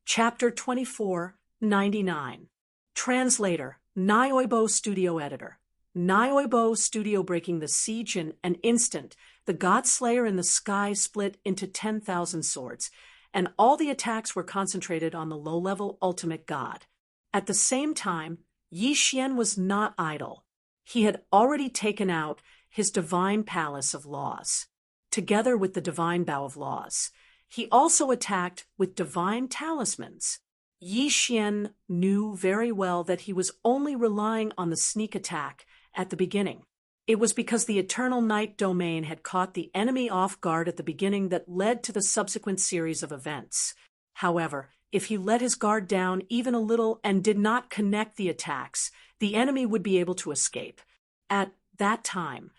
Chapter 24:99. Translator, Nioibo Studio Editor. Nioibo Studio. Breaking the siege in an instant, the God-Slayer in the sky split into 10,000 swords, and all the attacks were concentrated on the low-level ultimate god. At the same time, Yi Xian was not idle. He had already taken out his divine palace of laws, together with the divine bow of laws. He also attacked with divine talismans. Yi Xian knew very well that he was only relying on the sneak attack at the beginning. It was because the Eternal Night domain had caught the enemy off guard at the beginning that led to the subsequent series of events. However, if he let his guard down even a little and did not connect the attacks, the enemy would be able to escape. At that time,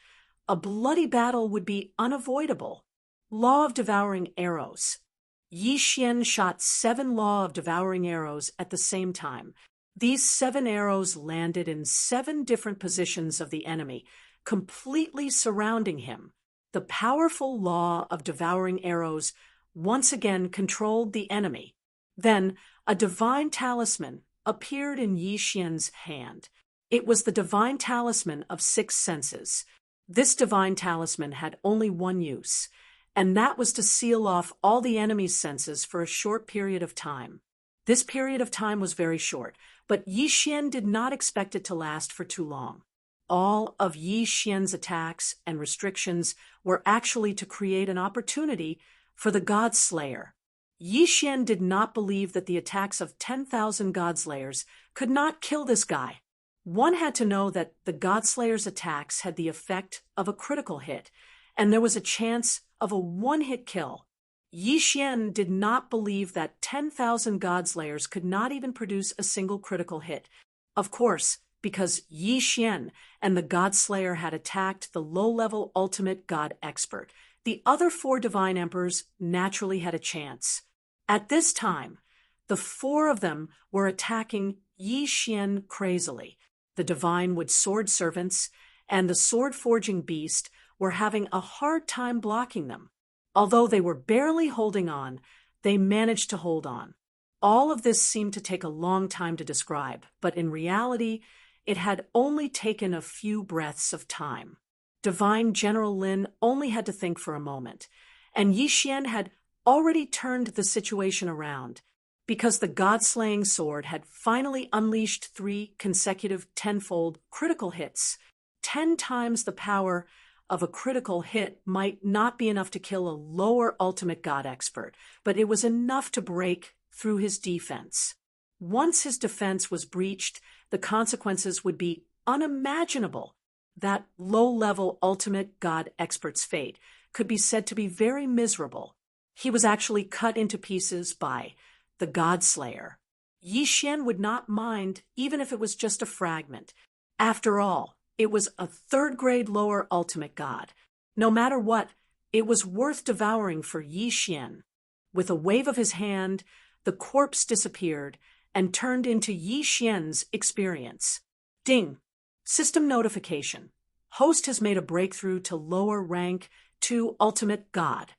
a bloody battle would be unavoidable. Law of Devouring Arrows. Yi Xian shot 7 Law of Devouring Arrows at the same time. These 7 arrows landed in 7 different positions of the enemy, completely surrounding him. The powerful Law of Devouring Arrows once again controlled the enemy. Then, a divine talisman appeared in Yi Xian's hand. It was the divine talisman of 6 senses. This divine talisman had only one use, and that was to seal off all the enemy's senses for a short period of time. This period of time was very short, but Yi Xian did not expect it to last for too long. All of Yi Xian's attacks and restrictions were actually to create an opportunity for the God-Slayer. Yi Xian did not believe that the attacks of 10,000 God-Slayers could not kill this guy. One had to know that the God-Slayer's attacks had the effect of a critical hit, and there was a chance of a one-hit kill. Yi Xian did not believe that 10,000 God-Slayers could not even produce a single critical hit. Of course, because Yi Xian and the God-Slayer had attacked the low-level ultimate god expert, the other 4 divine emperors naturally had a chance. At this time, the 4 of them were attacking Yi Xian crazily. The divine wood sword servants and the sword-forging beast were having a hard time blocking them. Although they were barely holding on, they managed to hold on. All of this seemed to take a long time to describe, but in reality, it had only taken a few breaths of time. Divine General Lin only had to think for a moment, and Yi Xian had already turned the situation around, because the God-slaying sword had finally unleashed 3 consecutive 10-fold critical hits. 10 times the power of a critical hit might not be enough to kill a lower ultimate god expert, but it was enough to break through his defense. Once his defense was breached, the consequences would be unimaginable. That low-level ultimate god expert's fate could be said to be very miserable. He was actually cut into pieces by the God-Slayer. Yi Xian would not mind even if it was just a fragment. After all, it was a 3rd-grade lower ultimate god. No matter what, it was worth devouring for Yi Xian. With a wave of his hand, the corpse disappeared and turned into Yi Xian's experience. Ding! System notification. Host has made a breakthrough to lower rank to ultimate god.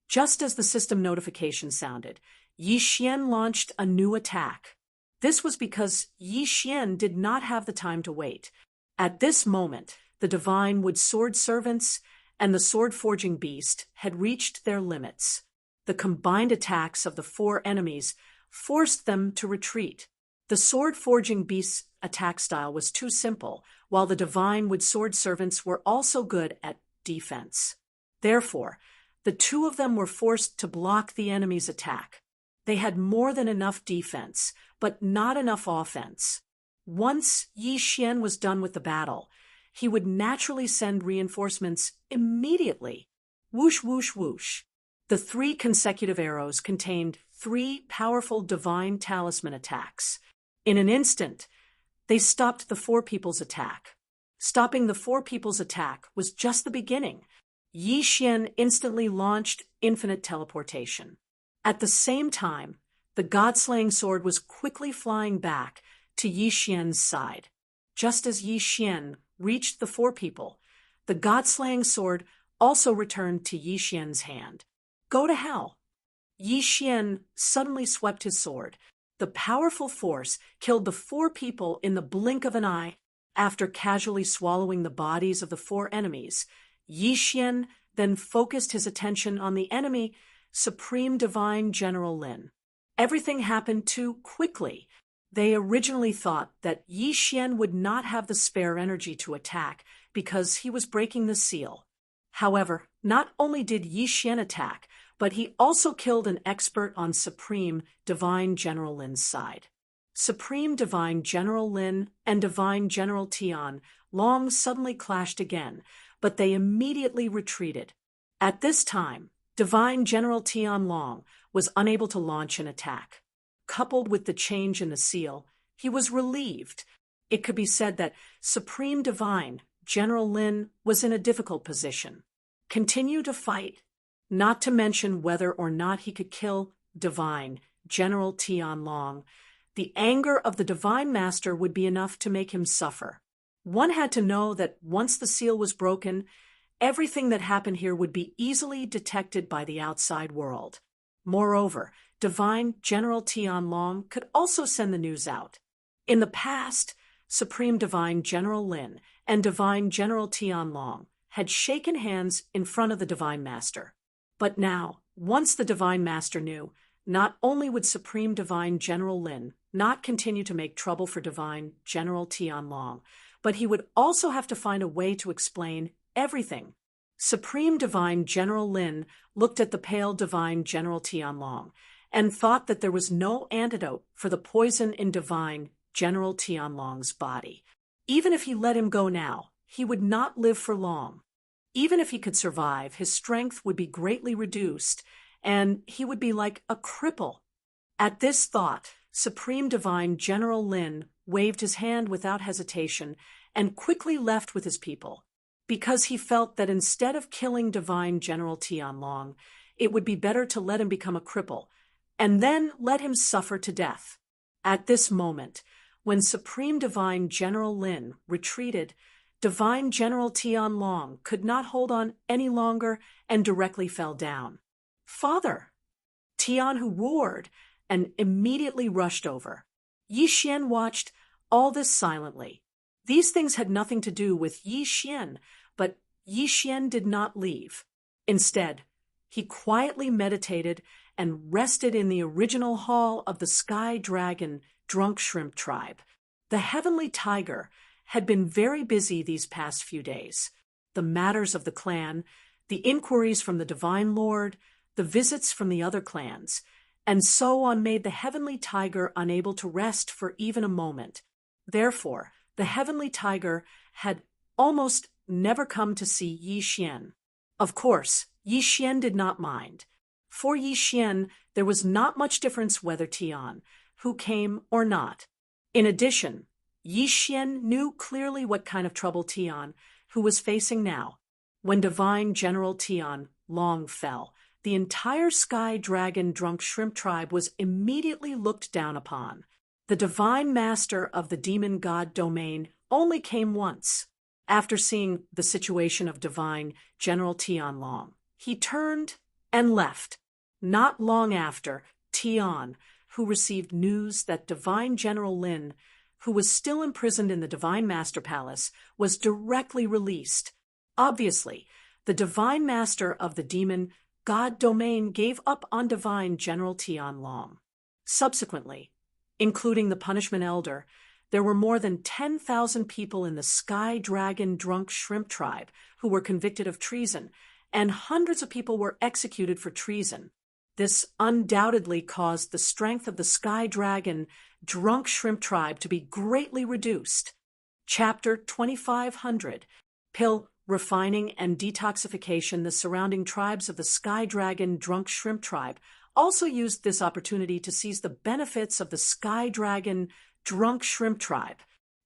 Just as the system notification sounded, Yi Xian launched a new attack. This was because Yi Xian did not have the time to wait. At this moment, the divine wood sword servants and the sword-forging beast had reached their limits. The combined attacks of the 4 enemies forced them to retreat. The sword-forging beast's attack style was too simple, while the divine wood sword servants were also good at defense. Therefore, the 2 of them were forced to block the enemy's attack. They had more than enough defense, but not enough offense. Once Yi Xian was done with the battle, he would naturally send reinforcements immediately. Whoosh, whoosh, whoosh. The 3 consecutive arrows contained 3 powerful divine talisman attacks. In an instant, they stopped the 4 people's attack. Stopping the 4 people's attack was just the beginning. Yi Xian instantly launched infinite teleportation. At the same time, the God-slaying sword was quickly flying back to Yi Xian's side. Just as Yi Xian reached the 4 people, the God-slaying sword also returned to Yi Xian's hand. Go to hell. Yi Xian suddenly swept his sword. The powerful force killed the 4 people in the blink of an eye. After casually swallowing the bodies of the 4 enemies, Yi Xian then focused his attention on the enemy, Supreme Divine General Lin. Everything happened too quickly. They originally thought that Yi Xian would not have the spare energy to attack because he was breaking the seal. However, not only did Yi Xian attack, but he also killed an expert on Supreme Divine General Lin's side. Supreme Divine General Lin and Divine General Tian Long suddenly clashed again, but they immediately retreated. At this time, Divine General Tian Long was unable to launch an attack. Coupled with the change in the seal, he was relieved. It could be said that Supreme Divine General Lin was in a difficult position. Continue to fight, not to mention whether or not he could kill Divine General Tian Long. The anger of the Divine Master would be enough to make him suffer. One had to know that once the seal was broken, everything that happened here would be easily detected by the outside world. Moreover, Divine General Tian Long could also send the news out. In the past, Supreme Divine General Lin and Divine General Tian Long had shaken hands in front of the Divine Master. But now, once the Divine Master knew, not only would Supreme Divine General Lin not continue to make trouble for Divine General Tian Long, but he would also have to find a way to explain everything. Supreme Divine General Lin looked at the pale Divine General Tian Long and thought that there was no antidote for the poison in Divine General Tian Long's body. Even if he let him go now, he would not live for long. Even if he could survive, his strength would be greatly reduced, and he would be like a cripple. At this thought, Supreme Divine General Lin waved his hand without hesitation and quickly left with his people, because he felt that instead of killing Divine General Tian Long, it would be better to let him become a cripple, and then let him suffer to death. At this moment, when Supreme Divine General Lin retreated, Divine General Tian Long could not hold on any longer and directly fell down. "Father!" Tian Hu roared and immediately rushed over. Yi Xian watched all this silently. These things had nothing to do with Yi Xian, but Yi Xian did not leave. Instead, he quietly meditated and rested in the original hall of the Sky Dragon Drunk Shrimp tribe. The Heavenly Tiger had been very busy these past few days. The matters of the clan, the inquiries from the Divine Lord, the visits from the other clans, and so on made the Heavenly Tiger unable to rest for even a moment. Therefore, the Heavenly Tiger had almost never come to see Yi Xian. Of course, Yi Xian did not mind. For Yi Xian, there was not much difference whether Tian Hu came or not. In addition, Yi Xian knew clearly what kind of trouble Tian Hu was facing now. When Divine General Tian Long fell, the entire Sky Dragon Drunk Shrimp tribe was immediately looked down upon. The Divine Master of the Demon God domain only came once. After seeing the situation of Divine General Tian Long, he turned and left. Not long after, Tian Hu received news that Divine General Lin, who was still imprisoned in the Divine Master Palace, was directly released. Obviously, the Divine Master of the Demon God domain gave up on Divine General Tian Long. Subsequently, including the Punishment Elder, there were more than 10,000 people in the Sky Dragon Drunk Shrimp tribe who were convicted of treason, and hundreds of people were executed for treason. This undoubtedly caused the strength of the Sky Dragon Drunk Shrimp tribe to be greatly reduced. Chapter 2500, Pill Refining and Detoxification. The surrounding tribes of the Sky Dragon Drunk Shrimp tribe also used this opportunity to seize the benefits of the Sky Dragon Drunk Shrimp tribe.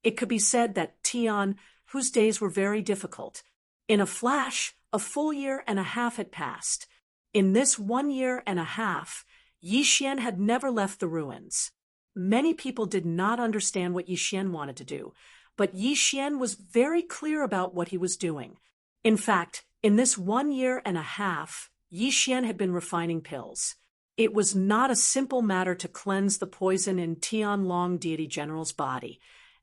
It could be said that Tian Hu's days were very difficult. In a flash, a full year and a half had passed. In this 1 year and a half, Yi Xian had never left the ruins. Many people did not understand what Yi Xian wanted to do, but Yi Xian was very clear about what he was doing. In fact, in this 1 year and a half, Yi Xian had been refining pills. It was not a simple matter to cleanse the poison in Tianlong Deity General's body,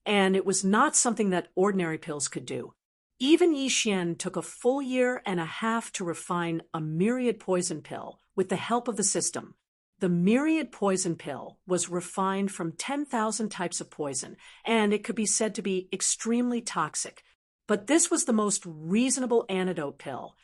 and it was not something that ordinary pills could do. Even Yi Xian took a full year and a half to refine a myriad poison pill with the help of the system. The myriad poison pill was refined from 10,000 types of poison, and it could be said to be extremely toxic. But this was the most reasonable antidote pill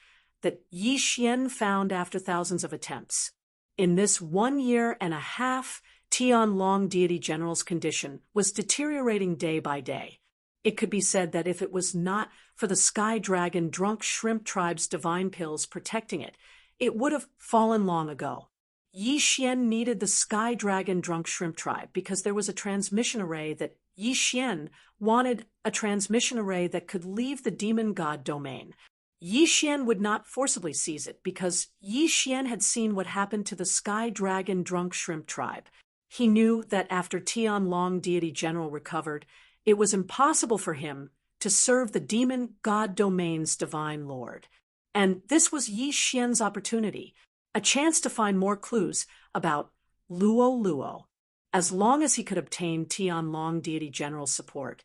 that Yi Xian found after thousands of attempts. In this 1 year and a half, Tianlong Deity General's condition was deteriorating day by day. It could be said that if it was not for the Sky Dragon Drunk Shrimp Tribe's divine pills protecting it, it would have fallen long ago. Yi Xian needed the Sky Dragon Drunk Shrimp Tribe because there was a transmission array that Yi Xian wanted, a transmission array that could leave the demon god domain. Yi Xian would not forcibly seize it because Yi Xian had seen what happened to the Sky Dragon Drunk Shrimp Tribe. He knew that after Tianlong Deity General recovered, it was impossible for him to serve the demon god domain's divine lord. And this was Yi Xian's opportunity, a chance to find more clues about Luo. As long as he could obtain Tianlong Deity General's support,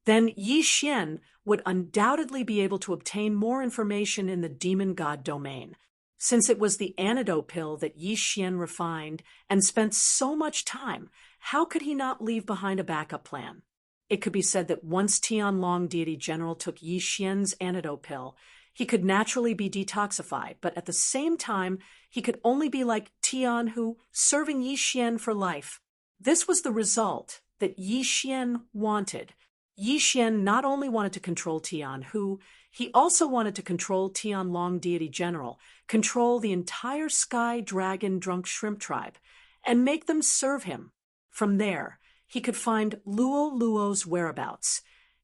then Yi Xian would undoubtedly be able to obtain more information in the demon god domain. Since it was the antidote pill that Yi Xian refined and spent so much time, how could he not leave behind a backup plan? It could be said that once Tianlong Deity General took Yi Xian's antidote pill, he could naturally be detoxified, but at the same time, he could only be like Tian Hu, serving Yi Xian for life. This was the result that Yi Xian wanted. Yi Xian not only wanted to control Tian Hu, he also wanted to control Tianlong Deity General, control the entire Sky Dragon Drunk Shrimp Tribe, and make them serve him. From there, he could find Luo's whereabouts.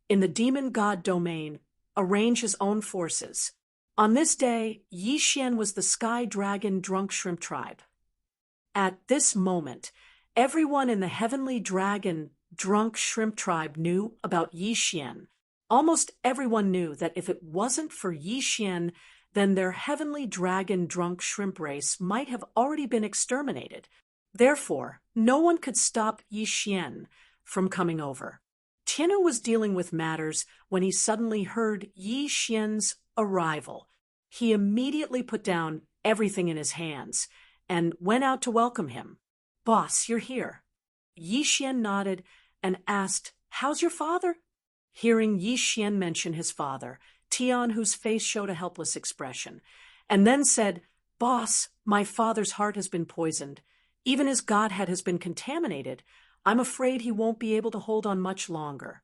In the demon god domain, arrange his own forces. On this day, Yi Xian was the Sky Dragon Drunk Shrimp Tribe. At this moment, everyone in the Heavenly Dragon Drunk Shrimp Tribe knew about Yi Xian. Almost everyone knew that if it wasn't for Yi Xian, then their Heavenly Dragon Drunk Shrimp race might have already been exterminated. Therefore, no one could stop Yi Xian from coming over. Tianhu was dealing with matters when he suddenly heard Yi Xian's arrival. He immediately put down everything in his hands and went out to welcome him. "Boss, you're here." Yi Xian nodded and asked, "How's your father?" Hearing Yi Xian mention his father, Tian, whose face showed a helpless expression, and then said, "Boss, my father's heart has been poisoned. Even his godhead has been contaminated. I'm afraid he won't be able to hold on much longer."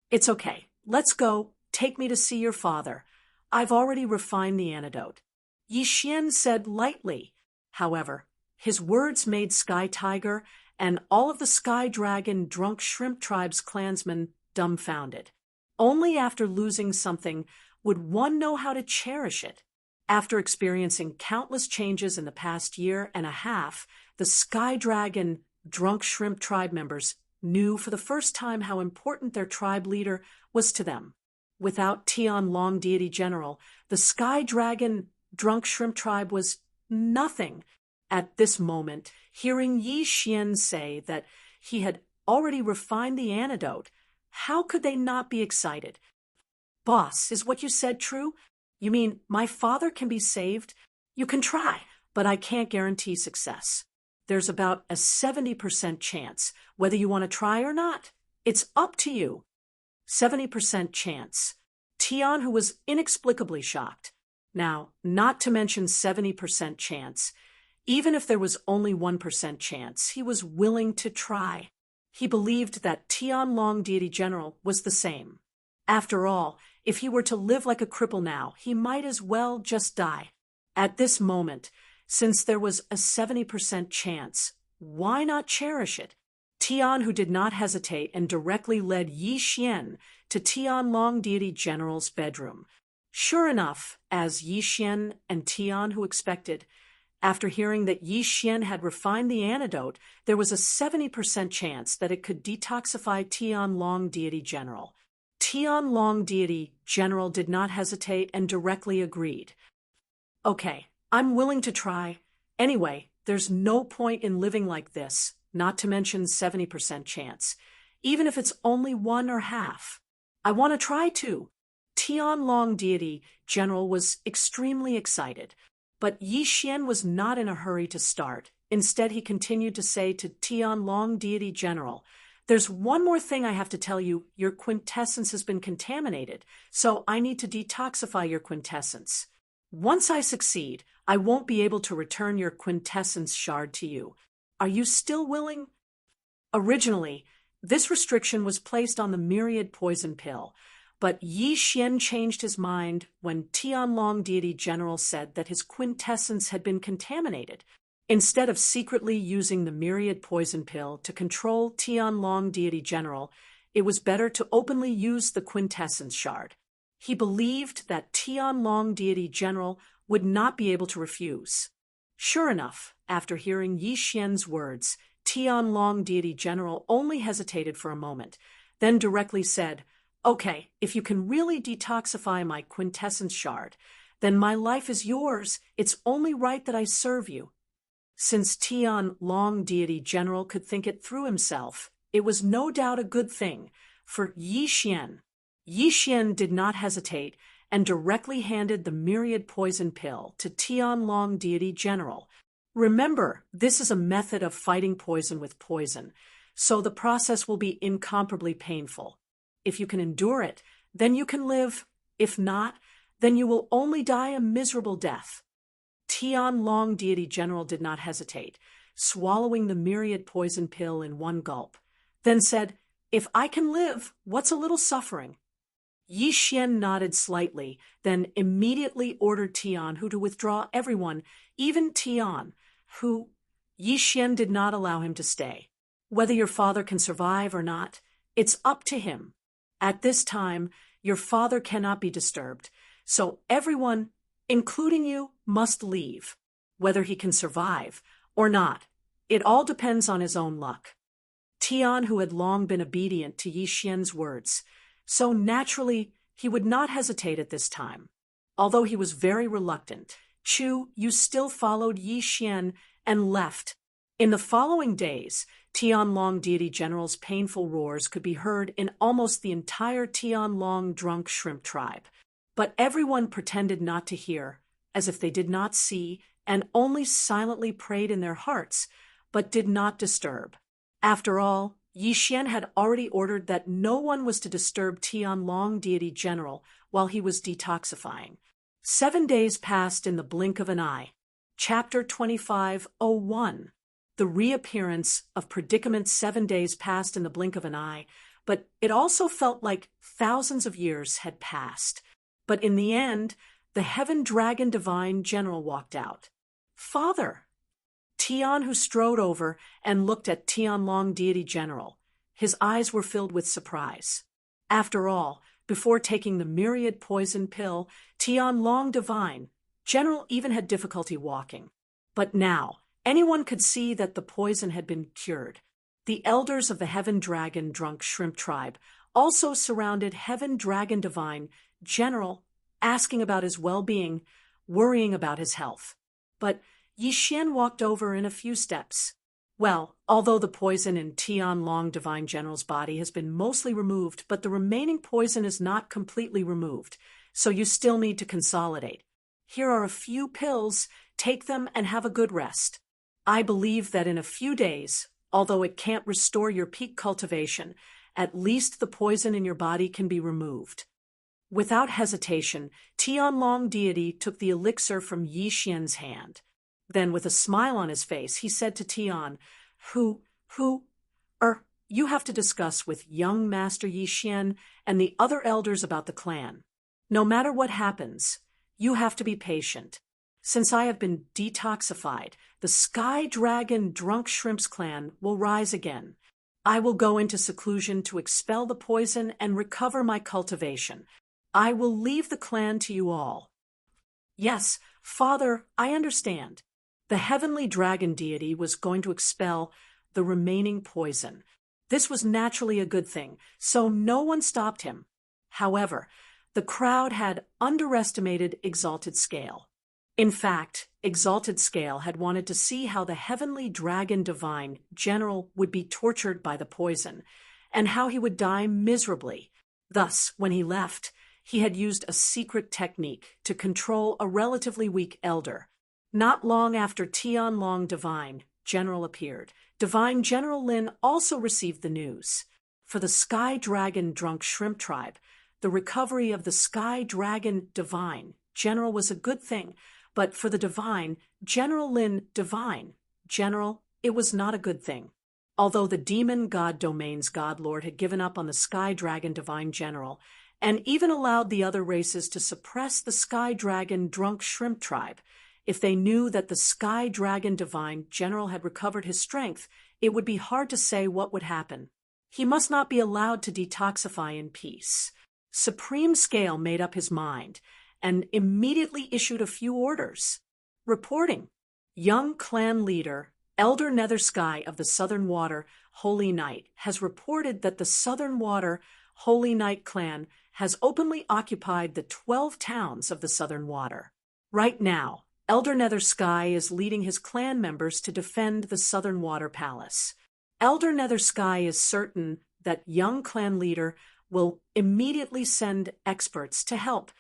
"It's okay. Let's go. Take me to see your father. I've already refined the antidote," Yi Xian said lightly. However, his words made Sky Tiger and all of the Sky Dragon Drunk Shrimp Tribe's clansmen dumbfounded. Only after losing something would one know how to cherish it. After experiencing countless changes in the past year and a half, the Sky Dragon Drunk Shrimp Tribe members knew for the first time how important their tribe leader was to them. Without Tianlong Deity General, the Sky Dragon Drunk Shrimp Tribe was nothing. At this moment, hearing Yi Xian say that he had already refined the antidote, how could they not be excited? "Boss, is what you said true? You mean my father can be saved? You can try, but I can't guarantee success. There's about a 70% chance, whether you want to try or not. It's up to you." 70% chance. Tian, who was inexplicably shocked. Now, not to mention 70% chance. Even if there was only 1% chance, he was willing to try. He believed that Tianlong Deity General was the same. After all, if he were to live like a cripple now, he might as well just die. At this moment, since there was a 70% chance, why not cherish it? Tian, who did not hesitate and directly led Yi Xian to Tianlong Deity General's bedroom. Sure enough, as Yi Xian and Tian, who expected, after hearing that Yi Xian had refined the antidote, there was a 70% chance that it could detoxify Tianlong Deity General. Tianlong Deity General did not hesitate and directly agreed. "Okay, I'm willing to try. Anyway, There's no point in living like this, not to mention 70% chance, even if it's only one or half. I want to try too. Tianlong deity general was extremely excited, but Yi Xian was not in a hurry to start. Instead, he continued to say to Tianlong deity general, "There's one more thing I have to tell you. Your quintessence has been contaminated, so I need to detoxify your quintessence. Once I succeed, I won't be able to return your quintessence shard to you. Are you still willing?" Originally, this restriction was placed on the myriad poison pill, but Yi Xian changed his mind when Tianlong deity general said that his quintessence had been contaminated. Instead of secretly using the myriad poison pill to control Tianlong deity general, it was better to openly use the quintessence shard. He believed that Tianlong deity general would not be able to refuse. Sure enough, after hearing Yi Xian's words, Tianlong deity general only hesitated for a moment, then directly said, "Okay, if you can really detoxify my quintessence shard, then my life is yours. It's only right that I serve you." Since Tianlong deity general could think it through himself, it was no doubt a good thing for Yi Xian. Yi Xian did not hesitate and directly handed the myriad poison pill to Tianlong deity general. Remember, this is a method of fighting poison with poison, so the process will be incomparably painful. If you can endure it, then you can live. If not, then you will only die a miserable death. Tianlong deity general did not hesitate, swallowing the myriad poison pill in one gulp, then said, "If I can live, what's a little suffering?" Yi Xian nodded slightly, then immediately ordered Tian Hu to withdraw everyone, even Tian Hu. Yi Xian did not allow him to stay. "Whether your father can survive or not, it's up to him. At this time, your father cannot be disturbed, so everyone, including you, must leave. Whether he can survive or not, it all depends on his own luck." Tian, who had long been obedient to Yi Xian's words, so naturally he would not hesitate at this time. Although he was very reluctant, Chu Yu still followed Yi Xian and left. In the following days, Tianlong deity general's painful roars could be heard in almost the entire Tianlong drunk shrimp tribe. But everyone pretended not to hear, as if they did not see, and only silently prayed in their hearts, but did not disturb. After all, Yi Xian had already ordered that no one was to disturb Tianlong deity general while he was detoxifying. 7 days passed in the blink of an eye. Chapter 25:01. The reappearance of predicament. 7 days passed in the blink of an eye, but it also felt like thousands of years had passed. But in the end, the heaven dragon divine general walked out. "Father!" Tian, who strode over and looked at Tianlong deity general. His eyes were filled with surprise. After all, before taking the myriad poison pill, Tianlong divine general even had difficulty walking. But now, anyone could see that the poison had been cured. The elders of the heaven dragon drunk shrimp tribe also surrounded heaven dragon divine general, asking about his well-being, worrying about his health. But Yi Xian walked over in a few steps. "Well, although the poison in Tianlong divine general's body has been mostly removed, but the remaining poison is not completely removed, so you still need to consolidate. Here are a few pills. Take them and have a good rest. I believe that in a few days, although it can't restore your peak cultivation, at least the poison in your body can be removed." Without hesitation, Tianlong deity took the elixir from Yi Xian's hand. Then, with a smile on his face, he said to Tian, you have to discuss with young Master Yi Xian and the other elders about the clan. No matter what happens, you have to be patient. Since I have been detoxified, the Sky Dragon Drunk Shrimps clan will rise again. I will go into seclusion to expel the poison and recover my cultivation. I will leave the clan to you all." "Yes, Father, I understand." The heavenly dragon deity was going to expel the remaining poison. This was naturally a good thing, so no one stopped him. However, the crowd had underestimated Exalted Scale. In fact, exalted scale had wanted to see how the heavenly dragon divine general would be tortured by the poison, and how he would die miserably. Thus, when he left, he had used a secret technique to control a relatively weak elder. Not long after Tian Long Divine General appeared, Divine General Lin also received the news. For the Sky Dragon Drunk Shrimp Tribe, the recovery of the Sky Dragon Divine General was a good thing, but for the Divine General Lin Divine General, it was not a good thing. Although the Demon God Domain's God Lord had given up on the Sky Dragon Divine General, and even allowed the other races to suppress the Sky Dragon Drunk Shrimp Tribe, if they knew that the Sky Dragon Divine General had recovered his strength, it would be hard to say what would happen. He must not be allowed to detoxify in peace. Supreme Scale made up his mind and immediately issued a few orders. Reporting: young clan leader, Elder Nether Sky of the Southern Water, Holy Knight, has reported that the Southern Water, Holy Knight clan has openly occupied the 12 towns of the Southern Water. Right now, Elder Nether Sky is leading his clan members to defend the Southern Water Palace. Elder Nether Sky is certain that young clan leader will immediately send experts to help.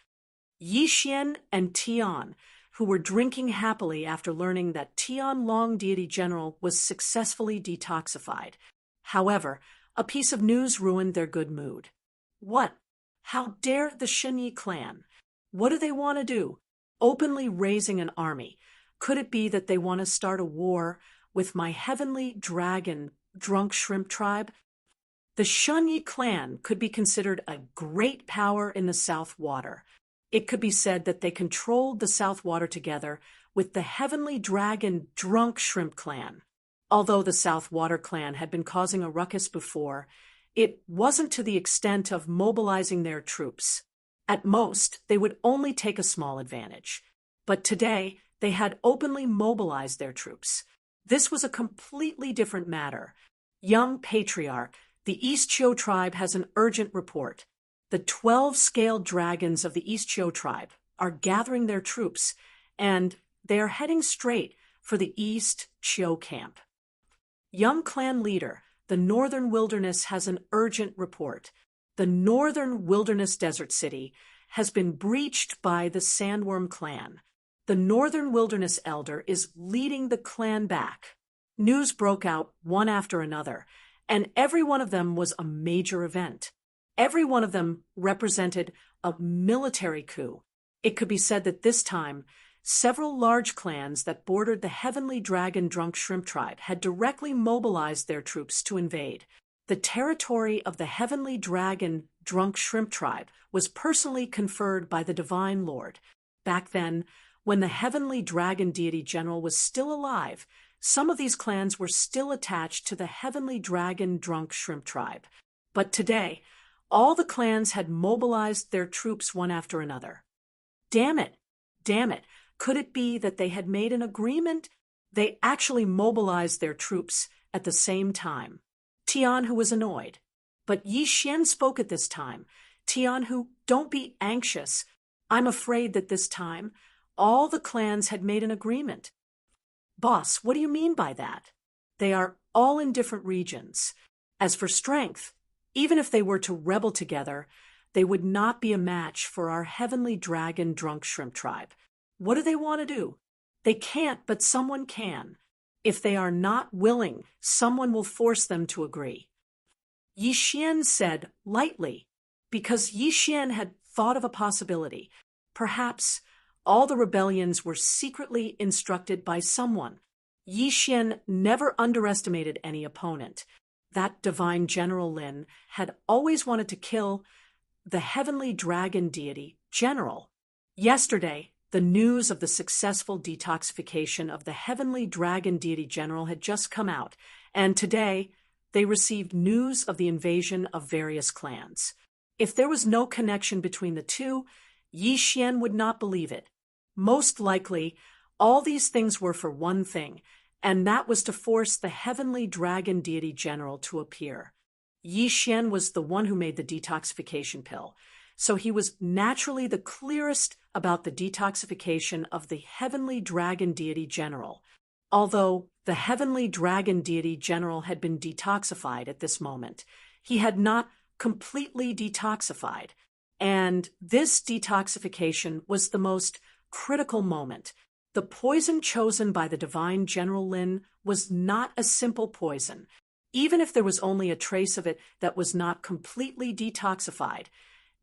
Yi Xian and Tian, who were drinking happily after learning that Tian Long Deity General was successfully detoxified. However, a piece of news ruined their good mood. What? How dare the Shenyi clan? What do they want to do? Openly raising an army. Could it be that they want to start a war with my heavenly dragon drunk shrimp tribe? The Shenyi clan could be considered a great power in the South Water. It could be said that they controlled the South Water together with the heavenly dragon drunk shrimp clan. Although the South Water clan had been causing a ruckus before, it wasn't to the extent of mobilizing their troops. At most, they would only take a small advantage. But today, they had openly mobilized their troops. This was a completely different matter. Young Patriarch, the East Chiu tribe has an urgent report. The 12 scaled dragons of the East Chiu tribe are gathering their troops, and they are heading straight for the East Chiu camp. Young clan leader, the Northern Wilderness has an urgent report. The Northern Wilderness Desert City has been breached by the Sandworm clan. The Northern Wilderness Elder is leading the clan back. News broke out one after another, and every one of them was a major event. Every one of them represented a military coup. It could be said that this time, several large clans that bordered the Heavenly Dragon Drunk Shrimp Tribe had directly mobilized their troops to invade. The territory of the Heavenly Dragon Drunk Shrimp Tribe was personally conferred by the Divine Lord. Back then, when the Heavenly Dragon Deity General was still alive, some of these clans were still attached to the Heavenly Dragon Drunk Shrimp Tribe. But today, all the clans had mobilized their troops one after another. Damn it! Damn it! Could it be that they had made an agreement? They actually mobilized their troops at the same time. Tian, who was annoyed. But Yi Xian spoke at this time. Tian, who, don't be anxious. I'm afraid that this time, all the clans had made an agreement. Boss, what do you mean by that? They are all in different regions. As for strength, even if they were to rebel together, they would not be a match for our Heavenly Dragon Drunk Shrimp Tribe. What do they want to do? They can't, but someone can. If they are not willing, someone will force them to agree. Yi Xian said lightly, because Yi Xian had thought of a possibility. Perhaps all the rebellions were secretly instructed by someone. Yi Xian never underestimated any opponent. That Divine General Lin had always wanted to kill the Heavenly Dragon Deity General. Yesterday, the news of the successful detoxification of the Heavenly Dragon Deity General had just come out, and today they received news of the invasion of various clans. If there was no connection between the two, Yi Xian would not believe it. Most likely, all these things were for one thing, and that was to force the Heavenly Dragon Deity General to appear. Yi Xian was the one who made the detoxification pill. so he was naturally the clearest about the detoxification of the heavenly dragon deity general. Although the heavenly dragon deity general had been detoxified at this moment, he had not completely detoxified, and this detoxification was the most critical moment. The poison chosen by the divine General Lin was not a simple poison. Even if there was only a trace of it that was not completely detoxified,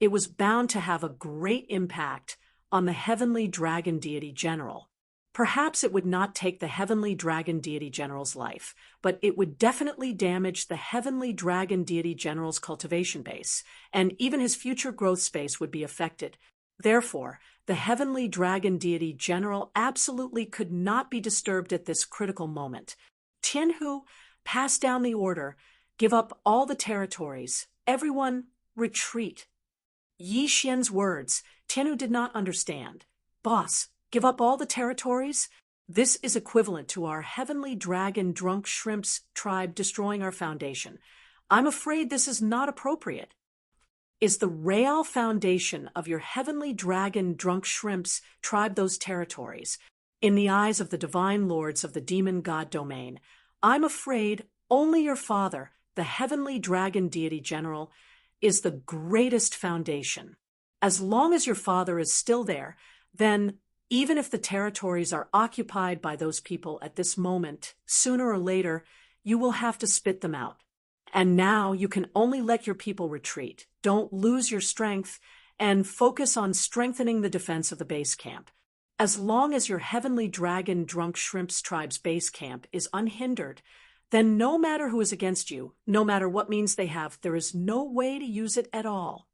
it was bound to have a great impact on the heavenly dragon deity general. Perhaps it would not take the heavenly dragon deity general's life, but it would definitely damage the heavenly dragon deity general's cultivation base, and even his future growth space would be affected. Therefore, the heavenly dragon deity general absolutely could not be disturbed at this critical moment. Tianhu passed down the order, give up all the territories, everyone retreat. Yi Xian's words, Tianhu did not understand. Boss, give up all the territories? This is equivalent to our heavenly dragon drunk shrimps tribe destroying our foundation. I'm afraid this is not appropriate. Is the real foundation of your heavenly dragon drunk shrimps tribe those territories? In the eyes of the divine lords of the demon god domain, I'm afraid only your father, the heavenly dragon deity general, is the greatest foundation. As long as your father is still there, then even if the territories are occupied by those people at this moment, sooner or later, you will have to spit them out. And now you can only let your people retreat. Don't lose your strength and focus on strengthening the defense of the base camp. As long as your heavenly dragon drunk shrimps tribe's base camp is unhindered, then no matter who is against you, no matter what means they have, there is no way to use it at all.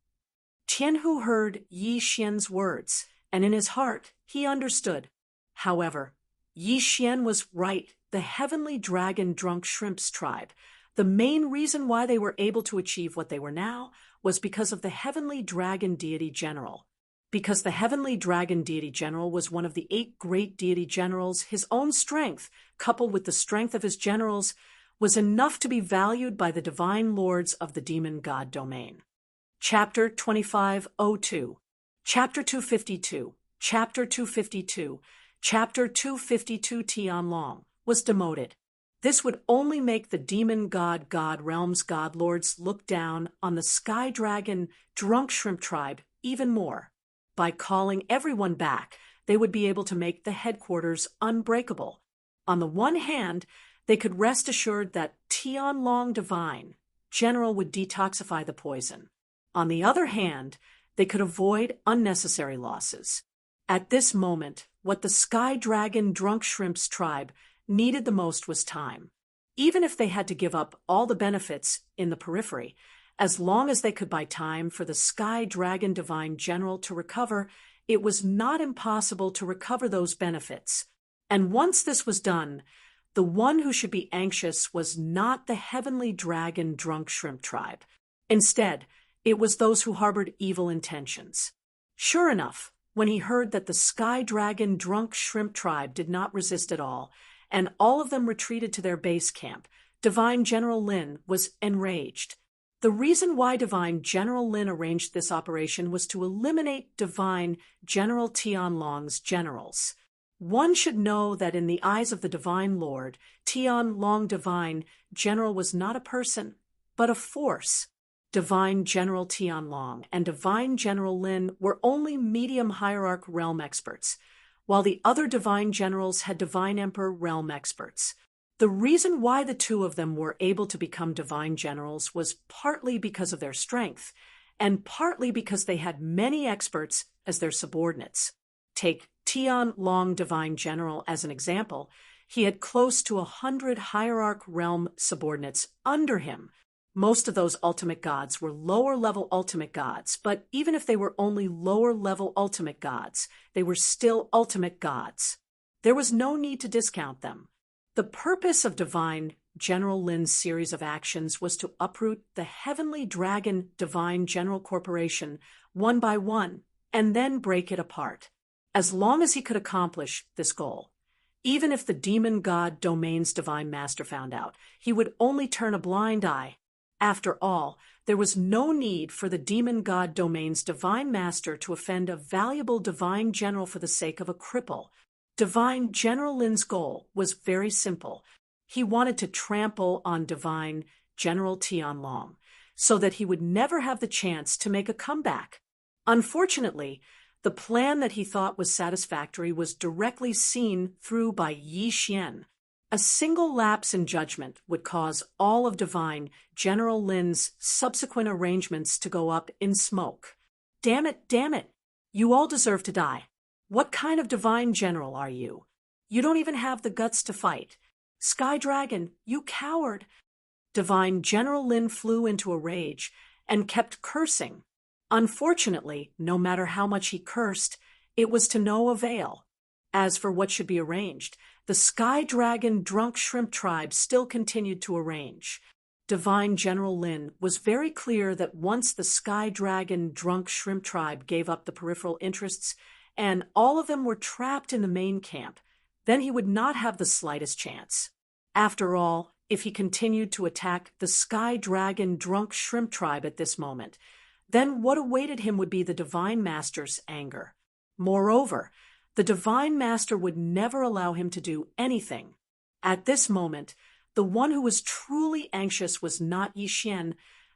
Tianhu heard Yi Xian's words, and in his heart he understood. However, Yi Xian was right. The heavenly dragon drunk shrimps tribe, the main reason why they were able to achieve what they were now was because of the heavenly dragon deity general. Because the heavenly dragon deity general was one of the 8 great deity generals, his own strength, coupled with the strength of his generals, was enough to be valued by the divine lords of the demon god domain. Chapter 2502, Chapter 252, Chapter 252, Chapter 252 Tianlong was demoted. This would only make the demon god realms god lords look down on the sky dragon drunk shrimp tribe even more. By calling everyone back, they would be able to make the headquarters unbreakable. On the one hand, they could rest assured that Tianlong Divine General would detoxify the poison. On the other hand, they could avoid unnecessary losses. At this moment, what the sky dragon drunk shrimps tribe needed the most was time. Even if they had to give up all the benefits in the periphery, as long as they could buy time for the Sky Dragon Divine General to recover, it was not impossible to recover those benefits. And once this was done, the one who should be anxious was not the heavenly dragon drunk shrimp tribe. Instead, it was those who harbored evil intentions. Sure enough, when he heard that the Sky Dragon drunk shrimp tribe did not resist at all, and all of them retreated to their base camp, Divine General Lin was enraged. The reason why Divine General Lin arranged this operation was to eliminate Divine General Tianlong's generals. One should know that in the eyes of the Divine Lord, Tianlong Divine General was not a person, but a force. Divine General Tianlong and Divine General Lin were only medium hierarch realm experts, while the other divine generals had divine emperor realm experts. The reason why the two of them were able to become divine generals was partly because of their strength, and partly because they had many experts as their subordinates. Take Tianlong Divine General as an example. He had close to 100 hierarch realm subordinates under him. Most of those ultimate gods were lower-level ultimate gods, but even if they were only lower-level ultimate gods, they were still ultimate gods. There was no need to discount them. The purpose of Divine General Lin's series of actions was to uproot the Heavenly Dragon Divine General Corporation one by one, and then break it apart. As long as he could accomplish this goal, even if the demon god Domain's Divine Master found out, he would only turn a blind eye. After all, there was no need for the demon god domain's divine master to offend a valuable divine general for the sake of a cripple. Divine General Lin's goal was very simple. He wanted to trample on Divine General Tianlong, so that he would never have the chance to make a comeback. Unfortunately, the plan that he thought was satisfactory was directly seen through by Yi Xian. A single lapse in judgment would cause all of Divine General Lin's subsequent arrangements to go up in smoke. Damn it, you all deserve to die. What kind of divine general are you? You don't even have the guts to fight. Sky Dragon, you coward! Divine General Lin flew into a rage and kept cursing. Unfortunately, no matter how much he cursed, it was to no avail. As for what should be arranged, the Sky Dragon Drunk Shrimp Tribe still continued to arrange. Divine General Lin was very clear that once the Sky Dragon Drunk Shrimp Tribe gave up the peripheral interests, and all of them were trapped in the main camp, then he would not have the slightest chance. After all, if he continued to attack the Sky Dragon Drunk Shrimp Tribe at this moment, then what awaited him would be the Divine Master's anger. Moreover, the Divine Master would never allow him to do anything. At this moment, the one who was truly anxious was not Yi Xian,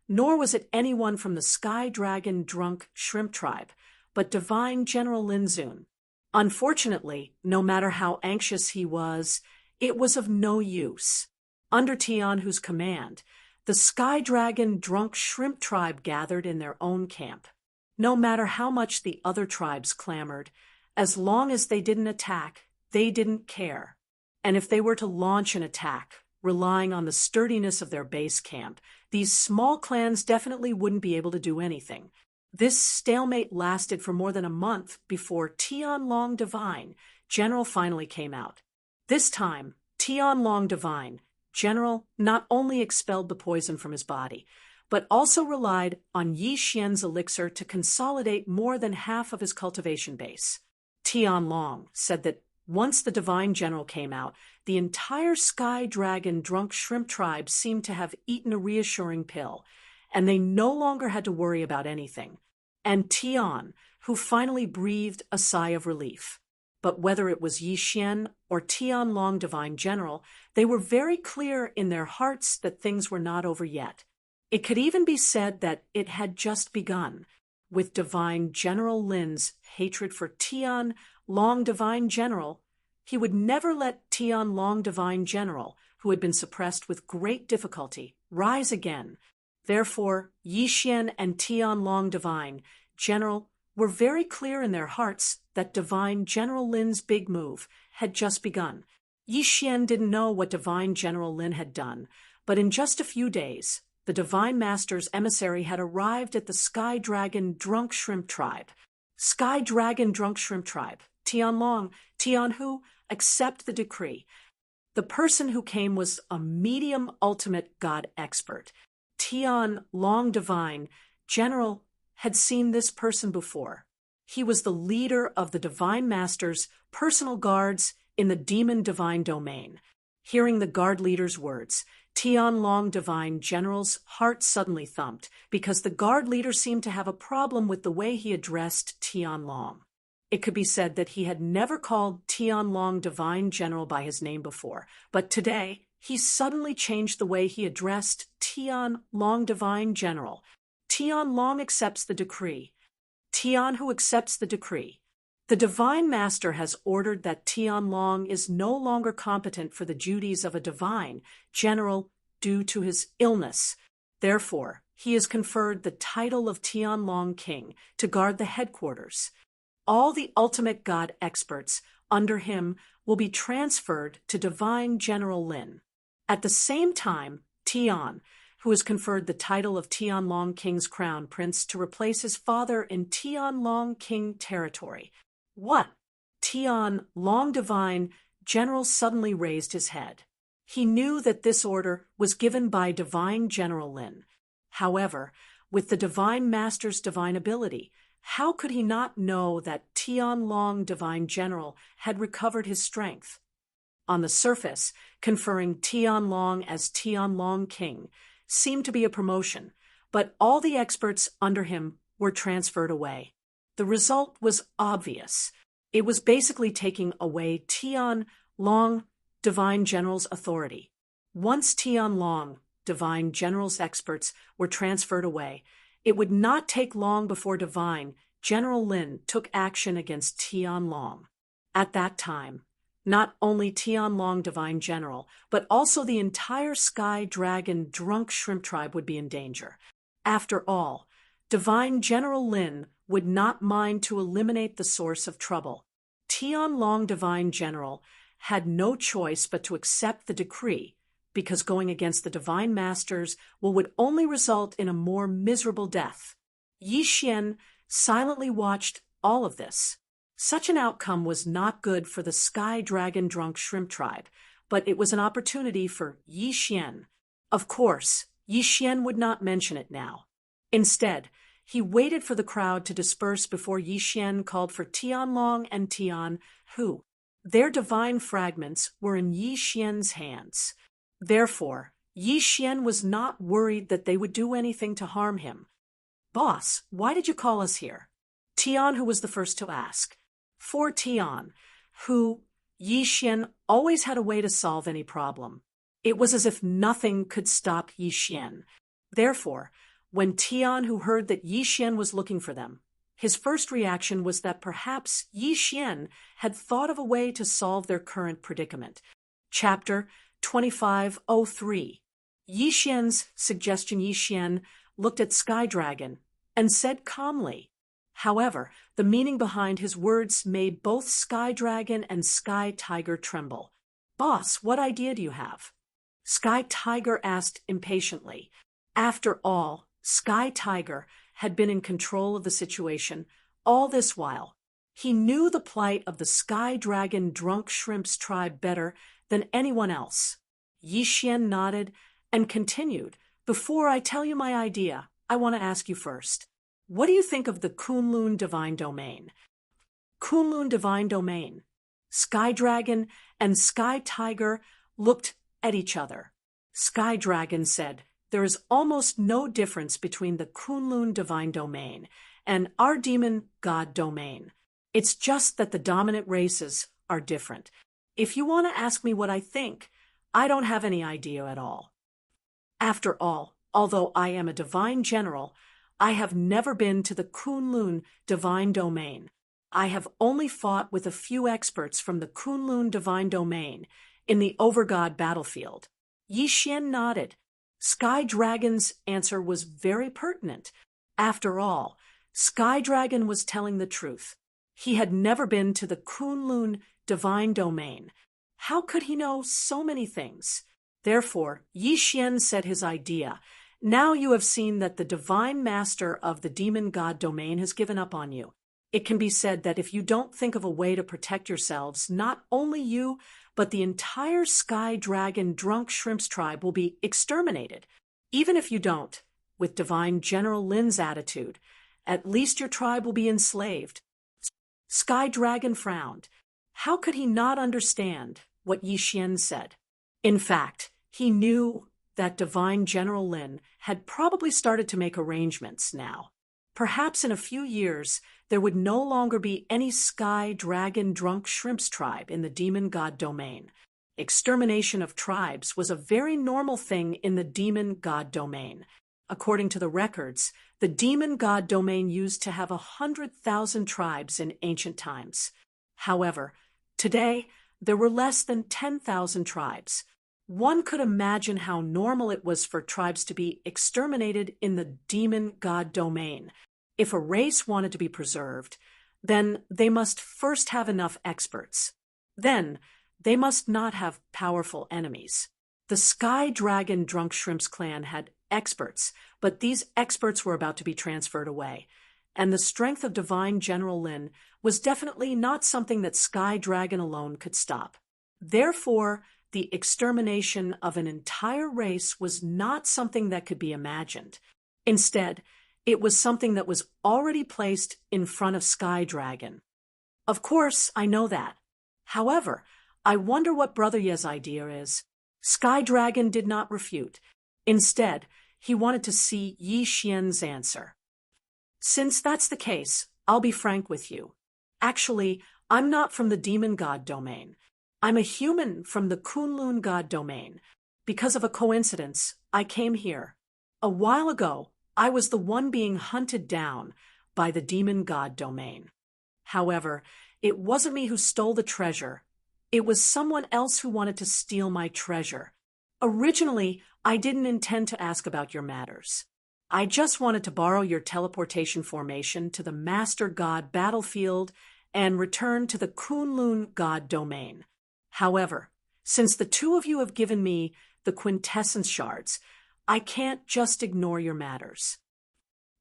nor was it anyone from the Sky Dragon Drunk Shrimp Tribe, but Divine General Lin Zun. Unfortunately, no matter how anxious he was, it was of no use. Under Tianhu's command, the Sky Dragon Drunk Shrimp Tribe gathered in their own camp. No matter how much the other tribes clamored, as long as they didn't attack, they didn't care. And if they were to launch an attack, relying on the sturdiness of their base camp, these small clans definitely wouldn't be able to do anything. This stalemate lasted for more than a month before Tianlong Divine General finally came out. This time, Tianlong Divine General not only expelled the poison from his body, but also relied on Yi Xian's elixir to consolidate more than half of his cultivation base. Tianlong said that once the Divine General came out, the entire Sky Dragon Drunk Shrimp Tribe seemed to have eaten a reassuring pill, and they no longer had to worry about anything. And Tian, who finally breathed a sigh of relief. But whether it was Yi Xian or Tianlong Divine General, they were very clear in their hearts that things were not over yet. It could even be said that it had just begun, with Divine General Lin's hatred for Tianlong Divine General. He would never let Tianlong Divine General, who had been suppressed with great difficulty, rise again. Therefore, Yi Xian and Tianlong Divine General were very clear in their hearts that Divine General Lin's big move had just begun. Yi Xian didn't know what Divine General Lin had done, but in just a few days, the Divine Master's emissary had arrived at the Sky Dragon Drunk Shrimp Tribe. Sky Dragon Drunk Shrimp Tribe, Tianlong, Tianhu, accept the decree. The person who came was a medium ultimate god expert. Tianlong Divine General had seen this person before. He was the leader of the Divine Master's personal guards in the Demon Divine Domain. Hearing the guard leader's words, Tianlong Divine General's heart suddenly thumped because the guard leader seemed to have a problem with the way he addressed Tianlong. It could be said that he had never called Tianlong Divine General by his name before, but today he suddenly changed the way he addressed Tianlong Divine General. Tianlong accepts the decree. Tianhu accepts the decree. The Divine Master has ordered that Tianlong is no longer competent for the duties of a divine general due to his illness. Therefore, he is conferred the title of Tianlong King to guard the headquarters. All the ultimate god experts under him will be transferred to Divine General Lin. At the same time, Tian, who is conferred the title of Tianlong King's Crown Prince to replace his father in Tianlong King territory. What? Tianlong Divine General suddenly raised his head. He knew that this order was given by Divine General Lin. However, with the Divine Master's divine ability, how could he not know that Tianlong Divine General had recovered his strength? On the surface, conferring Tianlong as Tianlong King seemed to be a promotion, but all the experts under him were transferred away. The result was obvious. It was basically taking away Tian Long, Divine General's authority. Once Tian Long, Divine General's experts were transferred away, it would not take long before Divine General Lin took action against Tian Long. At that time, not only Tian Long Divine General, but also the entire Sky Dragon Drunk Shrimp Tribe would be in danger. After all, Divine General Lin would not mind to eliminate the source of trouble. Tian Long Divine General had no choice but to accept the decree, because going against the Divine Masters would only result in a more miserable death. Yi Xian silently watched all of this. Such an outcome was not good for the Sky Dragon Drunk Shrimp Tribe, but it was an opportunity for Yi Xian. Of course, Yi Xian would not mention it now. Instead, he waited for the crowd to disperse before Yi Xian called for Tian Long and Tian Hu. Their divine fragments were in Yi Xian's hands. Therefore, Yi Xian was not worried that they would do anything to harm him. "Boss, why did you call us here?" Tian Hu was the first to ask. For Tian Hu, Yi Xian always had a way to solve any problem. It was as if nothing could stop Yi Xian. Therefore, when Tian Hu heard that Yi Xian was looking for them, his first reaction was that perhaps Yi Xian had thought of a way to solve their current predicament. Chapter 2503. Yi Xian's suggestion. Yi Xian looked at Sky Dragon and said calmly. However, the meaning behind his words made both Sky Dragon and Sky Tiger tremble. "Boss, what idea do you have?" Sky Tiger asked impatiently. After all, Sky Tiger had been in control of the situation all this while. He knew the plight of the Sky Dragon Drunk Shrimps tribe better than anyone else. Yi Xian nodded and continued. "Before I tell you my idea, I want to ask you first. What do you think of the Kunlun Divine Domain?" Kunlun Divine Domain. Sky Dragon and Sky Tiger looked at each other. Sky Dragon said, "There is almost no difference between the Kunlun Divine Domain and our Demon God Domain. It's just that the dominant races are different. If you want to ask me what I think, I don't have any idea at all. After all, although I am a Divine General, I have never been to the Kunlun Divine Domain. I have only fought with a few experts from the Kunlun Divine Domain in the Overgod battlefield." Yi Xian nodded. Sky Dragon's answer was very pertinent. After all, Sky Dragon was telling the truth. He had never been to the Kunlun Divine Domain. How could he know so many things? Therefore, Yi Xian said his idea. "Now you have seen that the Divine Master of the Demon God Domain has given up on you. It can be said that if you don't think of a way to protect yourselves, not only you, but the entire Sky Dragon Drunk Shrimps tribe will be exterminated. Even if you don't, with Divine General Lin's attitude, at least your tribe will be enslaved." Sky Dragon frowned. How could he not understand what Yi Xian said? In fact, he knew that Divine General Lin had probably started to make arrangements now. Perhaps in a few years, there would no longer be any Sky Dragon Drunk Shrimps tribe in the Demon God Domain. Extermination of tribes was a very normal thing in the Demon God Domain. According to the records, the Demon God Domain used to have 100,000 tribes in ancient times. However, today, there were less than 10,000 tribes. One could imagine how normal it was for tribes to be exterminated in the Demon God Domain. If a race wanted to be preserved, then they must first have enough experts. Then, they must not have powerful enemies. The Sky Dragon Drunk Shrimps clan had experts, but these experts were about to be transferred away, and the strength of Divine General Lin was definitely not something that Sky Dragon alone could stop. Therefore, the extermination of an entire race was not something that could be imagined. Instead, it was something that was already placed in front of Sky Dragon. Of course, I know that. However, I wonder what Brother Ye's idea is. Sky Dragon did not refute. Instead, He wanted to see Yi Xian's answer. Since that's the case, I'll be frank with you. Actually, I'm not from the demon god domain. I'm a human from the Kunlun god domain. Because of a coincidence, I came here. A while ago, I was the one being hunted down by the demon god domain. However, it wasn't me who stole the treasure. It was someone else who wanted to steal my treasure. Originally, I didn't intend to ask about your matters. I just wanted to borrow your teleportation formation to the Master God battlefield and return to the Kunlun God domain. However, since the two of you have given me the quintessence shards, I can't just ignore your matters.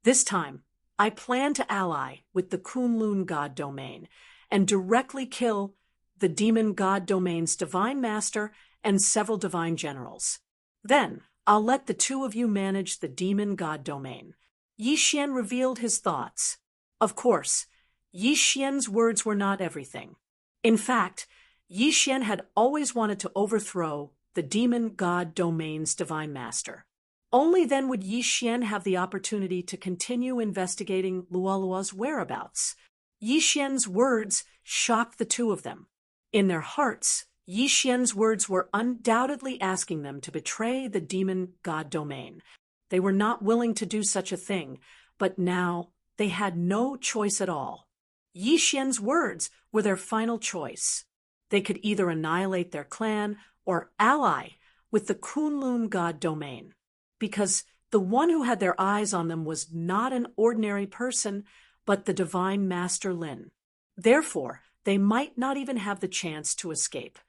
This time, I plan to ally with the Kunlun God domain and directly kill the demon god domain's divine master and several divine generals. Then, I'll let the two of you manage the demon god domain. Yi Xian revealed his thoughts. Of course, Yi Xian's words were not everything. In fact, Yi Xian had always wanted to overthrow the demon god domain's divine master. Only then would Yi Xian have the opportunity to continue investigating Luolua's whereabouts. Yi Xian's words shocked the two of them. In their hearts, Yi Xian's words were undoubtedly asking them to betray the demon god domain. They were not willing to do such a thing, but now they had no choice at all. Yi Xian's words were their final choice. They could either annihilate their clan or ally with the Kunlun god domain, because the one who had their eyes on them was not an ordinary person, but the divine Master Lin. Therefore, they might not even have the chance to escape.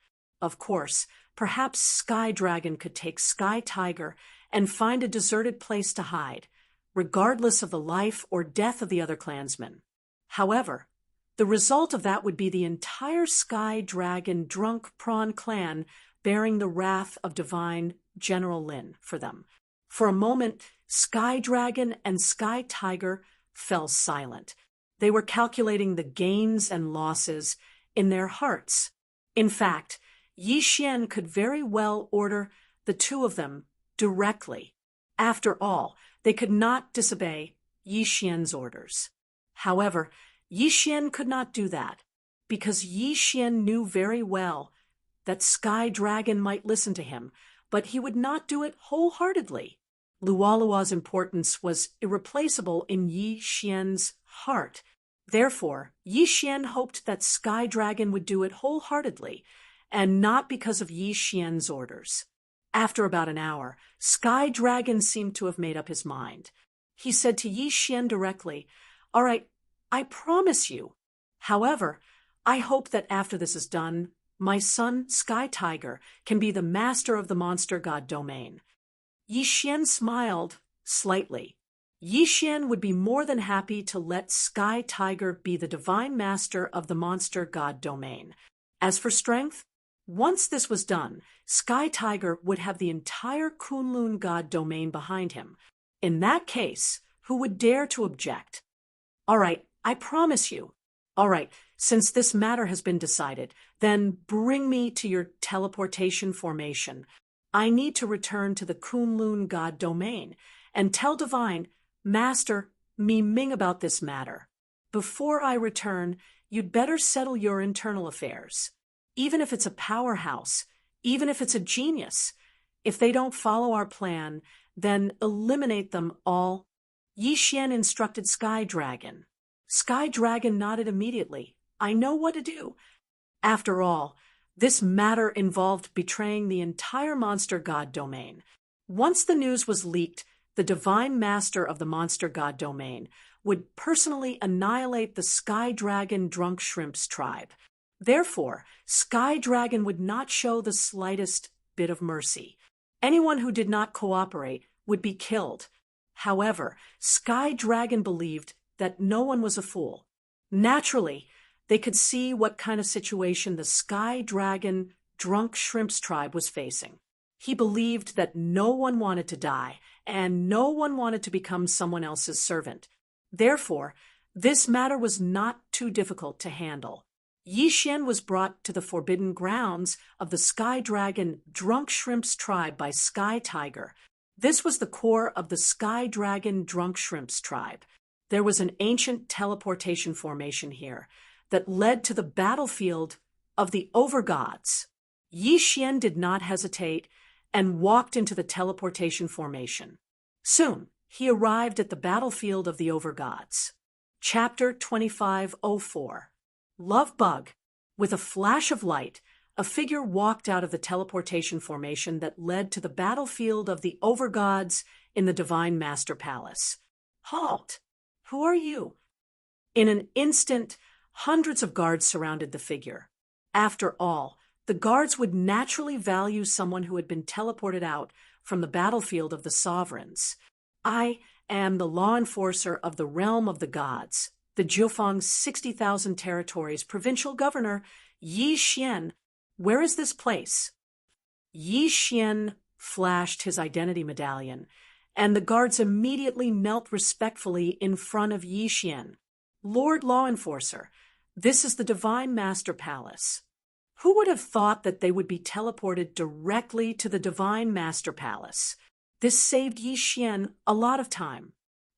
Of course, perhaps Sky Dragon could take Sky Tiger and find a deserted place to hide, regardless of the life or death of the other clansmen. However, the result of that would be the entire Sky Dragon Drunk Prawn clan bearing the wrath of divine General Lin for them. For a moment, Sky Dragon and Sky Tiger fell silent. They were calculating the gains and losses in their hearts. In fact, Yi Xian could very well order the two of them directly. After all, they could not disobey Yi Xian's orders. However, Yi Xian could not do that, because Yi Xian knew very well that Sky Dragon might listen to him, but he would not do it wholeheartedly. Luolua's importance was irreplaceable in Yi Xian's heart. Therefore, Yi Xian hoped that Sky Dragon would do it wholeheartedly, and not because of Yi Xian's orders. After about an hour, Sky Dragon seemed to have made up his mind. He said to Yi Xian directly, "All right, I promise you. However, I hope that after this is done, my son, Sky Tiger, can be the master of the monster god domain." Yi Xian smiled slightly. Yi Xian would be more than happy to let Sky Tiger be the divine master of the monster god domain. As for strength, once this was done, Sky Tiger would have the entire Kunlun god domain behind him. In that case, who would dare to object? "All right, I promise you." "All right, since this matter has been decided, then bring me to your teleportation formation. I need to return to the Kunlun god domain and tell Divine Master Mi Ming about this matter. Before I return, you'd better settle your internal affairs. Even if it's a powerhouse, even if it's a genius, if they don't follow our plan, then eliminate them all." Yi Xian instructed Sky Dragon. Sky Dragon nodded immediately. "I know what to do." After all, this matter involved betraying the entire monster god domain. Once the news was leaked, the divine master of the monster god domain would personally annihilate the Sky Dragon Drunk Shrimp's tribe. Therefore, Sky Dragon would not show the slightest bit of mercy. Anyone who did not cooperate would be killed. However, Sky Dragon believed that no one was a fool. Naturally, they could see what kind of situation the Sky Dragon Drunk Shrimp's tribe was facing. He believed that no one wanted to die, and no one wanted to become someone else's servant. Therefore, this matter was not too difficult to handle. Yi Xian was brought to the forbidden grounds of the Sky Dragon Drunk Shrimp's tribe by Sky Tiger. This was the core of the Sky Dragon Drunk Shrimp's tribe. There was an ancient teleportation formation here that led to the battlefield of the Overgods. Yi Xian did not hesitate and walked into the teleportation formation. Soon, he arrived at the battlefield of the Overgods. Chapter 2504. Love Bug. With a flash of light, a figure walked out of the teleportation formation that led to the battlefield of the Overgods in the Divine Master Palace. Halt! Who are you? In an instant, hundreds of guards surrounded the figure. After all, the guards would naturally value someone who had been teleported out from the battlefield of the sovereigns. I am the law enforcer of the realm of the gods, the Jiufeng's 60,000 territories provincial governor, Yi Xian. Where is this place? Yi Xian flashed his identity medallion, and the guards immediately knelt respectfully in front of Yi Xian. Lord Law Enforcer, this is the Divine Master Palace. Who would have thought that they would be teleported directly to the Divine Master Palace? This saved Yi Xian a lot of time.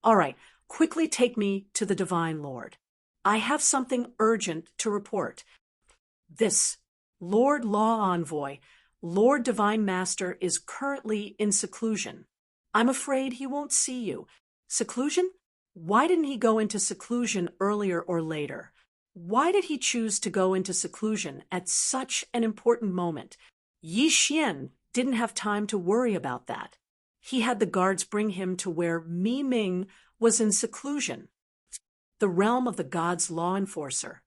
All right, quickly take me to the Divine Lord. I have something urgent to report. This Lord Law Envoy, Lord Divine Master, is currently in seclusion. I'm afraid he won't see you. Seclusion? Why didn't he go into seclusion earlier or later? Why did he choose to go into seclusion at such an important moment? Yi Xian didn't have time to worry about that. He had the guards bring him to where Mi Ming was in seclusion. The realm of the gods' law enforcer.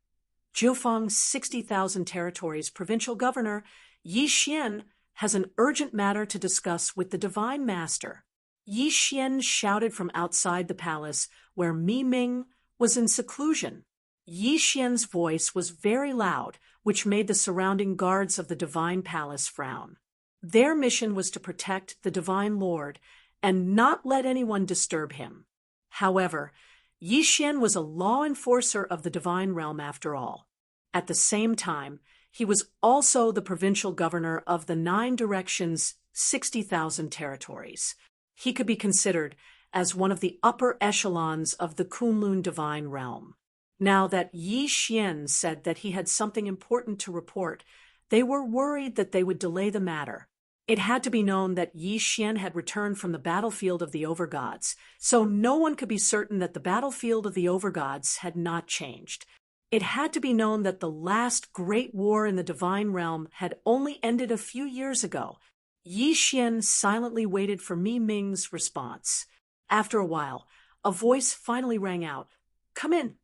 Jiufeng's 60,000 territories provincial governor, Yi Xian, has an urgent matter to discuss with the Divine Master. Yi Xian shouted from outside the palace where Mi Ming was in seclusion. Yi Xian's voice was very loud, which made the surrounding guards of the Divine Palace frown. Their mission was to protect the Divine Lord and not let anyone disturb him. However, Yi Xian was a law enforcer of the Divine Realm after all. At the same time, he was also the provincial governor of the 9 Directions' 60,000 territories. He could be considered as one of the upper echelons of the Kunlun Divine Realm. Now that Yi Xian said that he had something important to report, they were worried that they would delay the matter. It had to be known that Yi Xian had returned from the battlefield of the Overgods, so no one could be certain that the battlefield of the Overgods had not changed. It had to be known that the last great war in the Divine Realm had only ended a few years ago. Yi Xian silently waited for Mi Ming's response. After a while, a voice finally rang out, "Come in."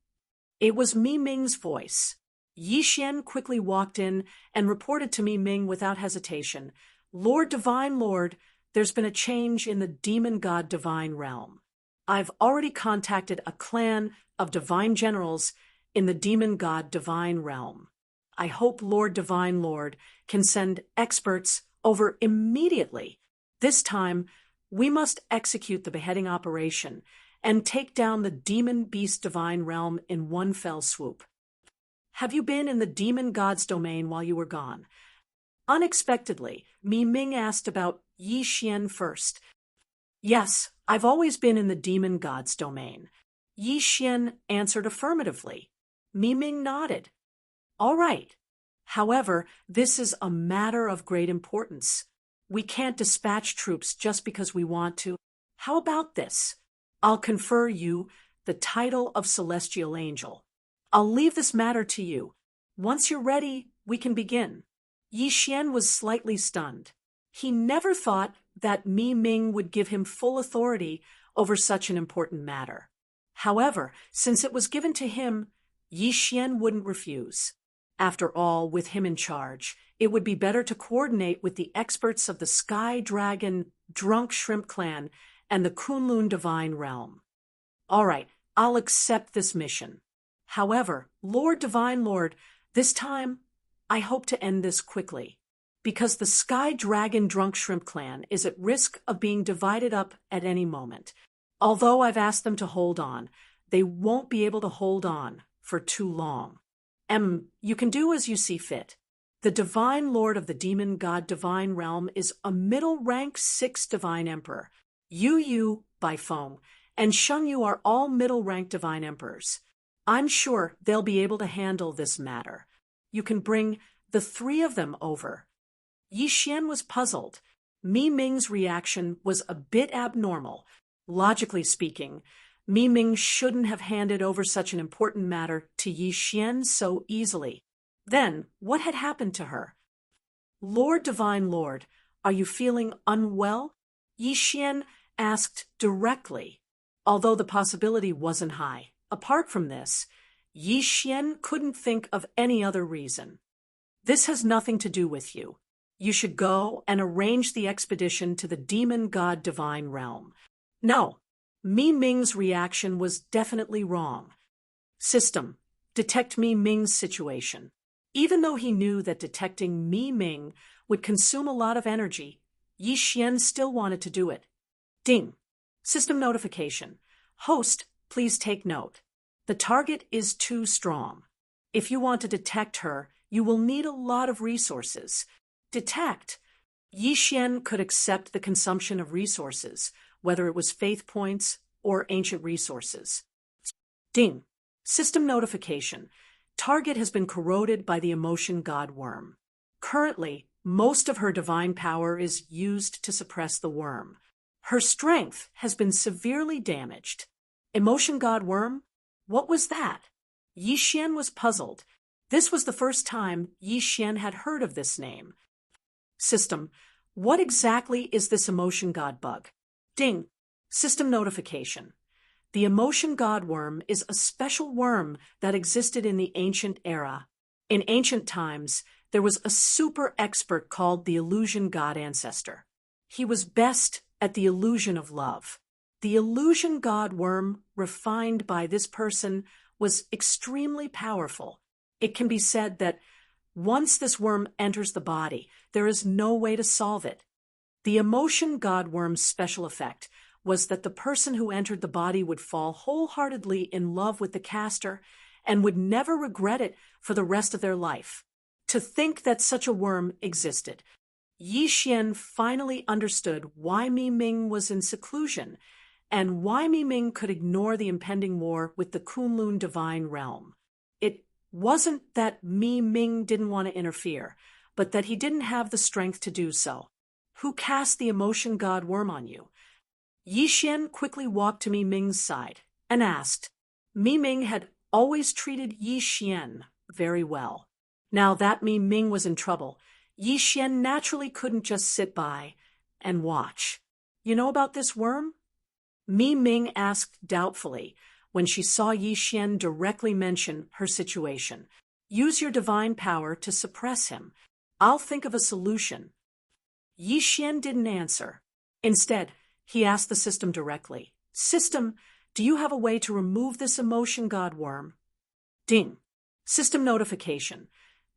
It was Mi Ming's voice. Yi Xian quickly walked in and reported to Mi Ming without hesitation, "Lord Divine Lord, there's been a change in the Demon God Divine Realm. I've already contacted a clan of divine generals in the Demon God Divine Realm. I hope Lord Divine Lord can send experts over immediately. This time, we must execute the beheading operation and take down the Demon Beast Divine Realm in one fell swoop." "Have you been in the Demon God's domain while you were gone?" Unexpectedly, Mi Ming asked about Yi Xian first. "Yes, I've always been in the Demon God's domain." Yi Xian answered affirmatively. Mi Ming nodded. "All right. However, this is a matter of great importance. We can't dispatch troops just because we want to. How about this? I'll confer you the title of Celestial Angel. I'll leave this matter to you. Once you're ready, we can begin." Yi Xian was slightly stunned. He never thought that Mi Ming would give him full authority over such an important matter. However, since it was given to him, Yi Xian wouldn't refuse. After all, with him in charge, it would be better to coordinate with the experts of the Sky Dragon Drunk Shrimp Clan and the Kunlun Divine Realm. "All right, I'll accept this mission. However, Lord Divine Lord, this time I hope to end this quickly, because the Sky Dragon Drunk Shrimp Clan is at risk of being divided up at any moment. Although I've asked them to hold on, they won't be able to hold on for too long. You can do as you see fit." The Divine Lord of the Demon God Divine Realm is a middle rank 6 Divine Emperor. Yu by Feng, and Shengyu are all middle rank Divine Emperors. I'm sure they'll be able to handle this matter. You can bring the 3 of them over. Yi Xian was puzzled. Mi Ming's reaction was a bit abnormal. Logically speaking, Mi Ming shouldn't have handed over such an important matter to Yi Xian so easily. Then, what had happened to her? Lord Divine Lord, are you feeling unwell? Yi Xian asked directly, although the possibility wasn't high. Apart from this, Yi Xian couldn't think of any other reason. This has nothing to do with you. You should go and arrange the expedition to the Demon God Divine Realm. No, Mi Ming's reaction was definitely wrong. System, detect Mi Ming's situation. Even though he knew that detecting Mi Ming would consume a lot of energy, Yi Xian still wanted to do it. Ding. System notification. Host, please take note. The target is too strong. If you want to detect her, you will need a lot of resources. Detect. Yi Xian could accept the consumption of resources, whether it was faith points or ancient resources. Ding. System notification. Target has been corroded by the emotion god worm. Currently, most of her divine power is used to suppress the worm. Her strength has been severely damaged. Emotion god worm? What was that? Yi Xian was puzzled. This was the first time Yi Xian had heard of this name. System, what exactly is this emotion god bug? Ding. System notification. The emotion god worm is a special worm that existed in the ancient era. In ancient times, there was a super expert called the illusion god ancestor. He was best at the illusion of love. The illusion god worm, refined by this person, was extremely powerful. It can be said that once this worm enters the body, there is no way to solve it. The emotion god worm's special effect was that the person who entered the body would fall wholeheartedly in love with the caster and would never regret it for the rest of their life. To think that such a worm existed, Yi Xian finally understood why Mi Ming was in seclusion and why Mi Ming could ignore the impending war with the Kunlun Divine Realm. It wasn't that Mi Ming didn't want to interfere, but that he didn't have the strength to do so. Who cast the emotion god worm on you? Yi Xian quickly walked to Mi Ming's side and asked. Mi Ming had always treated Yi Xian very well. Now that Mi Ming was in trouble, Yi Xian naturally couldn't just sit by and watch. You know about this worm? Mi Ming asked doubtfully when she saw Yi Xian directly mention her situation. Use your divine power to suppress him. I'll think of a solution. Yi Xian didn't answer. Instead, he asked the system directly. System, do you have a way to remove this emotion god worm? Ding. System notification.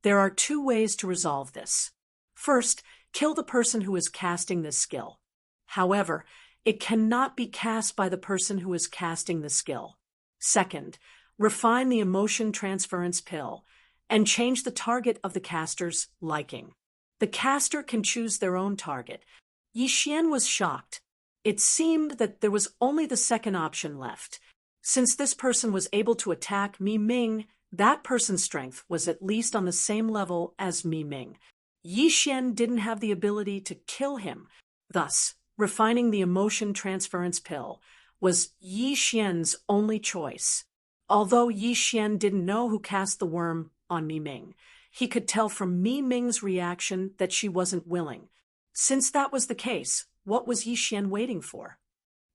There are 2 ways to resolve this. First, kill the person who is casting this skill. However, it cannot be cast by the person who is casting the skill. Second, refine the emotion transference pill and change the target of the caster's liking. The caster can choose their own target. Yi Xian was shocked. It seemed that there was only the second option left. Since this person was able to attack Mi Ming, that person's strength was at least on the same level as Mi Ming. Yi Xian didn't have the ability to kill him. Thus, refining the emotion transference pill was Yi Xian's only choice. Although Yi Xian didn't know who cast the worm on Mi Ming, he could tell from Mi Ming's reaction that she wasn't willing. Since that was the case, what was Yi Xian waiting for?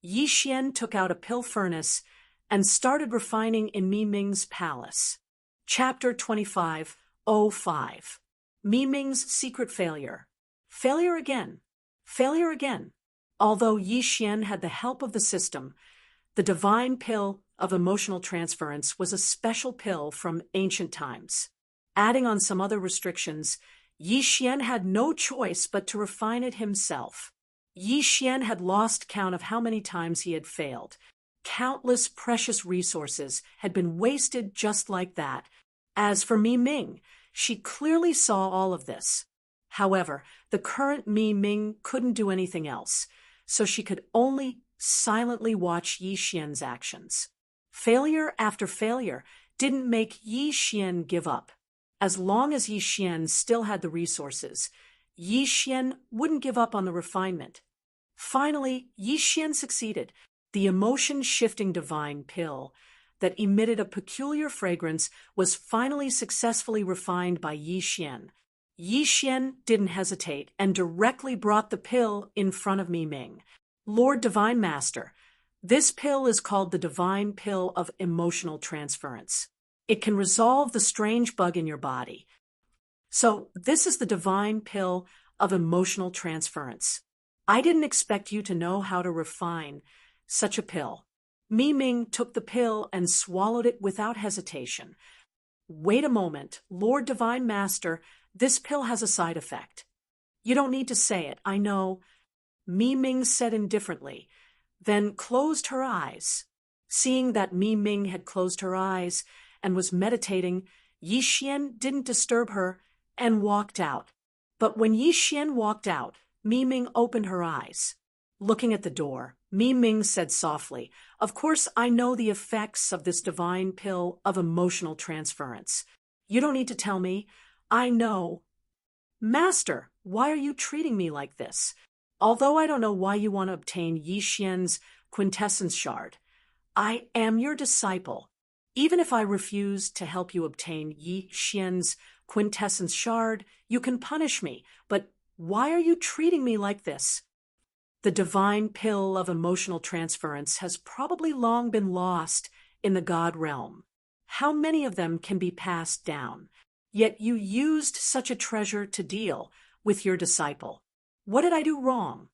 Yi Xian took out a pill furnace and started refining in Mi Ming's palace. Chapter 25:05. Mi Ming's secret failure. Failure again. Failure again. Although Yi Xian had the help of the system, the divine pill of emotional transference was a special pill from ancient times. Adding on some other restrictions, Yi Xian had no choice but to refine it himself. Yi Xian had lost count of how many times he had failed. Countless precious resources had been wasted just like that. As for Mi Ming, She clearly saw all of this. However, the current Mi Ming couldn't do anything else, so she could only silently watch Yi Xian's actions. Failure after failure didn't make Yi Xian give up. As long as Yi Xian still had the resources, Yi Xian wouldn't give up on the refinement. Finally, Yi Xian succeeded. The emotion-shifting divine pill that emitted a peculiar fragrance was finally successfully refined by Yi Xian. Yi Xian didn't hesitate and directly brought the pill in front of Mi Ming. Lord Divine Master, this pill is called the Divine Pill of Emotional Transference. It can resolve the strange bug in your body. So this is the Divine Pill of Emotional Transference. I didn't expect you to know how to refine such a pill. Mi Ming took the pill and swallowed it without hesitation. Wait a moment, Lord Divine Master, this pill has a side effect. You don't need to say it, I know. Mi Ming said indifferently, then closed her eyes. Seeing that Mi Ming had closed her eyes and was meditating, Yi Xian didn't disturb her and walked out. But when Yi Xian walked out, Mi Ming opened her eyes. Looking at the door, Mi Ming said softly, "Of course I know the effects of this divine pill of emotional transference. You don't need to tell me. I know." "Master, why are you treating me like this? Although I don't know why you want to obtain Yi Xian's quintessence shard, I am your disciple. Even if I refuse to help you obtain Yi Xian's quintessence shard, you can punish me, but why are you treating me like this?" The divine pill of emotional transference has probably long been lost in the God realm. How many of them can be passed down? Yet you used such a treasure to deal with your disciple. What did I do wrong?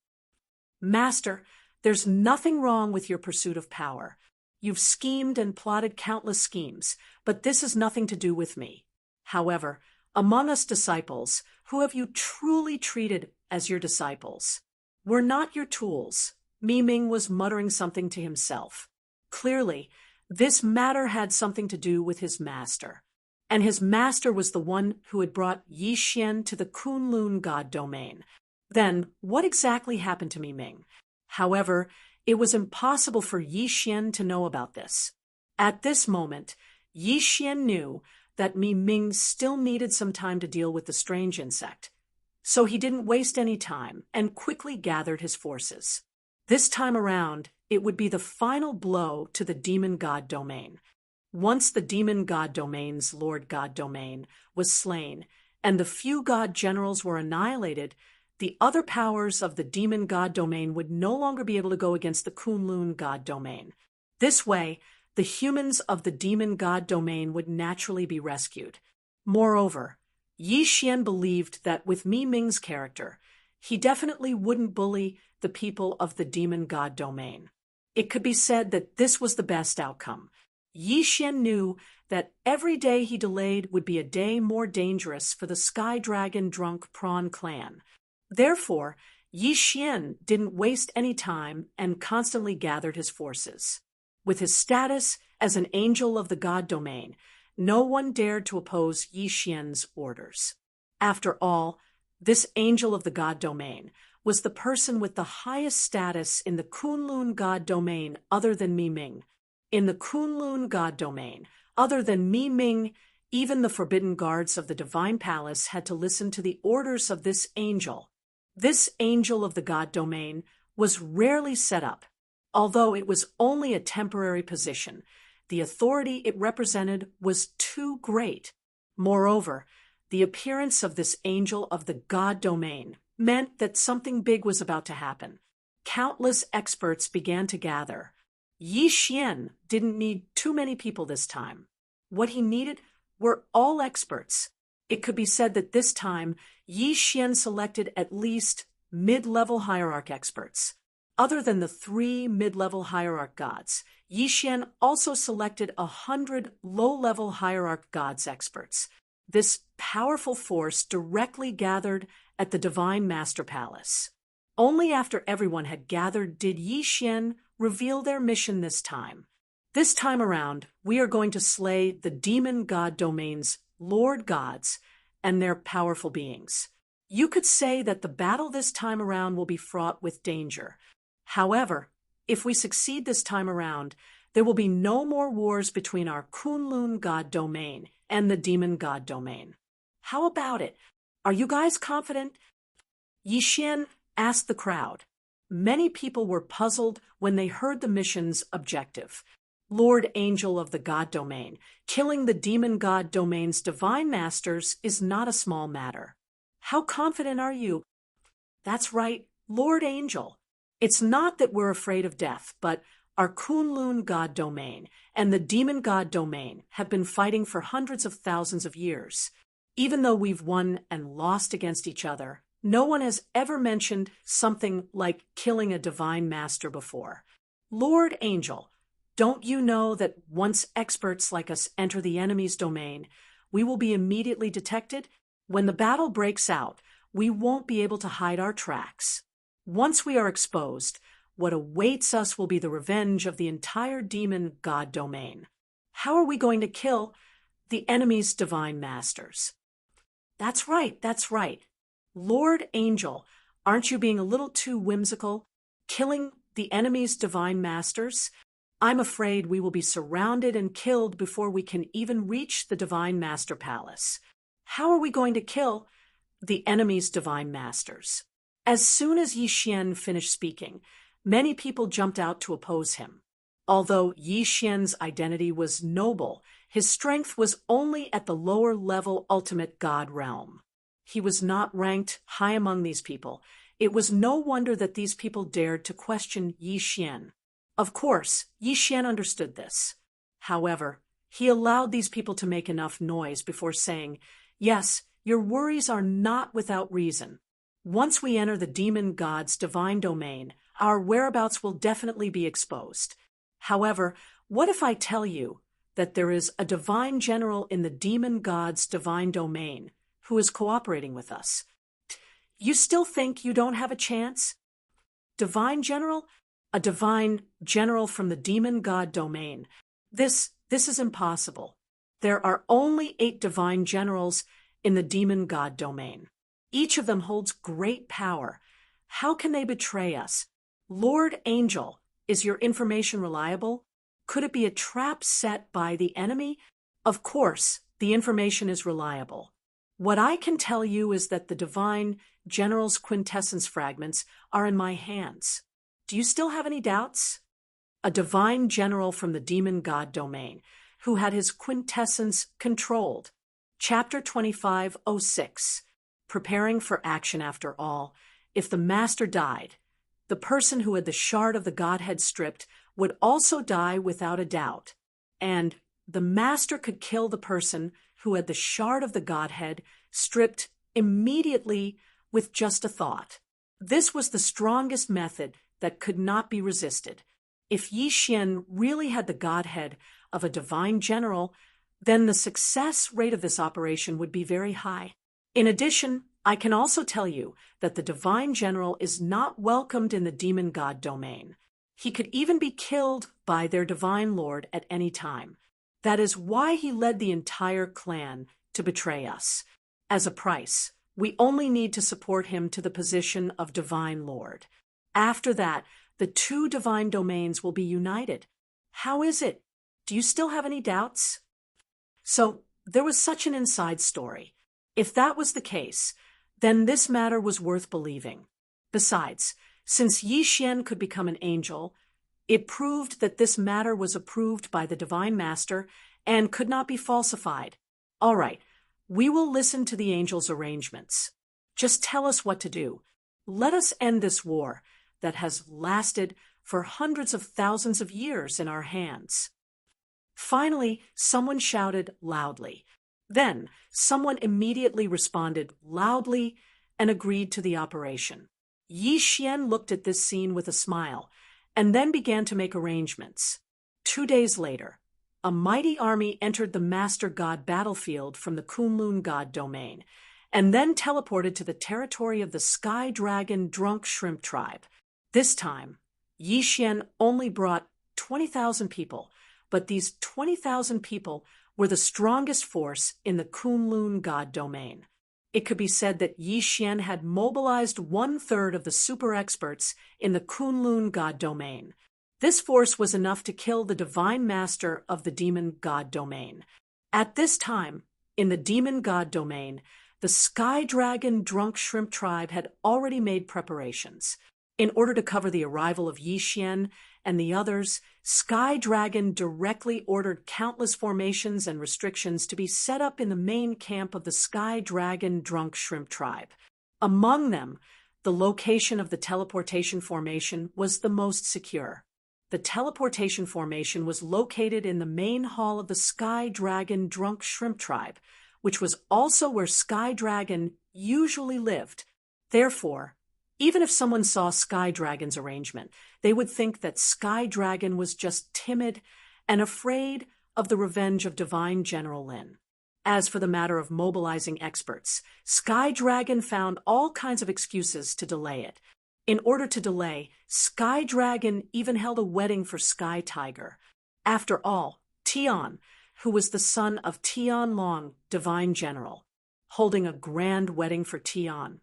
Master, there's nothing wrong with your pursuit of power. You've schemed and plotted countless schemes, but this has nothing to do with me. However, among us disciples, who have you truly treated as your disciples? We're not your tools. Mi Ming was muttering something to himself. Clearly, this matter had something to do with his master. And his master was the one who had brought Yi Xian to the Kunlun God domain. Then, what exactly happened to Mi Ming? However, it was impossible for Yi Xian to know about this. At this moment, Yi Xian knew that Mi Ming still needed some time to deal with the strange insect. So he didn't waste any time and quickly gathered his forces. This time around, it would be the final blow to the demon god domain. Once the demon god domain's Lord God domain was slain and the few god generals were annihilated, the other powers of the demon god domain would no longer be able to go against the Kunlun god domain. This way, the humans of the demon god domain would naturally be rescued. Moreover, Yi Xian believed that with Mi Ming's character, he definitely wouldn't bully the people of the demon god domain. It could be said that this was the best outcome. Yi Xian knew that every day he delayed would be a day more dangerous for the Sky Dragon Drunk Prawn clan. Therefore, Yi Xian didn't waste any time and constantly gathered his forces. With his status as an angel of the god domain, no one dared to oppose Yi Xian's orders. After all, this angel of the god domain was the person with the highest status in the Kunlun god domain other than Mi Ming. In the Kunlun god domain, other than Mi Ming, even the forbidden guards of the divine palace had to listen to the orders of this angel. This angel of the god domain was rarely set up. Although it was only a temporary position, the authority it represented was too great. Moreover, the appearance of this angel of the god domain meant that something big was about to happen. Countless experts began to gather. Yi Xian didn't need too many people this time. What he needed were all experts. It could be said that this time, Yi Xian selected at least mid-level hierarch experts. Other than the 3 mid-level hierarch gods, Yi Xian also selected 100 low-level hierarch gods experts. This powerful force directly gathered at the Divine Master Palace. Only after everyone had gathered did Yi Xian reveal their mission this time. This time around, we are going to slay the demon god domain's Lord gods, and their powerful beings. You could say that the battle this time around will be fraught with danger. However, if we succeed this time around, there will be no more wars between our Kunlun god domain and the demon god domain. How about it? Are you guys confident? Yi Xian asked the crowd. Many people were puzzled when they heard the mission's objective. Lord Angel of the God Domain, killing the demon god domain's divine masters is not a small matter. How confident are you? That's right, Lord Angel. It's not that we're afraid of death, but our Kunlun god domain and the demon god domain have been fighting for hundreds of thousands of years. Even though we've won and lost against each other, no one has ever mentioned something like killing a divine master before. Lord Angel, don't you know that once experts like us enter the enemy's domain, we will be immediately detected? When the battle breaks out, we won't be able to hide our tracks. Once we are exposed, what awaits us will be the revenge of the entire demon god domain. How are we going to kill the enemy's divine masters? That's right, that's right. Lord Angel, aren't you being a little too whimsical? Killing the enemy's divine masters? I'm afraid we will be surrounded and killed before we can even reach the divine master palace. How are we going to kill the enemy's divine masters? As soon as Yi Xian finished speaking, many people jumped out to oppose him. Although Yi Xian's identity was noble, his strength was only at the lower-level ultimate god realm. He was not ranked high among these people. It was no wonder that these people dared to question Yi Xian. Of course, Yi Xian understood this. However, he allowed these people to make enough noise before saying, "Yes, your worries are not without reason. Once we enter the demon god's divine domain, our whereabouts will definitely be exposed. However, what if I tell you that there is a divine general in the demon god's divine domain who is cooperating with us? You still think you don't have a chance? Divine general? A divine general from the demon god domain. This is impossible. There are only 8 divine generals in the demon god domain. Each of them holds great power. How can they betray us? Lord Angel, is your information reliable? Could it be a trap set by the enemy? Of course, the information is reliable. What I can tell you is that the divine general's quintessence fragments are in my hands. Do you still have any doubts? A divine general from the demon god domain, who had his quintessence controlled. Chapter 2506. Preparing for action after all. If the master died, the person who had the shard of the godhead stripped would also die without a doubt. And the master could kill the person who had the shard of the godhead stripped immediately with just a thought. This was the strongest method that could not be resisted. If Yi Xian really had the godhead of a divine general, then the success rate of this operation would be very high. In addition, I can also tell you that the divine general is not welcomed in the demon god domain. He could even be killed by their divine lord at any time. That is why he led the entire clan to betray us. As a price, we only need to support him to the position of divine lord. After that, the 2 divine domains will be united. How is it? Do you still have any doubts? So, there was such an inside story. If that was the case, then this matter was worth believing. Besides, since Yi Xian could become an angel, it proved that this matter was approved by the Divine Master and could not be falsified. All right, we will listen to the angel's arrangements. Just tell us what to do. Let us end this war that has lasted for hundreds of thousands of years in our hands. Finally, someone shouted loudly. Then, someone immediately responded loudly and agreed to the operation. Yi Xian looked at this scene with a smile, and then began to make arrangements. 2 days later, a mighty army entered the Master God battlefield from the Kunlun God domain, and then teleported to the territory of the Sky Dragon Drunk Shrimp Tribe. This time, Yi Xian only brought 20,000 people, but these 20,000 people were the strongest force in the Kunlun god domain. It could be said that Yi Xian had mobilized 1/3 of the super experts in the Kunlun god domain. This force was enough to kill the divine master of the demon god domain. At this time, in the demon god domain, the Sky Dragon Drunk Shrimp tribe had already made preparations. In order to cover the arrival of Yi Xian and the others, Sky Dragon directly ordered countless formations and restrictions to be set up in the main camp of the Sky Dragon Drunk Shrimp tribe. Among them, the location of the teleportation formation was the most secure. The teleportation formation was located in the main hall of the Sky Dragon Drunk Shrimp tribe, which was also where Sky Dragon usually lived. Therefore, even if someone saw Sky Dragon's arrangement, they would think that Sky Dragon was just timid and afraid of the revenge of Divine General Lin. As for the matter of mobilizing experts, Sky Dragon found all kinds of excuses to delay it. In order to delay, Sky Dragon even held a wedding for Sky Tiger. After all, Tian, who was the son of Tian Long, Divine General, holding a grand wedding for Tian,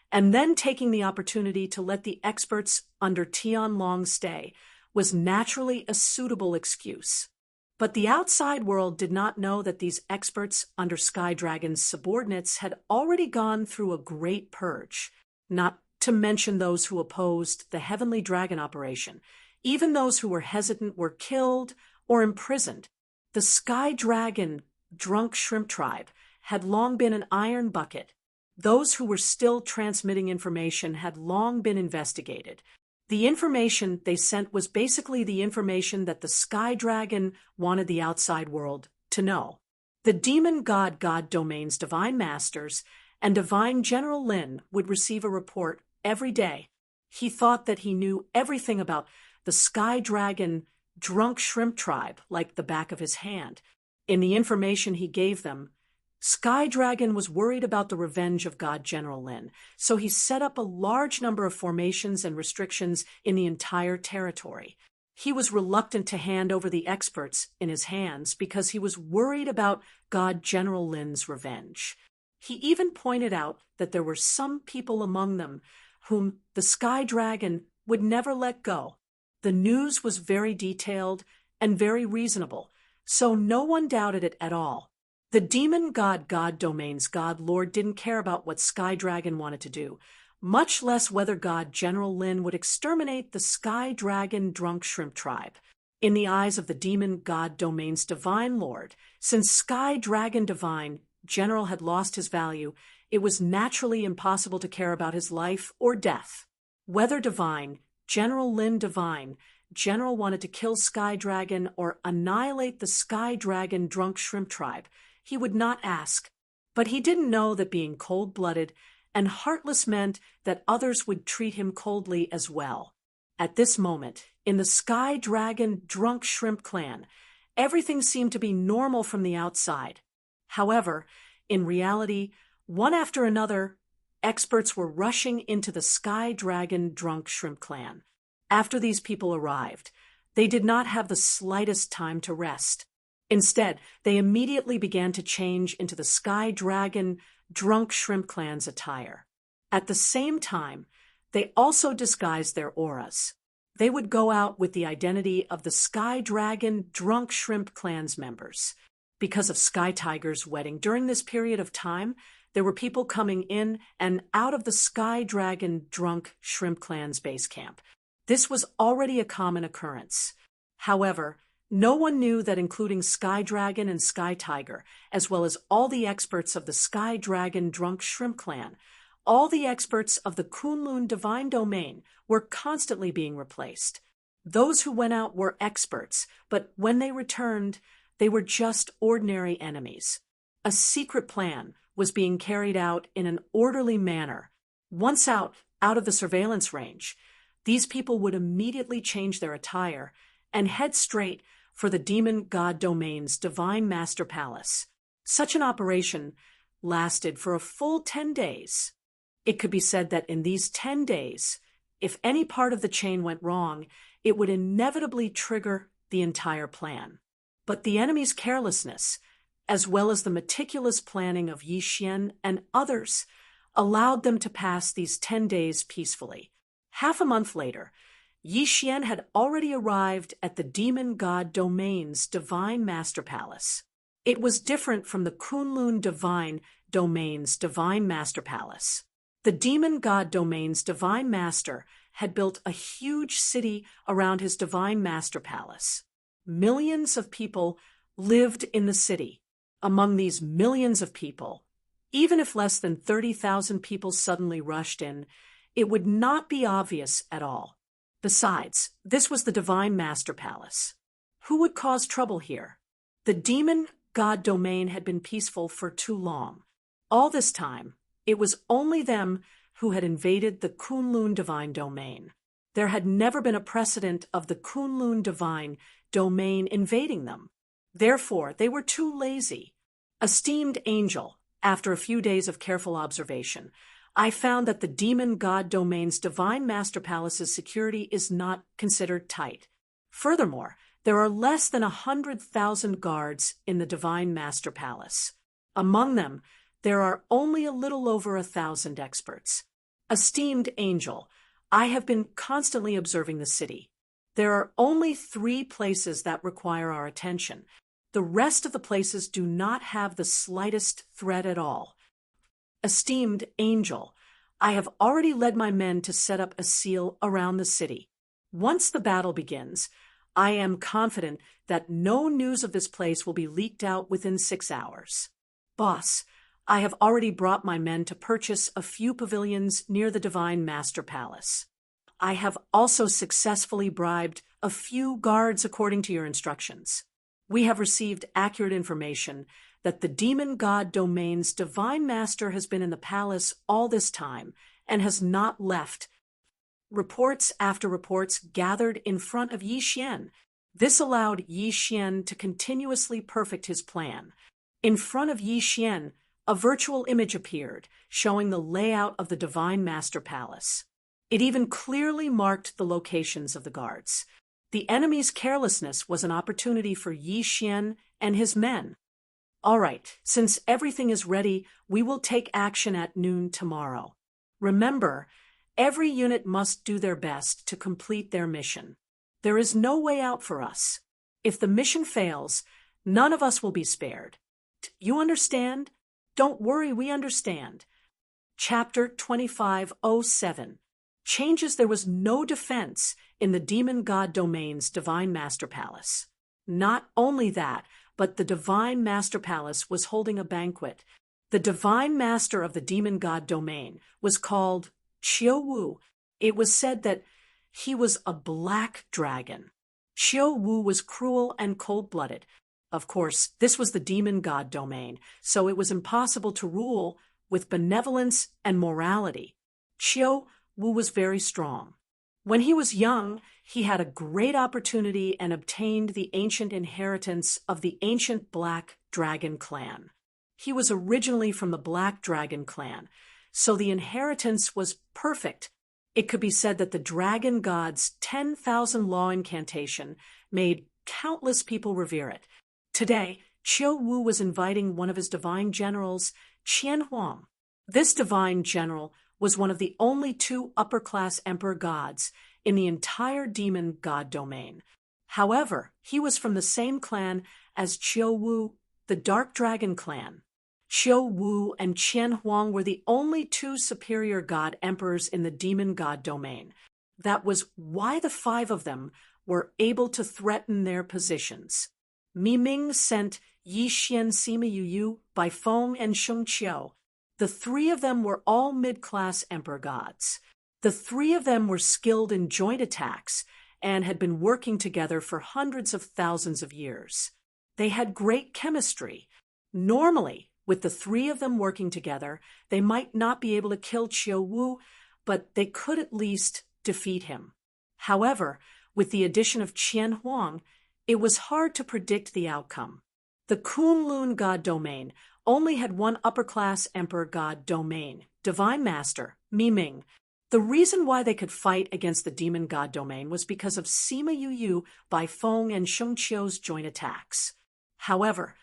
and then taking the opportunity to let the experts under Tian Long stay, was naturally a suitable excuse. But the outside world did not know that these experts under Sky Dragon's subordinates had already gone through a great purge, not to mention those who opposed the Heavenly Dragon operation. Even those who were hesitant were killed or imprisoned. The Sky Dragon Drunk Shrimp tribe had long been an iron bucket. Those who were still transmitting information had long been investigated. The information they sent was basically the information that the Sky Dragon wanted the outside world to know. The Demon God Domain's Divine Masters and Divine General Lin would receive a report every day. He thought that he knew everything about the Sky Dragon Drunk Shrimp tribe like the back of his hand. In the information he gave them, Sky Dragon was worried about the revenge of God General Lin, so he set up a large number of formations and restrictions in the entire territory. He was reluctant to hand over the experts in his hands because he was worried about God General Lin's revenge. He even pointed out that there were some people among them whom the Sky Dragon would never let go. The news was very detailed and very reasonable, so no one doubted it at all. The Demon God Domain's God Lord didn't care about what Sky Dragon wanted to do, much less whether God General Lin would exterminate the Sky Dragon Drunk Shrimp tribe. In the eyes of the Demon God Domain's Divine Lord, since Sky Dragon Divine General had lost his value, it was naturally impossible to care about his life or death. Whether Divine General Lin Divine General wanted to kill Sky Dragon or annihilate the Sky Dragon Drunk Shrimp tribe, he would not ask. But he didn't know that being cold-blooded and heartless meant that others would treat him coldly as well. At this moment, in the Sky Dragon Drunk Shrimp clan, everything seemed to be normal from the outside. However, in reality, one after another, experts were rushing into the Sky Dragon Drunk Shrimp clan. After these people arrived, they did not have the slightest time to rest. Instead, they immediately began to change into the Sky Dragon Drunk Shrimp clan's attire. At the same time, they also disguised their auras. They would go out with the identity of the Sky Dragon Drunk Shrimp clan's members. Because of Sky Tiger's wedding, during this period of time, there were people coming in and out of the Sky Dragon Drunk Shrimp clan's base camp. This was already a common occurrence. However, no one knew that including Sky Dragon and Sky Tiger, as well as all the experts of the Sky Dragon Drunk Shrimp clan, all the experts of the Kunlun Divine Domain were constantly being replaced. Those who went out were experts, but when they returned, they were just ordinary enemies. A secret plan was being carried out in an orderly manner. Once out of the surveillance range, these people would immediately change their attire and head straight for the Demon God Domain's Divine Master Palace. Such an operation lasted for a full 10 days. It could be said that in these 10 days, if any part of the chain went wrong, it would inevitably trigger the entire plan. But the enemy's carelessness, as well as the meticulous planning of Yi Xian and others, allowed them to pass these 10 days peacefully. Half a month later, Yi Xian had already arrived at the demon god domain's divine master palace. It was different from the Kunlun divine domain's divine master palace. The demon god domain's divine master had built a huge city around his divine master palace. Millions of people lived in the city. Among these millions of people, even if less than 30,000 people suddenly rushed in, it would not be obvious at all. Besides, this was the divine master palace. Who would cause trouble here? The demon god domain had been peaceful for too long. All this time, it was only them who had invaded the Kunlun divine domain. There had never been a precedent of the Kunlun divine domain invading them. Therefore, they were too lazy. Esteemed angel, after a few days of careful observation, I found that the demon god domain's divine master palace's security is not considered tight. Furthermore, there are less than 100,000 guards in the divine master palace. Among them, there are only a little over 1,000 experts. Esteemed angel, I have been constantly observing the city. There are only 3 places that require our attention. The rest of the places do not have the slightest threat at all. Esteemed angel, I have already led my men to set up a seal around the city. Once the battle begins, I am confident that no news of this place will be leaked out within 6 hours. Boss, I have already brought my men to purchase a few pavilions near the Divine Master Palace. I have also successfully bribed a few guards according to your instructions. We have received accurate information that the demon god domain's divine master has been in the palace all this time and has not left. Reports after reports gathered in front of Yi Xian. This allowed Yi Xian to continuously perfect his plan. In front of Yi Xian, a virtual image appeared, showing the layout of the Divine Master Palace. It even clearly marked the locations of the guards. The enemy's carelessness was an opportunity for Yi Xian and his men. All right, since everything is ready, we will take action at noon tomorrow. Remember, every unit must do their best to complete their mission. There is no way out for us. If the mission fails, none of us will be spared. You understand? Don't worry, we understand. Chapter 2507 changes. There was no defense in the demon god domain's Divine Master Palace. Not only that, but the Divine Master Palace was holding a banquet. The Divine Master of the demon god domain was called Qiu Wu. It was said that he was a black dragon. Qiu Wu was cruel and cold-blooded. Of course, this was the demon god domain, so it was impossible to rule with benevolence and morality. Qiu Wu was very strong. When he was young, he had a great opportunity and obtained the ancient inheritance of the ancient Black Dragon clan. He was originally from the Black Dragon clan, so the inheritance was perfect. It could be said that the dragon god's 10,000 law incantation made countless people revere it. Today, Qiu Wu was inviting one of his divine generals, Qian Huang. This divine general was one of the only 2 upper-class emperor gods in the entire demon god domain. However, he was from the same clan as Qiu Wu, the Dark Dragon clan. Qiu Wu and Qian Huang were the only 2 superior god emperors in the demon god domain. That was why the 5 of them were able to threaten their positions. Mi Ming sent Yi Xian Sima Yu by Feng and Sheng Qiu. The 3 of them were all mid-class emperor gods. The 3 of them were skilled in joint attacks and had been working together for hundreds of thousands of years. They had great chemistry. Normally, with the 3 of them working together, they might not be able to kill Qiu Wu, but they could at least defeat him. However, with the addition of Qian Huang, it was hard to predict the outcome. The Kunlun god domain only had one upper-class emperor god domain, Divine Master, Mi Ming. The reason why they could fight against the demon god domain was because of Sima Yu, Bai Feng, and Sheng Qiu's joint attacks. However,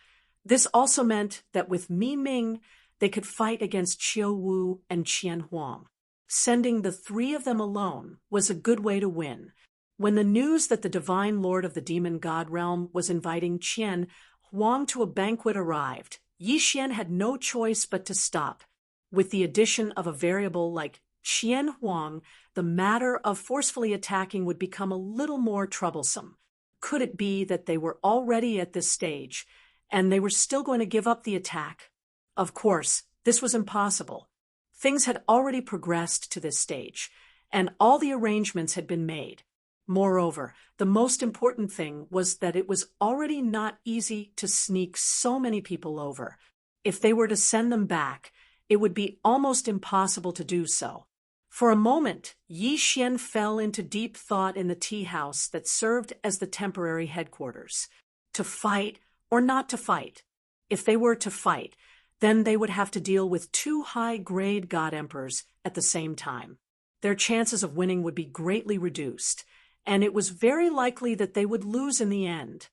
this also meant that with Mi Ming, they could fight against Qiu Wu and Qian Huang. Sending the three of them alone was a good way to win. When the news that the divine lord of the demon god realm was inviting Qian Huang to a banquet arrived, Yi Xian had no choice but to stop. With the addition of a variable like Qian Huang, the matter of forcefully attacking would become a little more troublesome. Could it be that they were already at this stage, and they were still going to give up the attack? Of course, this was impossible. Things had already progressed to this stage, and all the arrangements had been made. Moreover, the most important thing was that it was already not easy to sneak so many people over. If they were to send them back, it would be almost impossible to do so. For a moment, Yi Xian fell into deep thought in the tea house that served as the temporary headquarters. To fight or not to fight? If they were to fight, then they would have to deal with two high-grade god emperors at the same time. Their chances of winning would be greatly reduced, and it was very likely that they would lose in the end.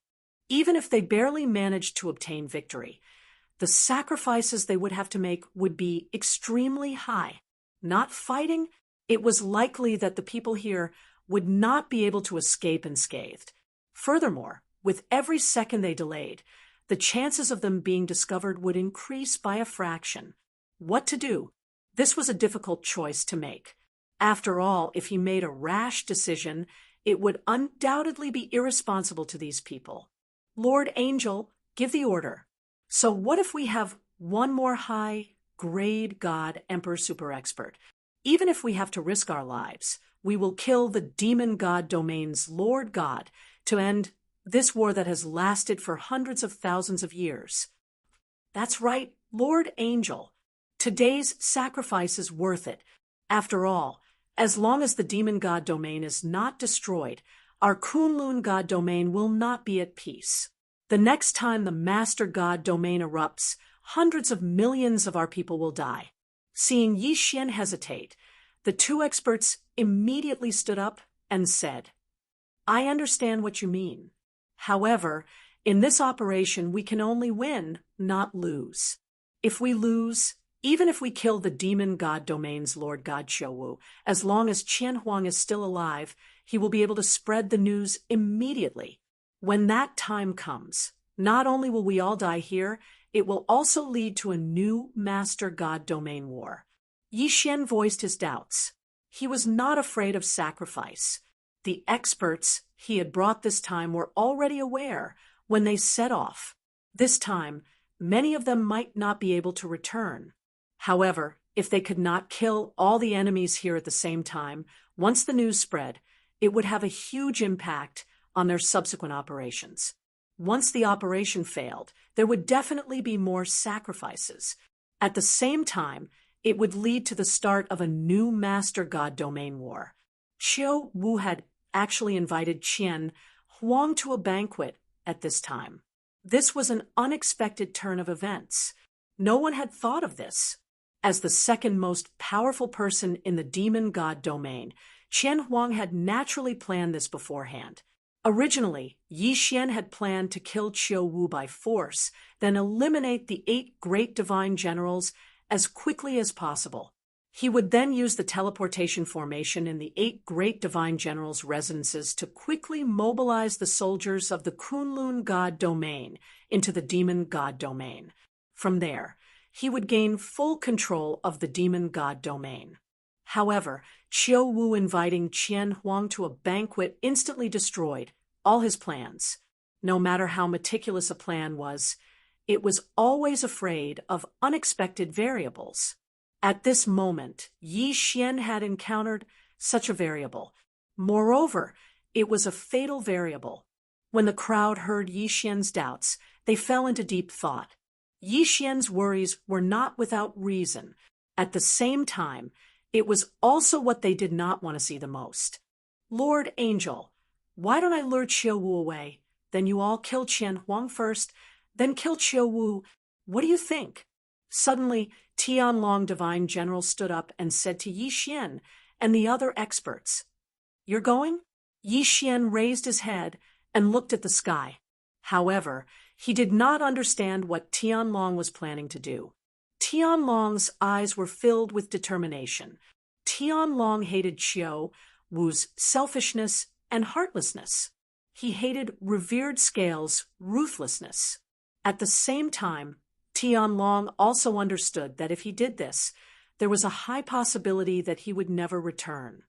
Even if they barely managed to obtain victory, the sacrifices they would have to make would be extremely high. Not fighting, it was likely that the people here would not be able to escape unscathed. Furthermore, with every second they delayed, the chances of them being discovered would increase by a fraction. What to do? This was a difficult choice to make. After all, if he made a rash decision, it would undoubtedly be irresponsible to these people. Lord Angel, give the order. So what if we have one more high-grade god emperor super expert? Even if we have to risk our lives, we will kill the demon god domain's Lord God to end this war that has lasted for hundreds of thousands of years. That's right, Lord Angel. Today's sacrifice is worth it. After all, as long as the demon god domain is not destroyed, our Kunlun god domain will not be at peace. The next time the master god domain erupts, hundreds of millions of our people will die. Seeing Yi Xian hesitate, the two experts immediately stood up and said, "I understand what you mean. However, in this operation we can only win, not lose. If we lose, even if we kill the demon god domain's Lord God Qiu Wu, as long as Qian Huang is still alive, he will be able to spread the news immediately. When that time comes, not only will we all die here, it will also lead to a new master god domain war." Yi Xian voiced his doubts. He was not afraid of sacrifice. The experts he had brought this time were already aware when they set off. This time, many of them might not be able to return. However, if they could not kill all the enemies here at the same time, once the news spread, it would have a huge impact on their subsequent operations. Once the operation failed, there would definitely be more sacrifices. At the same time, it would lead to the start of a new master god domain war. Qiu Wu had actually invited Qian Huang to a banquet at this time. This was an unexpected turn of events. No one had thought of this. As the second most powerful person in the demon god domain, Qian Huang had naturally planned this beforehand. Originally, Yi Xian had planned to kill Qiu Wu by force, then eliminate the 8 great divine generals as quickly as possible. He would then use the teleportation formation in the 8 great divine generals' residences to quickly mobilize the soldiers of the Kunlun god domain into the demon god domain. From there, he would gain full control of the demon god domain. However, Qiu Wu inviting Qian Huang to a banquet instantly destroyed all his plans. No matter how meticulous a plan was, it was always afraid of unexpected variables. At this moment, Yi Xian had encountered such a variable. Moreover, it was a fatal variable. When the crowd heard Yi Xian's doubts, they fell into deep thought. Yi Xian's worries were not without reason. At the same time, it was also what they did not want to see the most. "Lord Angel, why don't I lure Qiu Wu away? Then you all kill Qian Huang first, then kill Qiu Wu. What do you think?" Suddenly, Tianlong Divine General stood up and said to Yi Xian, and the other experts. You're going? Yi Xian raised his head and looked at the sky. However, he did not understand what Tianlong was planning to do. Tianlong's eyes were filled with determination. Tianlong hated Qiu Wu's selfishness and heartlessness. He hated revered Scale's ruthlessness. At the same time, Tianlong also understood that if he did this, there was a high possibility that he would never return.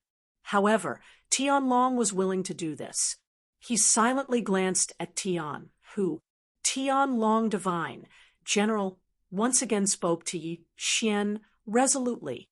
However, Tianlong was willing to do this. He silently glanced at Tian, who, Tianlong Divine, General, once again spoke to Yi Xian resolutely.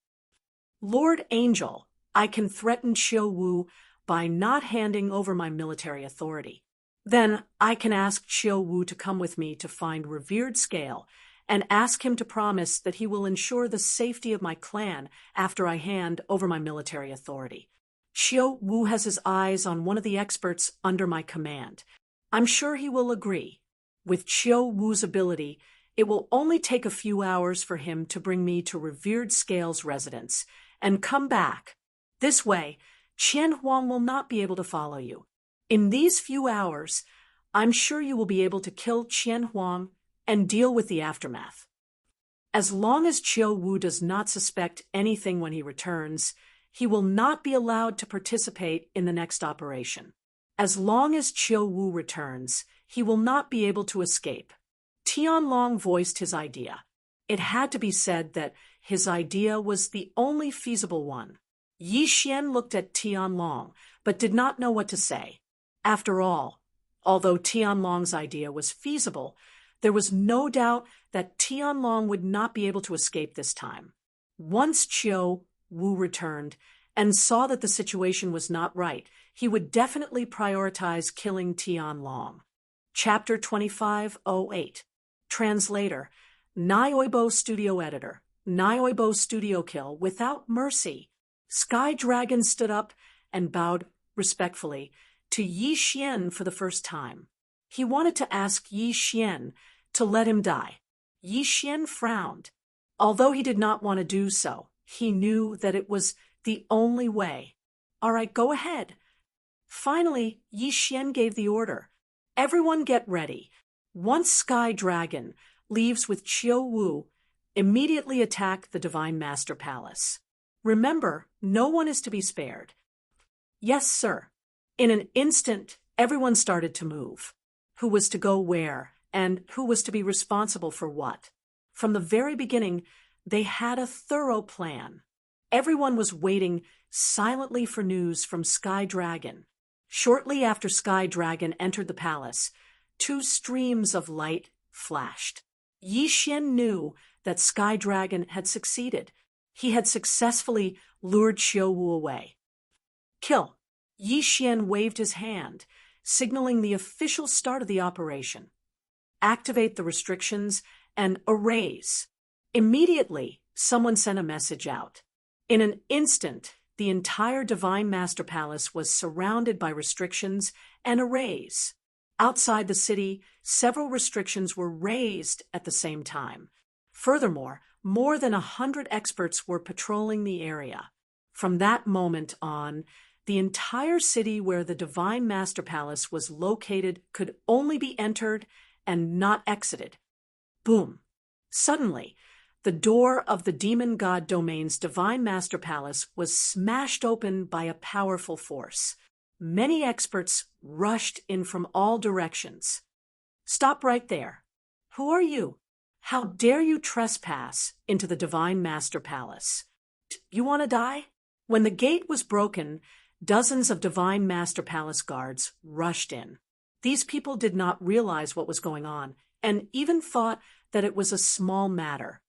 Lord Angel, I can threaten Qiu Wu by not handing over my military authority. Then I can ask Qiu Wu to come with me to find revered Scale and ask him to promise that he will ensure the safety of my clan after I hand over my military authority. Qiu Wu has his eyes on one of the experts under my command. I'm sure he will agree. With Qiu Wu's ability, it will only take a few hours for him to bring me to revered Scale's residence and come back. This way, Qian Huang will not be able to follow you. In these few hours, I'm sure you will be able to kill Qian Huang and deal with the aftermath. As long as Qiu Wu does not suspect anything when he returns, he will not be allowed to participate in the next operation. As long as Qiu Wu returns, he will not be able to escape. Tianlong voiced his idea. It had to be said that his idea was the only feasible one. Yi Xian looked at Tianlong, but did not know what to say. After all, although Tianlong's idea was feasible, there was no doubt that Tianlong would not be able to escape this time. Once Qiu Wu returned and saw that the situation was not right, he would definitely prioritize killing Tianlong. Chapter 2508. Translator, Nioibo Studio Editor, Nioibo Studio Kill without mercy. Sky Dragon stood up and bowed respectfully to Yi Xian for the first time. He wanted to ask Yi Xian to let him die. Yi Xian frowned. Although he did not want to do so, he knew that it was the only way. All right, go ahead. Finally, Yi Xian gave the order. Everyone get ready. Once Sky Dragon leaves with Qiu Wu, immediately attack the Divine Master Palace. Remember, no one is to be spared. Yes, sir. In an instant, everyone started to move. Who was to go where, and who was to be responsible for what? From the very beginning, they had a thorough plan. Everyone was waiting silently for news from Sky Dragon. Shortly after Sky Dragon entered the palace, two streams of light flashed. Yi Xian knew that Sky Dragon had succeeded. He had successfully lured Qiu Wu away. Kill. Yi Xian waved his hand, signaling the official start of the operation. Activate the restrictions and erase. Immediately, someone sent a message out. In an instant, the entire Divine Master Palace was surrounded by restrictions and arrays. Outside the city, several restrictions were raised at the same time. Furthermore, more than 100 experts were patrolling the area. From that moment on, the entire city where the Divine Master Palace was located could only be entered and not exited. Boom! Suddenly, the door of the Demon God Domain's Divine Master Palace was smashed open by a powerful force. Many experts rushed in from all directions. Stop right there. Who are you? How dare you trespass into the Divine Master Palace? You want to die? When the gate was broken, dozens of Divine Master Palace guards rushed in. These people did not realize what was going on and even thought that it was a small matter.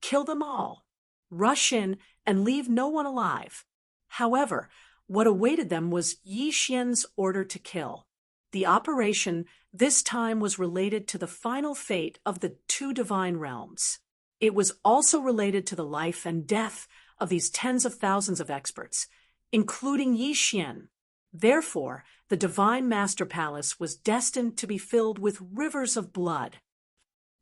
Kill them all. Rush in and leave no one alive. However, what awaited them was Yi Xian's order to kill. The operation this time was related to the final fate of the two divine realms. It was also related to the life and death of these tens of thousands of experts, including Yi Xian. Therefore, the Divine Master Palace was destined to be filled with rivers of blood.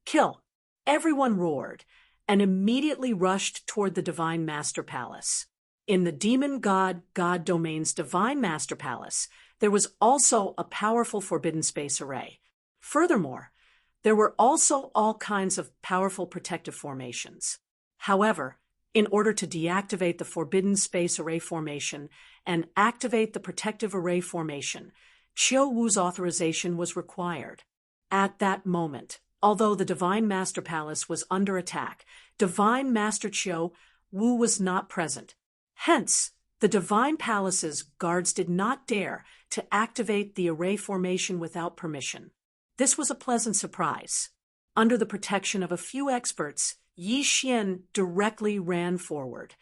Kill! Everyone roared and immediately rushed toward the Divine Master Palace. In the demon god domain's divine master palace, there was also a powerful forbidden space array. Furthermore, there were also all kinds of powerful protective formations. However, in order to deactivate the forbidden space array formation and activate the protective array formation, Qiu Wu's authorization was required. At that moment, although the Divine Master Palace was under attack, Divine Master Qiu Wu was not present. Hence, the Divine Palace's guards did not dare to activate the array formation without permission. This was a pleasant surprise. Under the protection of a few experts, Yi Xian directly ran forward.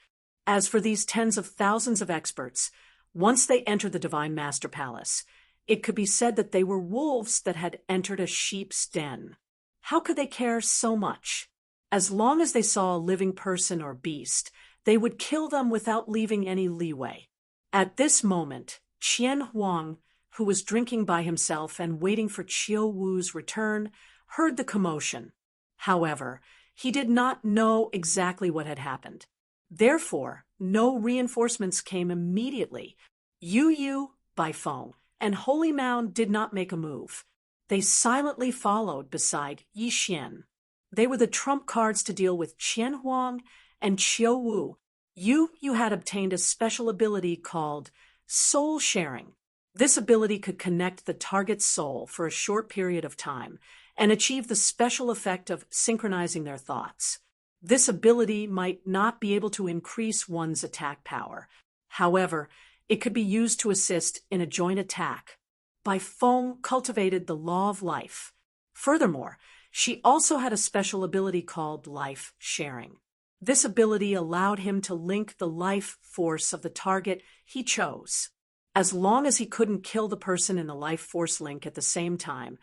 As for these tens of thousands of experts, once they entered the Divine Master Palace, it could be said that they were wolves that had entered a sheep's den. How could they care so much? As long as they saw a living person or beast, they would kill them without leaving any leeway. At this moment, Qian Huang, who was drinking by himself and waiting for Qiu Wu's return, heard the commotion. However, he did not know exactly what had happened. Therefore, no reinforcements came immediately. Yu Yu, Bai Feng, and Holy Mound did not make a move. They silently followed beside Yi Xian. They were the trump cards to deal with Qian Huang and Qiu Wu. Yu had obtained a special ability called soul sharing. This ability could connect the target's soul for a short period of time and achieve the special effect of synchronizing their thoughts. This ability might not be able to increase one's attack power. However, it could be used to assist in a joint attack. Bai Feng cultivated the law of life. Furthermore, she also had a special ability called life sharing. This ability allowed him to link the life force of the target he chose. As long as he couldn't kill the person in the life force link at the same time,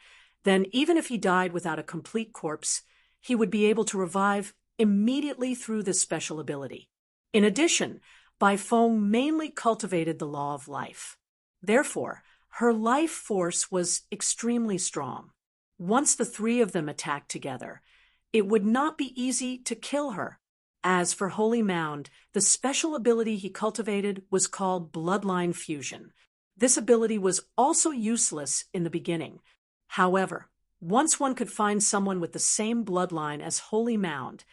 then even if he died without a complete corpse, he would be able to revive immediately through this special ability. In addition, Bai Feng mainly cultivated the law of life. Therefore, her life force was extremely strong. Once the three of them attacked together, it would not be easy to kill her. As for Holy Mound, the special ability he cultivated was called Bloodline Fusion. This ability was also useless in the beginning. However, once one could find someone with the same bloodline as Holy Mound,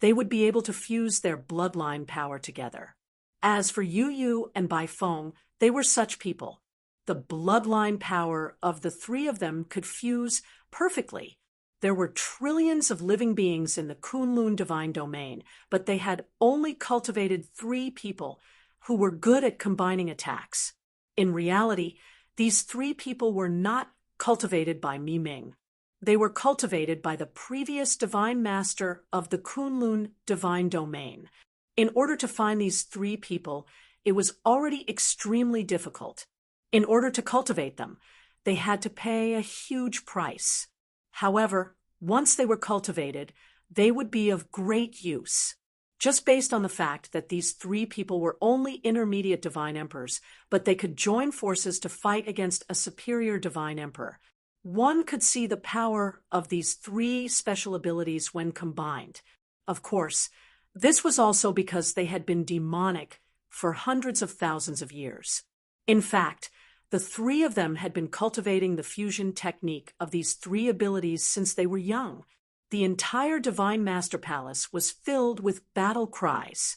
they would be able to fuse their bloodline power together. As for Yu Yu and Bai Feng, they were such people. The bloodline power of the three of them could fuse perfectly. There were trillions of living beings in the Kunlun divine domain, but they had only cultivated 3 people who were good at combining attacks. In reality, these 3 people were not cultivated by Mi Ming. They were cultivated by the previous divine master of the Kunlun divine domain. In order to find these 3 people, it was already extremely difficult. In order to cultivate them, they had to pay a huge price. However, once they were cultivated, they would be of great use. Just based on the fact that these 3 people were only intermediate divine emperors, but they could join forces to fight against a superior divine emperor. One could see the power of these 3 special abilities when combined. Of course, this was also because they had been demonic for hundreds of thousands of years. In fact, the 3 of them had been cultivating the fusion technique of these 3 abilities since they were young. The entire Divine Master Palace was filled with battle cries.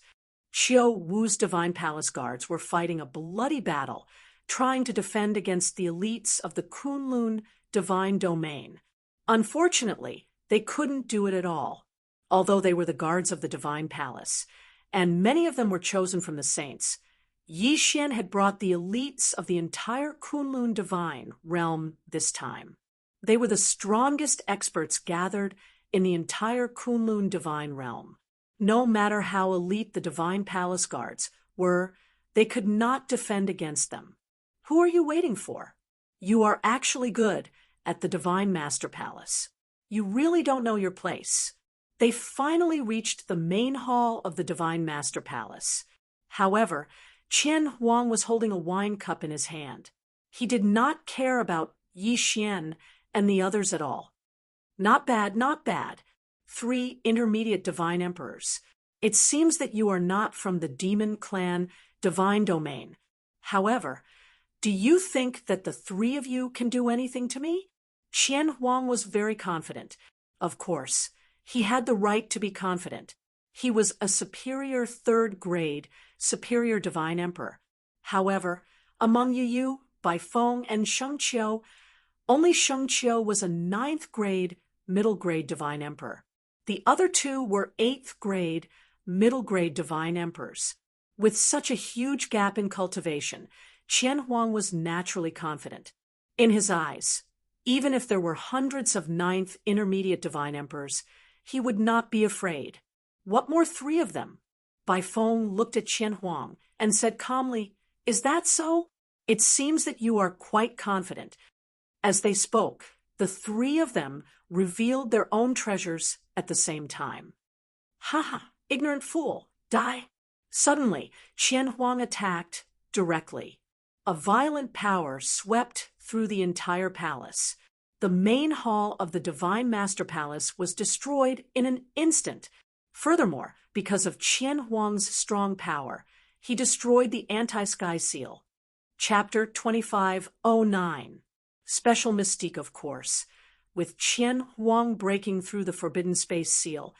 Qiu Wu's Divine Palace guards were fighting a bloody battle, trying to defend against the elites of the Kunlun divine domain. Unfortunately, they couldn't do it at all, although they were the guards of the Divine Palace, and many of them were chosen from the saints. Yi Xian had brought the elites of the entire Kunlun divine realm this time. They were the strongest experts gathered in the entire Kunlun divine realm. No matter how elite the Divine Palace guards were, they could not defend against them. Who are you waiting for? You are actually good at the Divine Master Palace. You really don't know your place. They finally reached the main hall of the Divine Master Palace. However, Qian Huang was holding a wine cup in his hand. He did not care about Yi Xian and the others at all. Not bad, not bad. 3 intermediate divine emperors. It seems that you are not from the demon clan divine domain. However, do you think that the three of you can do anything to me? Qian Huang was very confident. Of course, he had the right to be confident. He was a superior third grade, superior divine emperor. However, among Yu, Baifeng, and Sheng Qiu, only Sheng Qiu was a ninth grade, middle grade divine emperor. The other two were eighth grade, middle grade divine emperors. With such a huge gap in cultivation, Qian Huang was naturally confident. In his eyes, even if there were hundreds of ninth intermediate divine emperors, he would not be afraid. What more, three of them? Baifeng looked at Qian Huang and said calmly, "Is that so? It seems that you are quite confident." As they spoke, the three of them revealed their own treasures at the same time. "Ha ha, ignorant fool, die!" Suddenly, Qian Huang attacked directly. A violent power swept through the entire palace. The main hall of the Divine Master Palace was destroyed in an instant. Furthermore, because of Qian Huang's strong power, he destroyed the anti-sky seal. Chapter 2509. Special mystique, of course. With Qian Huang breaking through the forbidden space seal,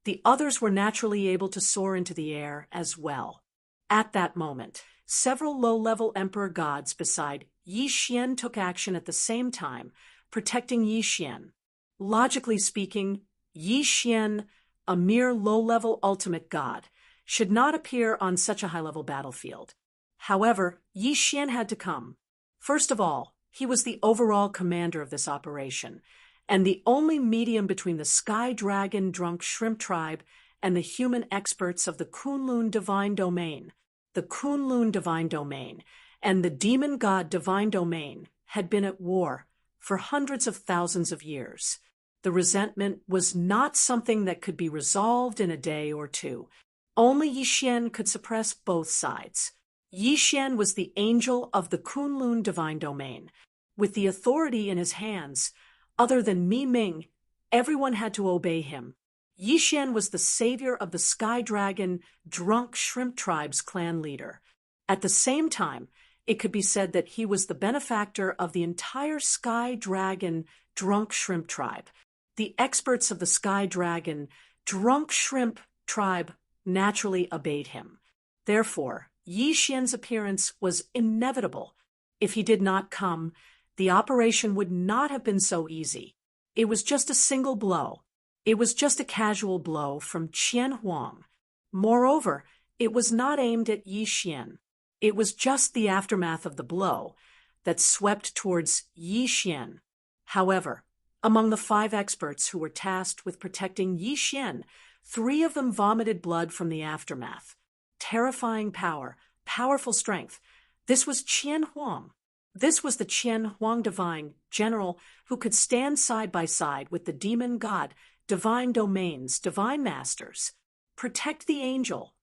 the others were naturally able to soar into the air as well. At that moment, several low-level emperor gods beside Yi Xian took action at the same time, protecting Yi Xian. Logically speaking, Yi Xian, a mere low-level ultimate god, should not appear on such a high-level battlefield. However, Yi Xian had to come. First of all, he was the overall commander of this operation, and the only medium between the Sky Dragon Drunk Shrimp Tribe and the human experts of the Kunlun Divine Domain. The Kunlun Divine Domain and the Demon God Divine Domain had been at war for hundreds of thousands of years. The resentment was not something that could be resolved in a day or two. Only Yi Xian could suppress both sides. Yi Xian was the angel of the Kunlun Divine Domain. With the authority in his hands, other than Mi Ming, everyone had to obey him. Yi Xian was the savior of the Sky Dragon Drunk Shrimp Tribe's clan leader. At the same time, it could be said that he was the benefactor of the entire Sky Dragon Drunk Shrimp Tribe. The experts of the Sky Dragon Drunk Shrimp Tribe naturally obeyed him. Therefore, Yi Xian's appearance was inevitable. If he did not come, the operation would not have been so easy. It was just a single blow. It was just a casual blow from Qian Huang. Moreover, it was not aimed at Yi Xian. It was just the aftermath of the blow that swept towards Yi Xian. However, among the 5 experts who were tasked with protecting Yi Xian, 3 of them vomited blood from the aftermath. Terrifying power, powerful strength. This was Qian Huang. This was the Qian Huang divine general who could stand side by side with the demon god, divine domains, divine masters. Protect the angel.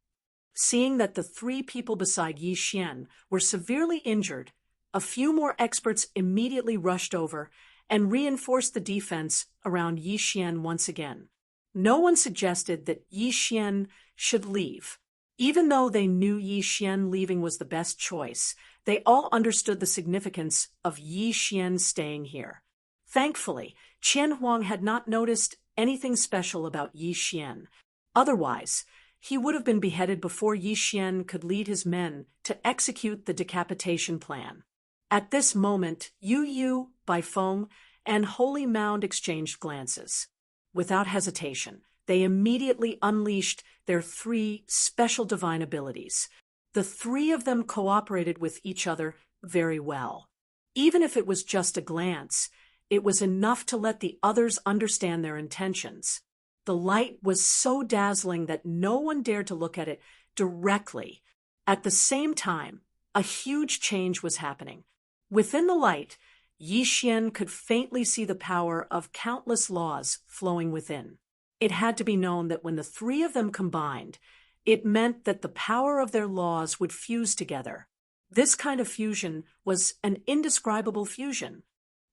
Seeing that the 3 people beside Yi Xian were severely injured, a few more experts immediately rushed over and reinforced the defense around Yi Xian once again. No one suggested that Yi Xian should leave. Even though they knew Yi Xian leaving was the best choice, they all understood the significance of Yi Xian staying here. Thankfully, Qian Huang had not noticed anything special about Yi Xian. Otherwise, he would have been beheaded before Yi Xian could lead his men to execute the decapitation plan. At this moment, Yu, Baifeng, and Holy Mound exchanged glances. Without hesitation, they immediately unleashed their 3 special divine abilities. The 3 of them cooperated with each other very well. Even if it was just a glance, it was enough to let the others understand their intentions. The light was so dazzling that no one dared to look at it directly. At the same time, a huge change was happening. Within the light, Yi Xian could faintly see the power of countless laws flowing within. It had to be known that when the 3 of them combined, it meant that the power of their laws would fuse together. This kind of fusion was an indescribable fusion,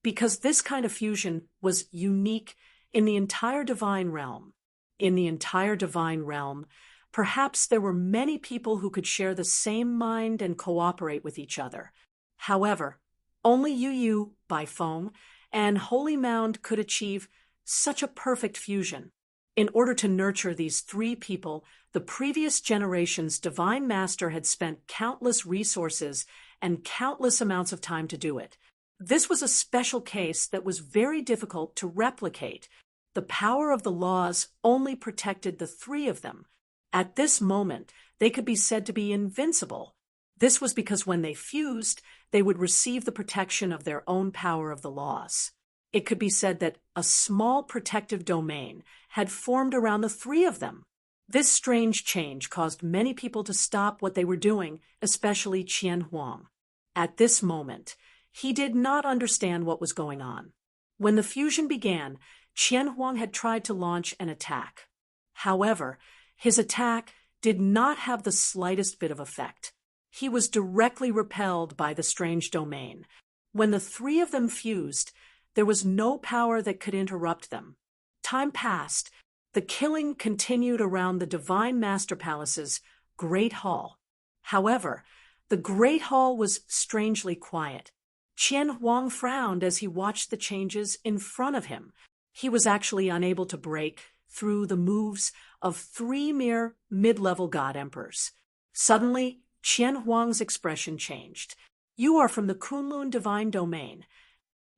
because this kind of fusion was unique in the entire divine realm. In the entire divine realm, Perhaps there were many people who could share the same mind and cooperate with each other. However, only Yu by Foam and Holy Mound could achieve such a perfect fusion. In order to nurture these three people, the previous generation's divine master had spent countless resources and countless amounts of time to do it. This was a special case that was very difficult to replicate. The power of the laws only protected the three of them. At this moment, they could be said to be invincible. This was because when they fused, they would receive the protection of their own power of the laws. It could be said that a small protective domain had formed around the three of them. This strange change caused many people to stop what they were doing, especially Qian Huang. At this moment, he did not understand what was going on. When the fusion began, Qian Huang had tried to launch an attack. However, his attack did not have the slightest bit of effect. He was directly repelled by the strange domain. When the three of them fused, there was no power that could interrupt them. Time passed. The killing continued around the Divine Master Palace's Great Hall. However, the Great Hall was strangely quiet. Qian Huang frowned as he watched the changes in front of him. He was actually unable to break through the moves of three mere mid-level god emperors. Suddenly, Qian Huang's expression changed. "You are from the Kunlun Divine Domain."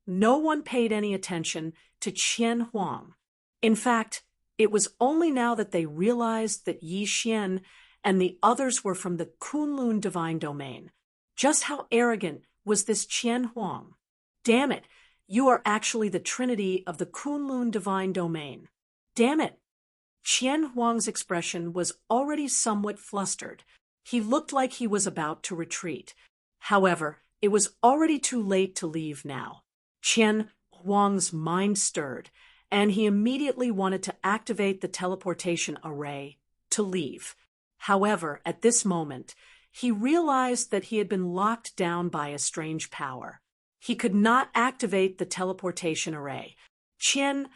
No one paid any attention to Qian Huang. In fact, it was only now that they realized that Yi Xian and the others were from the Kunlun Divine Domain. Just how arrogant was this Qian Huang? Damn it, you are actually the trinity of the Kunlun Divine Domain. Damn it! Qian Huang's expression was already somewhat flustered. He looked like he was about to retreat. However, it was already too late to leave now. Qian Huang's mind stirred, and he immediately wanted to activate the teleportation array to leave. However, at this moment, he realized that he had been locked down by a strange power. He could not activate the teleportation array. Qian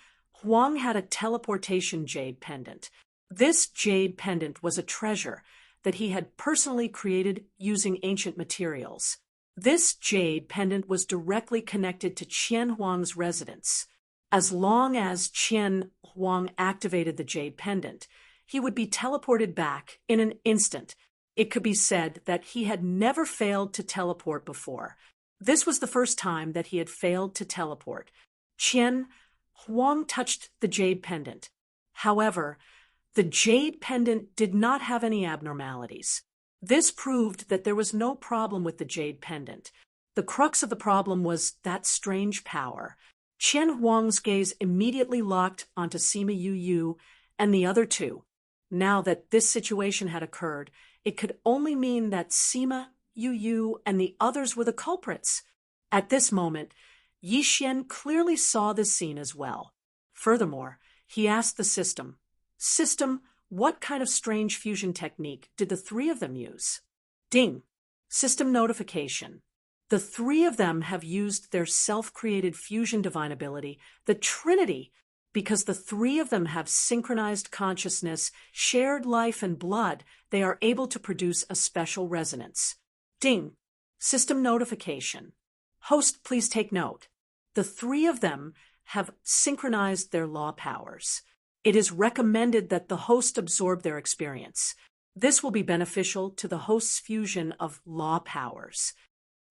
Huang had a teleportation jade pendant. This jade pendant was a treasure that he had personally created using ancient materials. This jade pendant was directly connected to Qian Huang's residence. As long as Qian Huang activated the jade pendant, he would be teleported back in an instant. It could be said that he had never failed to teleport before. This was the first time that he had failed to teleport. Qian Huang touched the jade pendant. However, the jade pendant did not have any abnormalities. This proved that there was no problem with the jade pendant. The crux of the problem was that strange power. Qian Huang's gaze immediately locked onto Sima Yu and the other two. Now that this situation had occurred, it could only mean that Sima Yu and the others were the culprits. At this moment, Yi Xian clearly saw this scene as well. Furthermore, he asked the system, "System, what kind of strange fusion technique did the three of them use?" Ding! System notification. The three of them have used their self-created fusion divine ability, the Trinity, because the three of them have synchronized consciousness, shared life and blood. They are able to produce a special resonance. Ding! System notification. Host, please take note. The three of them have synchronized their law powers. It is recommended that the host absorb their experience. This will be beneficial to the host's fusion of law powers.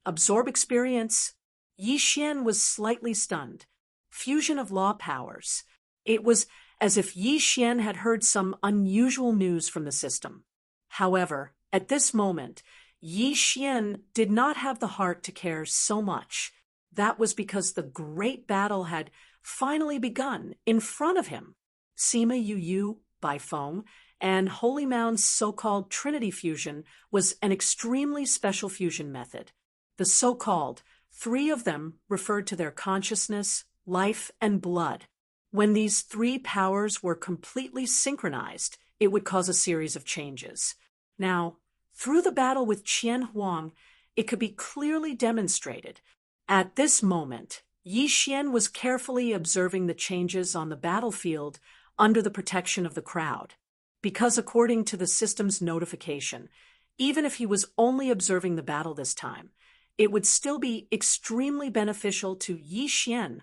Absorb experience. Yi Xian was slightly stunned. Fusion of law powers. It was as if Yi Xian had heard some unusual news from the system. However, at this moment, Yi Xian did not have the heart to care so much. That was because the great battle had finally begun in front of him. Sima Yu by Foam and Holy Mound's so-called Trinity fusion was an extremely special fusion method. The so-called three of them referred to their consciousness, life, and blood. When these three powers were completely synchronized, it would cause a series of changes. Now, through the battle with Qian Huang, it could be clearly demonstrated. At this moment, Yi Xian was carefully observing the changes on the battlefield under the protection of the crowd. because according to the system's notification, even if he was only observing the battle this time, it would still be extremely beneficial to Yi Xian.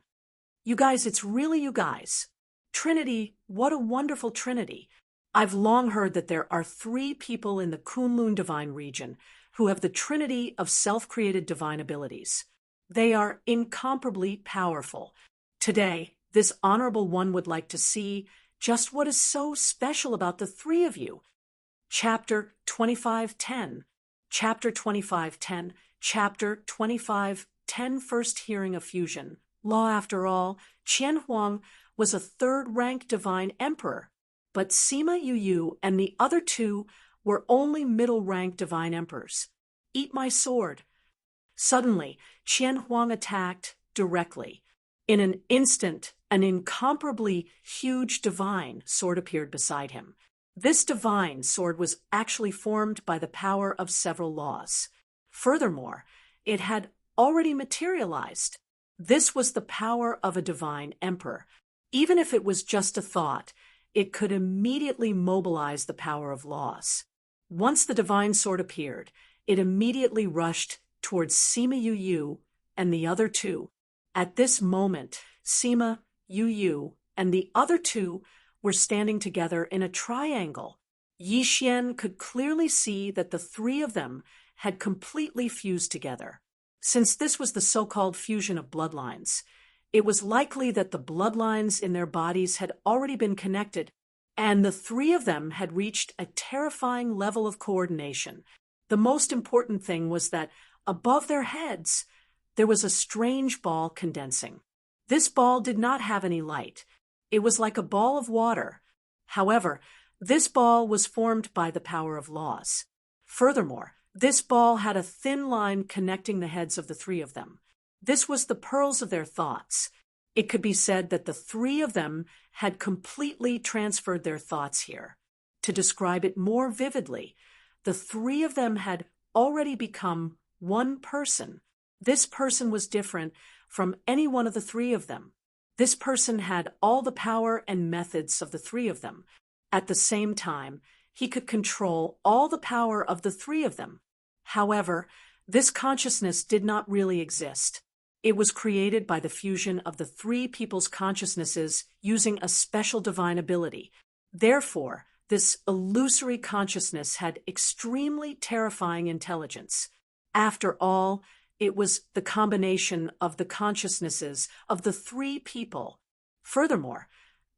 You guys, it's really you guys. Trinity, what a wonderful trinity. I've long heard that there are 3 people in the Kunlun divine region who have the trinity of self-created divine abilities. They are incomparably powerful. Today, this honorable one would like to see just what is so special about the 3 of you. Chapter 2510. Chapter 2510. Chapter 2510. First hearing of fusion. Law, after all, Qian Huang was a 3rd-ranked divine emperor, but Sima Yu and the other 2 were only middle-ranked divine emperors. Eat my sword. Suddenly, Qian Huang attacked directly. In an instant, an incomparably huge divine sword appeared beside him. This divine sword was actually formed by the power of several laws. Furthermore, it had already materialized. This was the power of a divine emperor. Even if it was just a thought, it could immediately mobilize the power of laws. Once the divine sword appeared, it immediately rushed towards Sima Yu and the other 2. At this moment, Sima, Yu, and the other 2 were standing together in a triangle. Yi Xian could clearly see that the 3 of them had completely fused together. Since this was the so-called fusion of bloodlines, it was likely that the bloodlines in their bodies had already been connected, and the 3 of them had reached a terrifying level of coordination. The most important thing was that above their heads, there was a strange ball condensing. This ball did not have any light. It was like a ball of water. However, this ball was formed by the power of laws. Furthermore, this ball had a thin line connecting the heads of the 3 of them. This was the pearls of their thoughts. It could be said that the 3 of them had completely transferred their thoughts here. To describe it more vividly, the 3 of them had already become one person. This person was different from any one of the 3 of them. This person had all the power and methods of the 3 of them. At the same time, he could control all the power of the 3 of them. However, this consciousness did not really exist. It was created by the fusion of the 3 people's consciousnesses using a special divine ability. Therefore, this illusory consciousness had extremely terrifying intelligence. After all, it was the combination of the consciousnesses of the 3 people. Furthermore,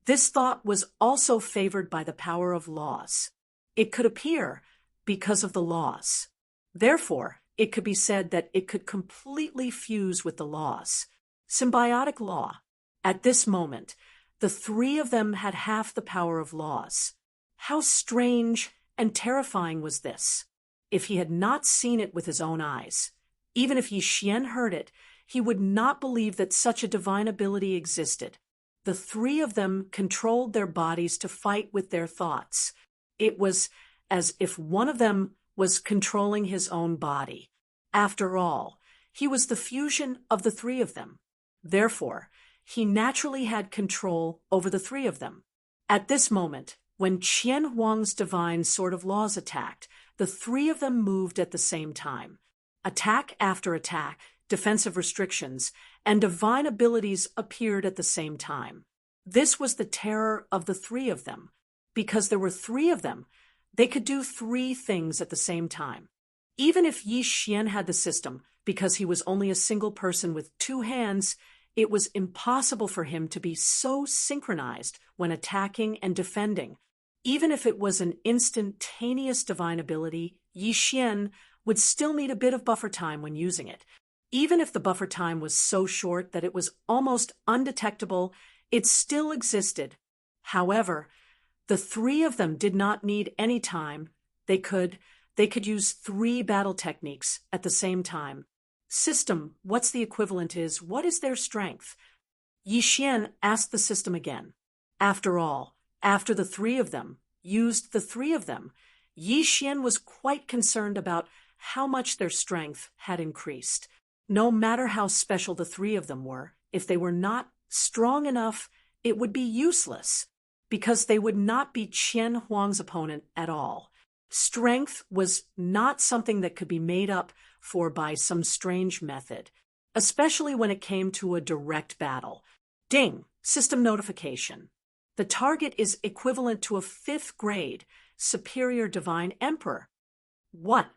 this thought was also favored by the power of laws. It could appear because of the laws. Therefore, it could be said that it could completely fuse with the laws. Symbiotic law. At this moment, the 3 of them had half the power of laws. How strange and terrifying was this? If he had not seen it with his own eyes, even if Yi Xian heard it, he would not believe that such a divine ability existed. The 3 of them controlled their bodies to fight with their thoughts. It was as if one of them was controlling his own body. After all, he was the fusion of the 3 of them. Therefore, he naturally had control over the 3 of them. At this moment, when Qian Huang's divine sword of laws attacked, the 3 of them moved at the same time. Attack after attack, defensive restrictions, and divine abilities appeared at the same time. This was the terror of the 3 of them. Because there were 3 of them, they could do 3 things at the same time. Even if Yi Xian had the system, because he was only a single person with 2 hands, it was impossible for him to be so synchronized when attacking and defending. Even if it was an instantaneous divine ability, Yi Xian would still need a bit of buffer time when using it. Even if the buffer time was so short that it was almost undetectable, it still existed. However, the 3 of them did not need any time. They could use 3 battle techniques at the same time. System, what's the equivalent is, what is their strength? Yi Xian asked the system again. After all, after the 3 of them used the 3 of them, Yi Xian was quite concerned about how much their strength had increased. No matter how special the 3 of them were, if they were not strong enough, it would be useless. because they would not be Qian Huang's opponent at all. Strength was not something that could be made up for by some strange method, especially when it came to a direct battle. Ding! System notification. The target is equivalent to a 5th grade superior divine emperor. What?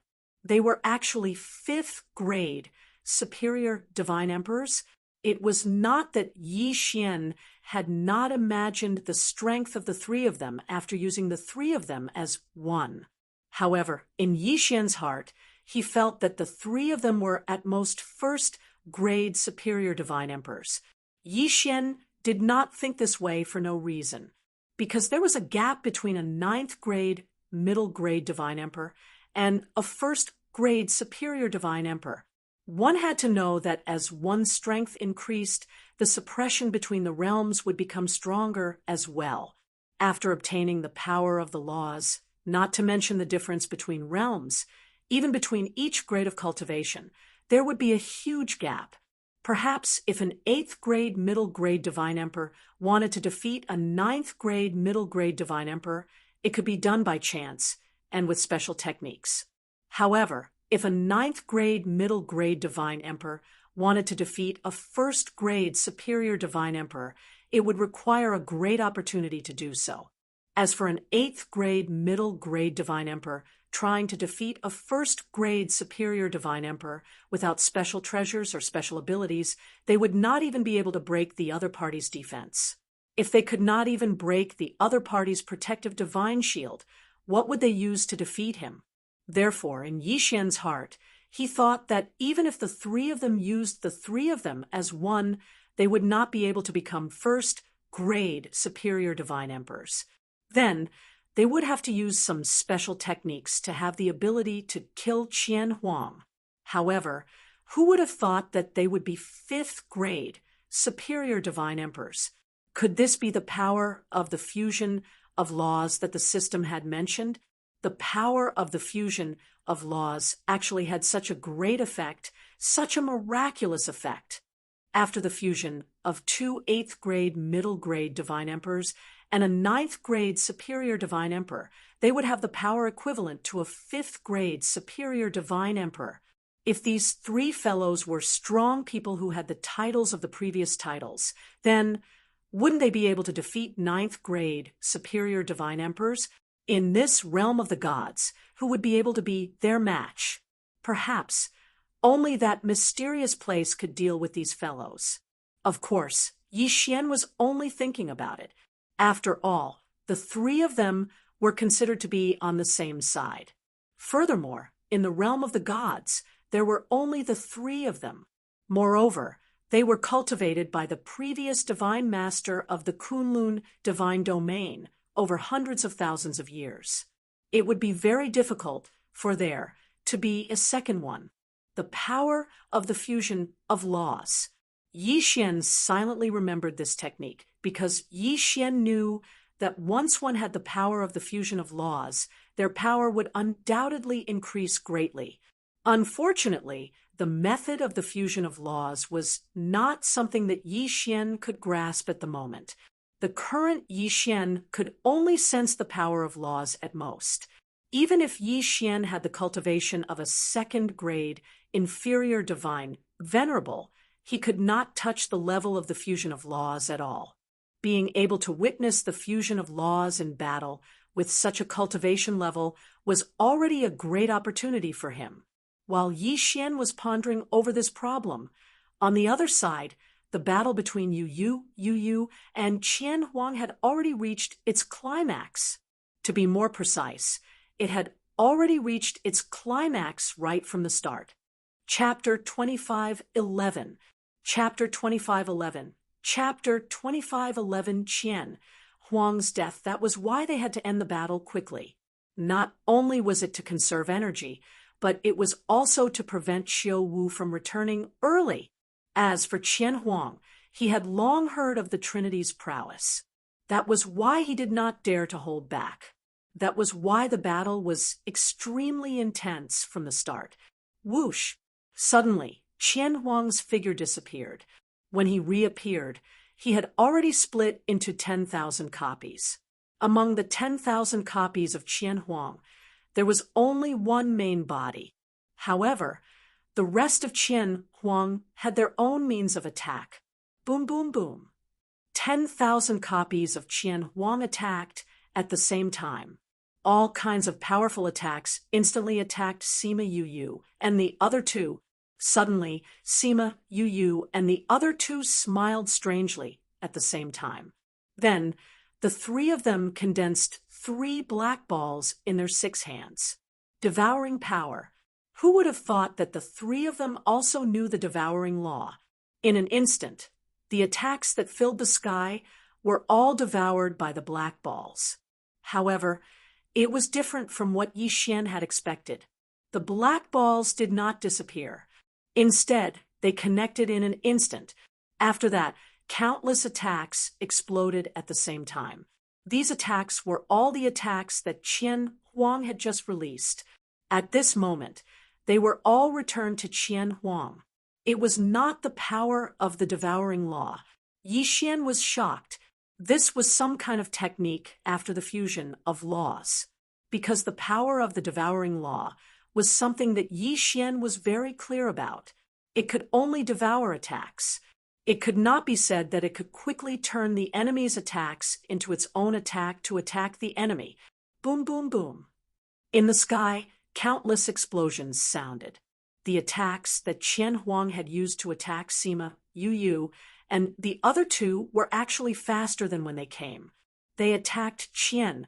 They were actually 5th grade superior divine emperors? It was not that Yi Xian had not imagined the strength of the 3 of them after using the 3 of them as one. However, in Yi Xian's heart, he felt that the 3 of them were at most 1st grade superior divine emperors. Yi Xian did not think this way for no reason, because there was a gap between a 9th grade middle grade divine emperor and a 1st grade superior divine emperor. One had to know that as one's strength increased, the suppression between the realms would become stronger as well. After obtaining the power of the laws, not to mention the difference between realms, even between each grade of cultivation, there would be a huge gap. Perhaps if an 8th grade middle grade divine emperor wanted to defeat a 9th grade middle grade divine emperor, it could be done by chance and with special techniques. However, if a 9th grade middle grade divine emperor wanted to defeat a 1st grade superior divine emperor, it would require a great opportunity to do so. As for an 8th grade middle grade divine emperor trying to defeat a 1st grade superior divine emperor without special treasures or special abilities, they would not even be able to break the other party's defense. If they could not even break the other party's protective divine shield, what would they use to defeat him? Therefore, in Yi Xian's heart, he thought that even if the 3 of them used the 3 of them as one, they would not be able to become 1st grade superior divine emperors. Then, they would have to use some special techniques to have the ability to kill Qian Huang. However, who would have thought that they would be 5th grade superior divine emperors? Could this be the power of the fusion of laws that the system had mentioned? The power of the fusion of laws actually had such a great effect, such a miraculous effect. After the fusion of 2 8th grade middle grade divine emperors and a 9th grade superior divine emperor, they would have the power equivalent to a 5th grade superior divine emperor. If these 3 fellows were strong people who had the titles of the previous titles, then wouldn't they be able to defeat 9th grade superior divine emperors in this realm of the gods, who would be able to be their match? Perhaps only that mysterious place could deal with these fellows. Of course, Yi Xian was only thinking about it. After all, the 3 of them were considered to be on the same side. Furthermore, in the realm of the gods, there were only the 3 of them. Moreover, they were cultivated by the previous divine master of the Kunlun divine domain over hundreds of thousands of years. It would be very difficult for there to be a second one. The power of the fusion of laws. Yi Xian silently remembered this technique because Yi Xian knew that once one had the power of the fusion of laws, their power would undoubtedly increase greatly. Unfortunately, the method of the fusion of laws was not something that Yi Xian could grasp at the moment. The current Yi Xian could only sense the power of laws at most. Even if Yi Xian had the cultivation of a 2nd grade inferior divine venerable, he could not touch the level of the fusion of laws at all. Being able to witness the fusion of laws in battle with such a cultivation level was already a great opportunity for him. While Yi Xian was pondering over this problem, on the other side, the battle between Yu Yu, and Qian Huang had already reached its climax. To be more precise, it had already reached its climax right from the start. Chapter 25:11. Chapter 25:11. Chapter 25:11. Qian Huang's death. That was why they had to end the battle quickly. Not only was it to conserve energy, but it was also to prevent Xiao Wu from returning early. As for Qian Huang, he had long heard of the Trinity's prowess. That was why he did not dare to hold back. That was why the battle was extremely intense from the start. Whoosh! Suddenly, Qian Huang's figure disappeared. When he reappeared, he had already split into 10,000 copies. Among the 10,000 copies of Qian Huang, there was only one main body. However, the rest of Qian Huang had their own means of attack. Boom, boom, boom. 10,000 copies of Qian Huang attacked at the same time. All kinds of powerful attacks instantly attacked Sima Yu and the other two. Suddenly, Sima Yu and the other two smiled strangely at the same time. Then, the three of them condensed 3 black balls in their 6 hands. Devouring power. Who would have thought that the 3 of them also knew the devouring law? In an instant, the attacks that filled the sky were all devoured by the black balls. However, it was different from what Yi Xian had expected. The black balls did not disappear. Instead, they connected in an instant. After that, countless attacks exploded at the same time. These attacks were all the attacks that Qian Huang had just released. At this moment, they were all returned to Qian Huang. It was not the power of the devouring law. Yi Xian was shocked. This was some kind of technique after the fusion of laws, because the power of the devouring law was something that Yi Xian was very clear about. It could only devour attacks. It could not be said that it could quickly turn the enemy's attacks into its own attack to attack the enemy. Boom, boom, boom. In the sky, countless explosions sounded. The attacks that Qian Huang had used to attack Sima Yu and the other two were actually faster than when they came. They attacked Qian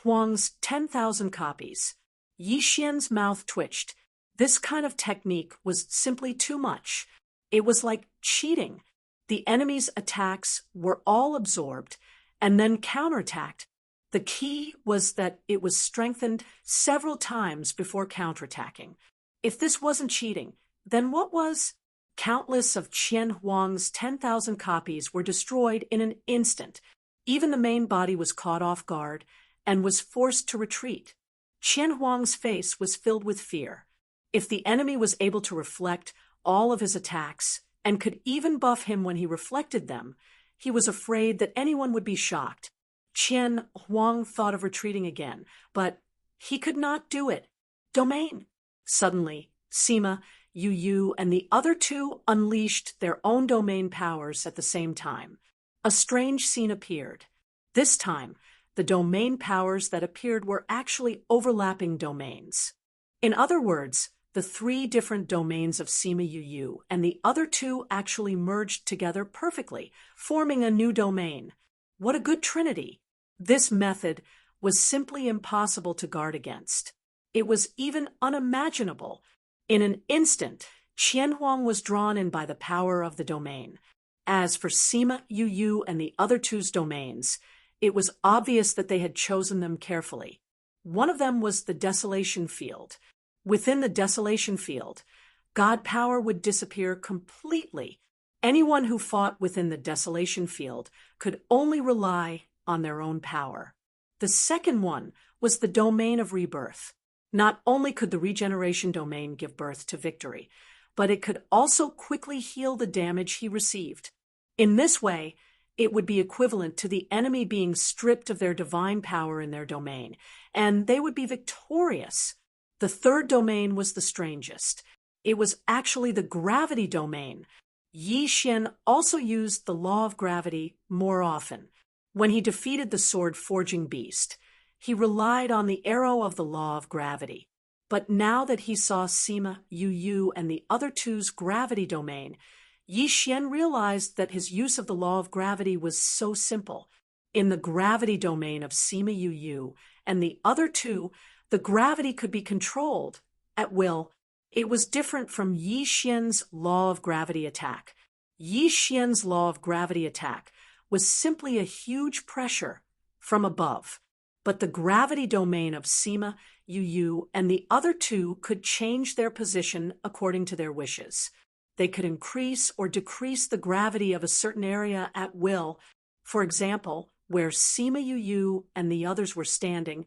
Huang's 10,000 copies. Yi Xian's mouth twitched. This kind of technique was simply too much. It was like cheating. The enemy's attacks were all absorbed and then counterattacked. The key was that it was strengthened several times before counterattacking. If this wasn't cheating, then what was? Countless of Qian Huang's 10,000 copies were destroyed in an instant. Even the main body was caught off guard and was forced to retreat. Qian Huang's face was filled with fear. If the enemy was able to reflect all of his attacks and could even buff him when he reflected them, he was afraid that anyone would be shocked. Qian Huang thought of retreating again, but he could not do it. Domain! Suddenly, Sima Yu and the other two unleashed their own domain powers at the same time. A strange scene appeared. This time, the domain powers that appeared were actually overlapping domains. In other words, the 3 different domains of Sima Yu and the other two actually merged together perfectly, forming a new domain. What a good trinity! This method was simply impossible to guard against. It was even unimaginable. In an instant, Qian Huang was drawn in by the power of the domain. As for Sima Yu and the other two's domains, it was obvious that they had chosen them carefully. One of them was the Desolation Field. Within the Desolation Field, God power would disappear completely. Anyone who fought within the Desolation Field could only rely on their own power. The second one was the Domain of Rebirth. Not only could the Regeneration Domain give birth to victory, but it could also quickly heal the damage he received. In this way, it would be equivalent to the enemy being stripped of their divine power in their domain, and they would be victorious. The third domain was the strangest. It was actually the gravity domain. Yi Xian also used the law of gravity more often. When he defeated the sword-forging beast, he relied on the arrow of the law of gravity. But now that he saw Sima Yu and the other two's gravity domain, Yi Xian realized that his use of the law of gravity was so simple. In the gravity domain of Sima Yu and the other two, the gravity could be controlled at will. It was different from Yi Xian's law of gravity attack. Yi Xian's law of gravity attack was simply a huge pressure from above. But the gravity domain of Sima Yu and the other two could change their position according to their wishes. They could increase or decrease the gravity of a certain area at will. For example, where Sima Yu and the others were standing,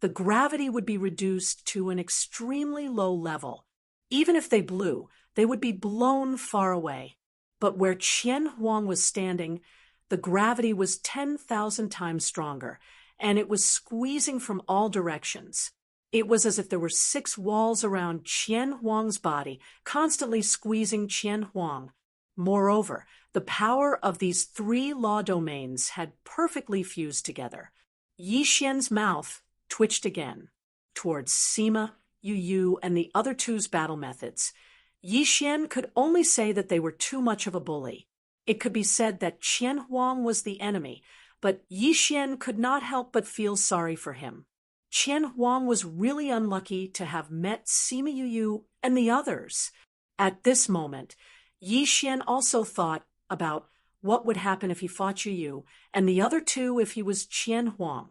the gravity would be reduced to an extremely low level. Even if they blew, they would be blown far away. But where Qian Huang was standing, the gravity was 10,000 times stronger, and it was squeezing from all directions. It was as if there were 6 walls around Qian Huang's body, constantly squeezing Qian Huang. Moreover, the power of these 3 law domains had perfectly fused together. Yi Xian's mouth twitched again towards Sima, Yu Yu, and the other two's battle methods. Yi Xian could only say that they were too much of a bully. It could be said that Qian Huang was the enemy, but Yi Xian could not help but feel sorry for him. Qian Huang was really unlucky to have met Sima Yu Yu and the others. At this moment, Yi Xian also thought about what would happen if he fought Yu Yu, and the other two if he was Qian Huang.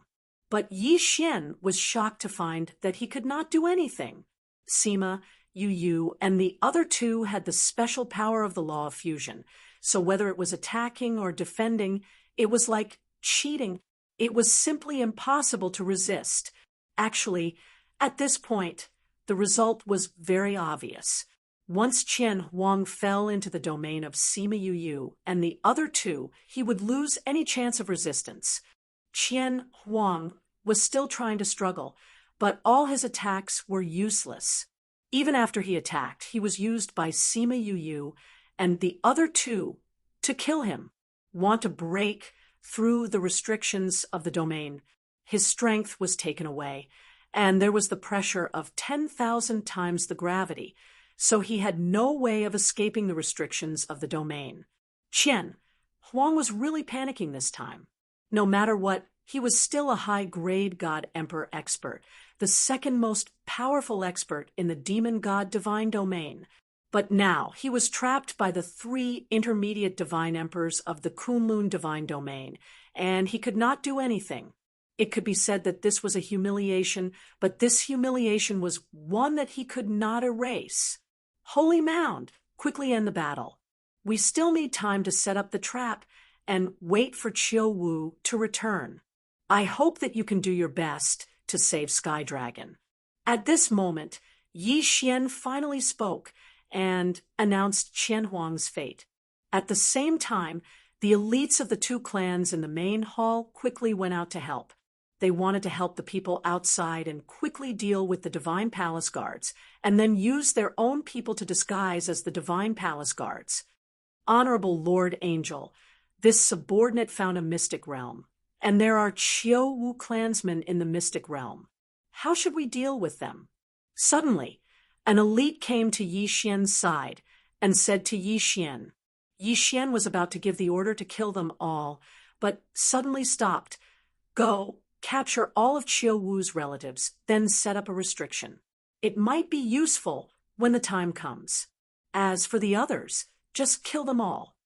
But Yi Xian was shocked to find that he could not do anything. Sima, Yu Yu, and the other two had the special power of the law of fusion, so whether it was attacking or defending, it was like cheating. It was simply impossible to resist. Actually, at this point, the result was very obvious. Once Qian Huang fell into the domain of Sima Yu Yu and the other two, he would lose any chance of resistance. Qian Huang was still trying to struggle, but all his attacks were useless. Even after he attacked, he was used by Sima Yu Yu and the other two to kill him. Want to break through the restrictions of the domain. His strength was taken away, and there was the pressure of 10,000 times the gravity, so he had no way of escaping the restrictions of the domain. Qian Huang was really panicking this time. No matter what, he was still a high-grade God Emperor expert, the second most powerful expert in the demon god divine domain. But now he was trapped by the 3 intermediate divine emperors of the Kunlun divine domain, and he could not do anything. It could be said that this was a humiliation, but this humiliation was one that he could not erase. Holy Mound, quickly end the battle. We still need time to set up the trap and wait for Qiu Wu to return. I hope that you can do your best to save Sky Dragon. At this moment, Yi Xian finally spoke and announced Qian Huang's fate. At the same time, the elites of the 2 clans in the main hall quickly went out to help. They wanted to help the people outside and quickly deal with the Divine Palace Guards, and then use their own people to disguise as the Divine Palace Guards. Honorable Lord Angel, this subordinate found a mystic realm, and there are Qiu Wu clansmen in the mystic realm. How should we deal with them? Suddenly, an elite came to Yi Xian's side and said to Yi Xian. Yi Xian was about to give the order to kill them all, but suddenly stopped. Go, capture all of Qiu Wu's relatives, then set up a restriction. It might be useful when the time comes. As for the others, just kill them all.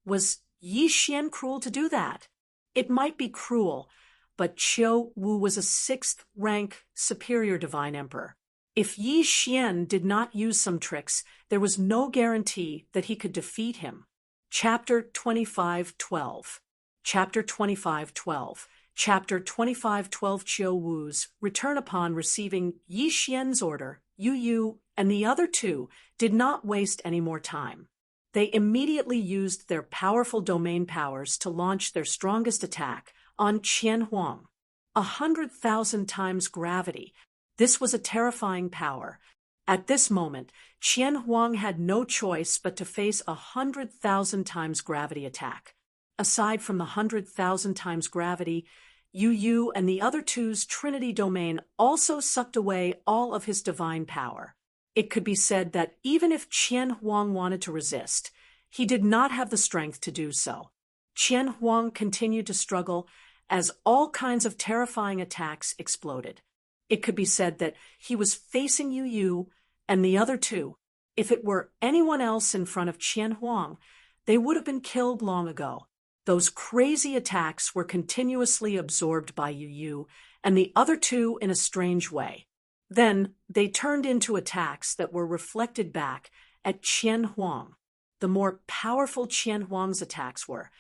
Was Yi Xian cruel to do that? It might be cruel, but Qiu Wu was a 6th-rank superior divine emperor. If Yi Xian did not use some tricks, there was no guarantee that he could defeat him. Chapter 25:12. Chapter 25:12. Chapter 25:12. Qiu Wu's return upon receiving Yi Xian's order, Yu Yu and the other two did not waste any more time. They immediately used their powerful domain powers to launch their strongest attack on Qian Huang. 100,000 times gravity. This was a terrifying power. At this moment, Qian Huang had no choice but to face 100,000 times gravity attack. Aside from the 100,000 times gravity, Yu Yu and the other two's Trinity domain also sucked away all of his divine power. It could be said that even if Qian Huang wanted to resist, he did not have the strength to do so. Qian Huang continued to struggle as all kinds of terrifying attacks exploded. It could be said that he was facing Yu Yu and the other two. If it were anyone else in front of Qian Huang, they would have been killed long ago. Those crazy attacks were continuously absorbed by Yu Yu and the other two in a strange way. Then they turned into attacks that were reflected back at Qian Huang. The more powerful Qian Huang's attacks were,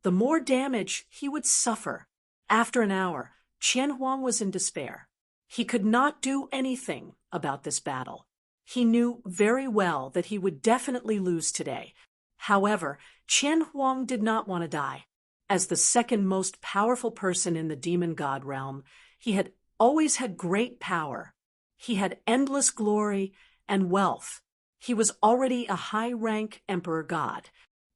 the more damage he would suffer. After an hour, Qian Huang was in despair. He could not do anything about this battle. He knew very well that he would definitely lose today. However, Qian Huang did not want to die. As the second most powerful person in the demon god realm, he had always had great power. He had endless glory and wealth. He was already a high-rank emperor god.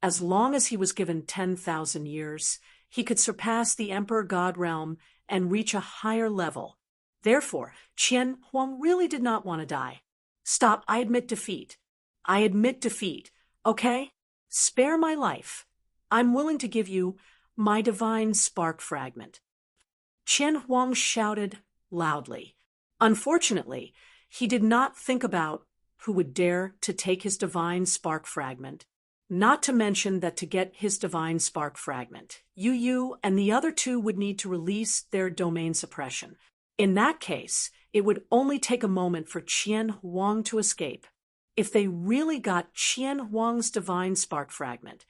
As long as he was given 10,000 years, he could surpass the emperor god realm and reach a higher level. Therefore, Qian Huang really did not want to die. Stop, I admit defeat. I admit defeat, okay? Spare my life. I'm willing to give you my divine spark fragment. Qian Huang shouted loudly. Unfortunately, he did not think about who would dare to take his divine spark fragment, not to mention that to get his divine spark fragment, Yu and the other two would need to release their domain suppression. In that case, it would only take a moment for Qian Huang to escape. If they really got Qian Huang's divine spark fragment,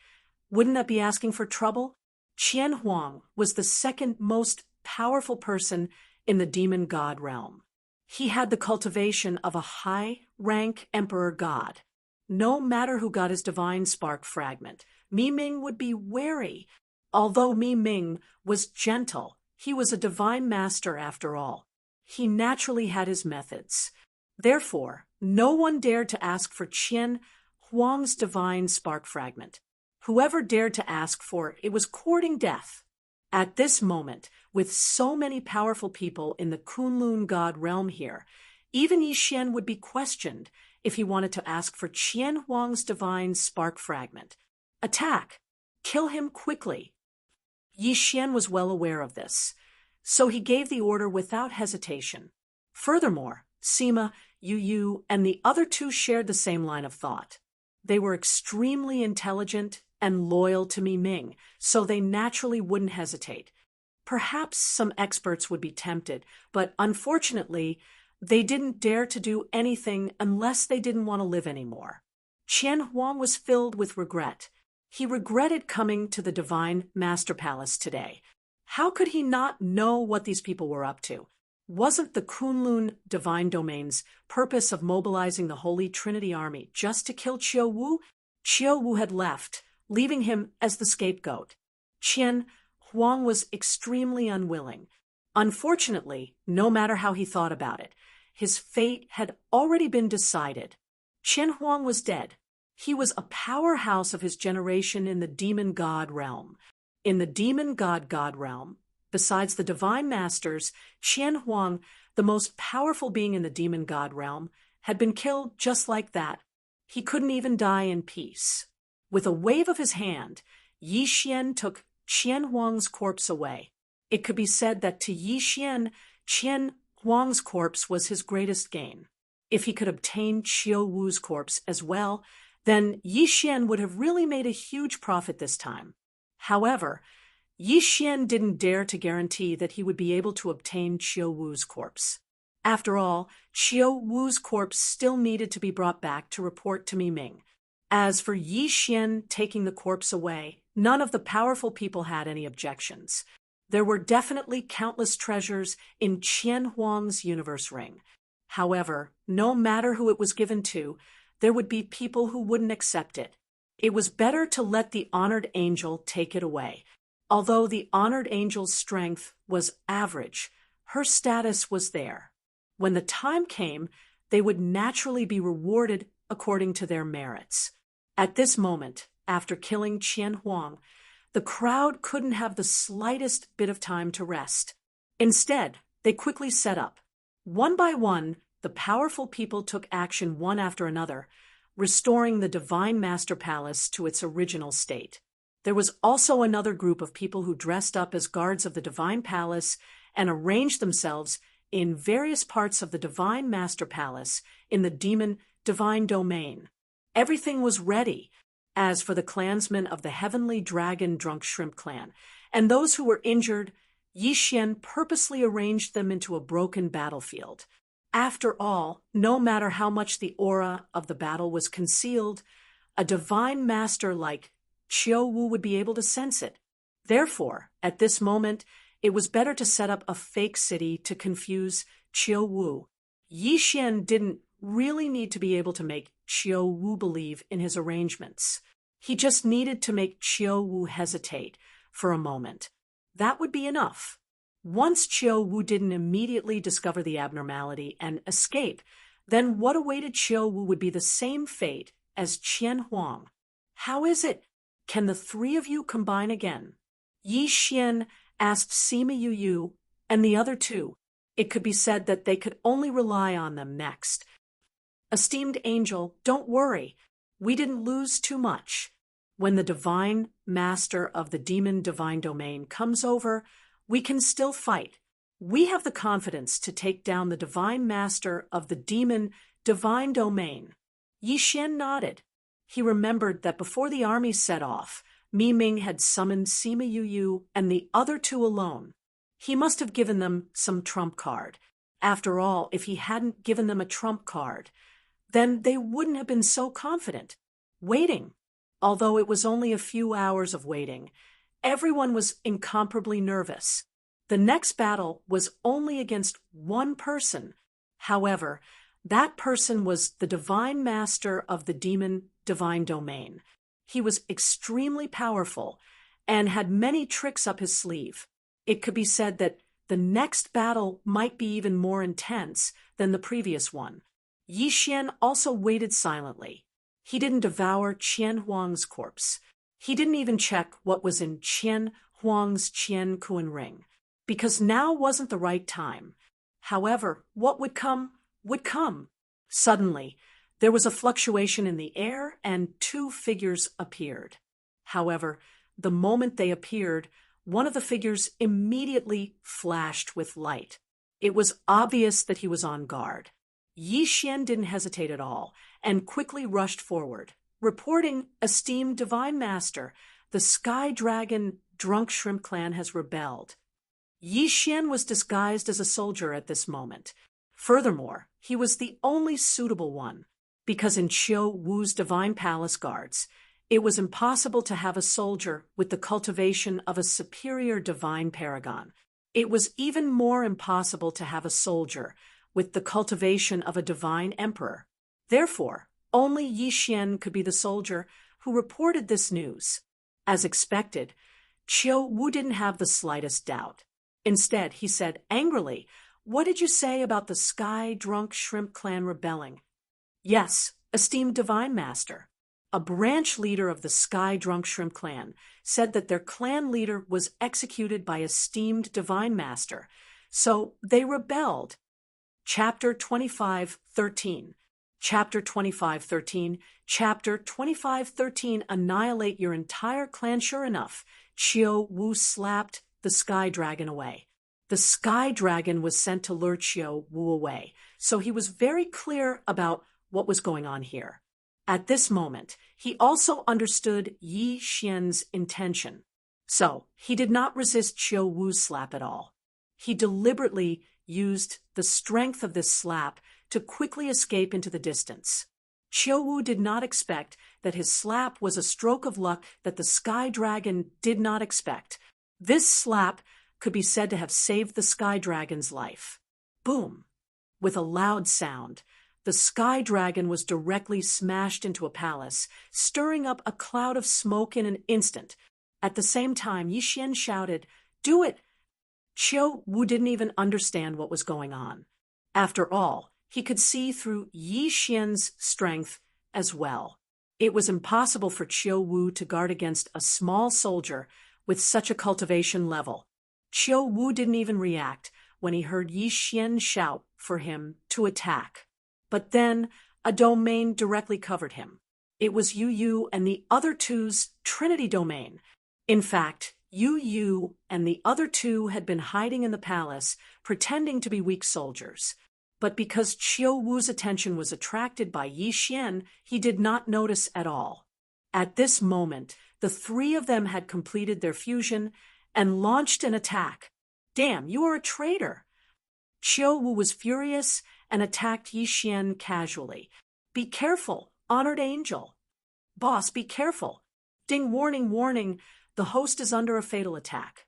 wouldn't that be asking for trouble? Qian Huang was the second most powerful person in the demon god realm. He had the cultivation of a high-rank emperor god. No matter who got his divine spark fragment, Mi Ming would be wary. Although Mi Ming was gentle, he was a divine master after all. He naturally had his methods. Therefore, no one dared to ask for Qian Huang's divine spark fragment. Whoever dared to ask for it was courting death. At this moment, with so many powerful people in the Kunlun god realm here, even Yi Xian would be questioned if he wanted to ask for Qian Huang's divine spark fragment. Attack! Kill him quickly! Yi Xian was well aware of this, so he gave the order without hesitation. Furthermore, Sima, Yu, and the other two shared the same line of thought. They were extremely intelligent and loyal to Mi Ming, so they naturally wouldn't hesitate. Perhaps some experts would be tempted, but unfortunately, they didn't dare to do anything unless they didn't want to live anymore. Qian Huang was filled with regret. He regretted coming to the Divine Master Palace today. How could he not know what these people were up to? Wasn't the Kunlun Divine Domain's purpose of mobilizing the Holy Trinity Army just to kill Qiu Wu? Qiu Wu had left, leaving him as the scapegoat. Qian Huang was extremely unwilling. Unfortunately, no matter how he thought about it, his fate had already been decided. Qian Huang was dead. He was a powerhouse of his generation in the demon god realm. In the demon god realm, besides the divine masters, Qian Huang, the most powerful being in the demon god realm, had been killed just like that. He couldn't even die in peace. With a wave of his hand, Yi Xian took Qian Huang's corpse away. It could be said that to Yi Xian, Qian Huang's corpse was his greatest gain. If he could obtain Qiu Wu's corpse as well, then Yi Xian would have really made a huge profit this time. However, Yi Xian didn't dare to guarantee that he would be able to obtain Qiu Wu's corpse. After all, Qiu Wu's corpse still needed to be brought back to report to Mi Ming. As for Yi Xian taking the corpse away, none of the powerful people had any objections. There were definitely countless treasures in Qian Huang's universe ring. However, no matter who it was given to, there would be people who wouldn't accept it. It was better to let the honored angel take it away. Although the honored angel's strength was average, her status was there. When the time came, they would naturally be rewarded according to their merits. At this moment, after killing Qian Huang, the crowd couldn't have the slightest bit of time to rest. Instead, they quickly set up. One by one, the powerful people took action one after another, restoring the Divine Master Palace to its original state. There was also another group of people who dressed up as guards of the Divine Palace and arranged themselves in various parts of the Divine Master Palace in the demon Divine Domain. Everything was ready. As for the clansmen of the Heavenly Dragon Drunk Shrimp Clan and those who were injured, Yi Xian purposely arranged them into a broken battlefield. After all, no matter how much the aura of the battle was concealed, a divine master like Qiu Wu would be able to sense it. Therefore, at this moment, it was better to set up a fake city to confuse Qiu Wu. Yi Xian didn't really need to be able to make Qiu Wu believe in his arrangements. He just needed to make Qiu Wu hesitate, for a moment. That would be enough. Once Qiu Wu didn't immediately discover the abnormality and escape, then what awaited Qiu Wu would be the same fate as Qian Huang. How is it? Can the three of you combine again? Yi Xian asked Sima Yu and the other two. It could be said that they could only rely on them next. Esteemed angel, don't worry. We didn't lose too much. When the divine master of the demon divine domain comes over, we can still fight. We have the confidence to take down the divine master of the demon divine domain. Yi Xian nodded. He remembered that before the army set off, Mi Ming had summoned Sima Yu and the other two alone. He must have given them some trump card. After all, if he hadn't given them a trump card, then they wouldn't have been so confident. Waiting. Although it was only a few hours of waiting, everyone was incomparably nervous. The next battle was only against one person. However, that person was the divine master of the demon divine domain. He was extremely powerful and had many tricks up his sleeve. It could be said that the next battle might be even more intense than the previous one. Yi Xian also waited silently. He didn't devour Qian Huang's corpse. He didn't even check what was in Qian Huang's Qian Kuan ring, because now wasn't the right time. However, what would come would come. Suddenly, there was a fluctuation in the air and two figures appeared. However, the moment they appeared, one of the figures immediately flashed with light. It was obvious that he was on guard. Yi Xian didn't hesitate at all and quickly rushed forward, reporting, "Esteemed Divine Master, the Sky Dragon Drunk Shrimp Clan has rebelled." Yi Xian was disguised as a soldier at this moment. Furthermore, he was the only suitable one, because in Qiu Wu's Divine Palace Guards, it was impossible to have a soldier with the cultivation of a superior divine paragon. It was even more impossible to have a soldier with the cultivation of a divine emperor. Therefore, only Yi Xian could be the soldier who reported this news. As expected, Qiu Wu didn't have the slightest doubt. Instead, he said angrily, "What did you say about the Sky Drunk Shrimp Clan rebelling?" "Yes, esteemed Divine Master. A branch leader of the Sky Drunk Shrimp Clan said that their clan leader was executed by esteemed Divine Master, so they rebelled." Chapter 25:13. Chapter 25:13. Chapter 25:13. Annihilate your entire clan. Sure enough, Qiu Wu slapped the Sky Dragon away. The Sky Dragon was sent to lure Qiu Wu away, so he was very clear about what was going on here. At this moment, he also understood Yi Xian's intention. So, he did not resist Qiu Wu's slap at all. He deliberately used the strength of this slap to quickly escape into the distance. Qiu Wu did not expect that his slap was a stroke of luck that the Sky Dragon did not expect. This slap could be said to have saved the Sky Dragon's life. Boom! With a loud sound, the Sky Dragon was directly smashed into a palace, stirring up a cloud of smoke in an instant. At the same time, Yi Xian shouted, "Do it!" Qiu Wu didn't even understand what was going on. After all, he could see through Yi Xian's strength as well. It was impossible for Qiu Wu to guard against a small soldier with such a cultivation level. Qiu Wu didn't even react when he heard Yi Xian shout for him to attack. But then a domain directly covered him. It was Yu and the other two's Trinity domain. In fact, Yu and the other two had been hiding in the palace, pretending to be weak soldiers. But because Qiu Wu's attention was attracted by Yi Xian, he did not notice at all. At this moment, the three of them had completed their fusion and launched an attack. "Damn, you are a traitor!" Qiu Wu was furious and attacked Yi Xian casually. "Be careful, honored angel." "Boss, be careful." "Ding, warning, warning, the host is under a fatal attack."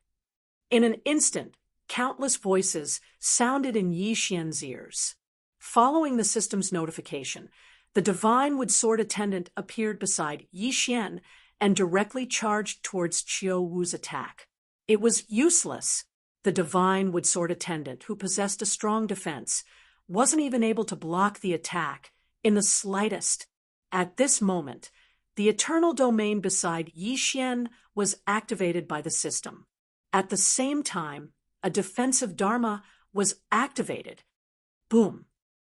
In an instant, countless voices sounded in Yi Xian's ears. Following the system's notification, the Divine Woodsword attendant appeared beside Yi Xian and directly charged towards Chiu Wu's attack. It was useless. The divine wood-sword attendant, who possessed a strong defense, wasn't even able to block the attack in the slightest. At this moment, the eternal domain beside Yi Xian was activated by the system. At the same time, a defensive Dharma was activated. Boom!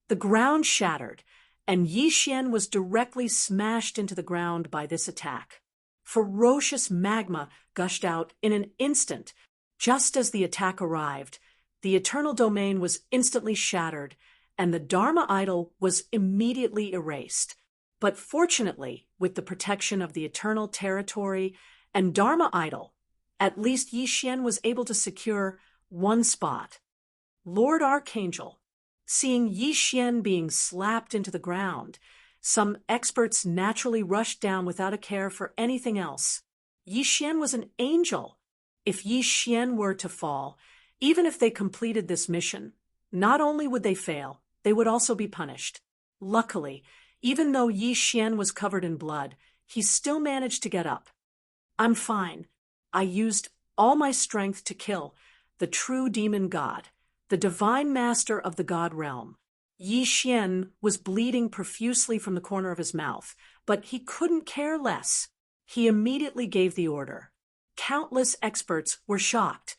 The ground shattered, and Yi Xian was directly smashed into the ground by this attack. Ferocious magma gushed out in an instant. Just as the attack arrived, the eternal domain was instantly shattered, and the Dharma idol was immediately erased. But fortunately, with the protection of the eternal territory and Dharma idol, at least Yi Xian was able to secure one spot. Lord Archangel, seeing Yi Xian being slapped into the ground, some experts naturally rushed down without a care for anything else. Yi Xian was an angel. If Yi Xian were to fall, even if they completed this mission, not only would they fail, they would also be punished. Luckily, even though Yi Xian was covered in blood, he still managed to get up. I'm fine. I used all my strength to kill the true demon god, the divine master of the god realm. Yi Xian was bleeding profusely from the corner of his mouth, but he couldn't care less. He immediately gave the order. Countless experts were shocked.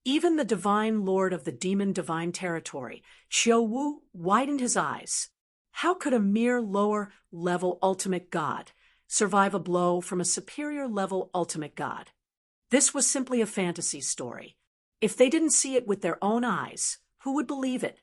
Even the divine lord of the demon divine territory, Chiu Wu, widened his eyes. How could a mere lower-level ultimate god survive a blow from a superior-level ultimate god? This was simply a fantasy story. If they didn't see it with their own eyes, who would believe it?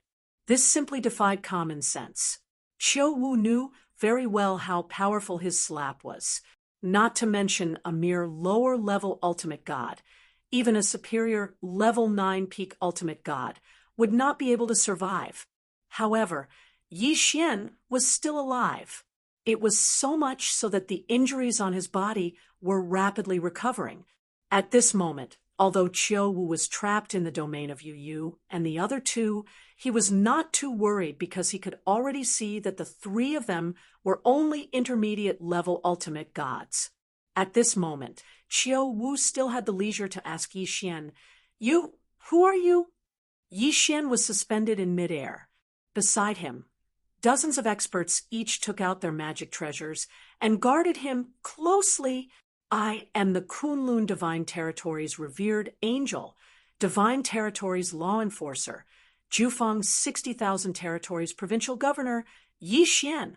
This simply defied common sense. Chiu Wu knew very well how powerful his slap was, not to mention a mere lower-level ultimate god. Even a superior level 9 peak ultimate god would not be able to survive. However, Yi Xian was still alive. It was so much so that the injuries on his body were rapidly recovering. At this moment, although Chiu Wu was trapped in the domain of Yu Yu and the other two, he was not too worried because he could already see that the three of them were only intermediate-level ultimate gods. At this moment, Chiu Wu still had the leisure to ask Yi Xian, who are you?" Yi Xian was suspended in midair. Beside him, dozens of experts each took out their magic treasures and guarded him closely. "I am the Kunlun Divine Territory's revered angel, Divine Territory's law enforcer, Jufeng's 60,000 territories provincial governor, Yi Xian."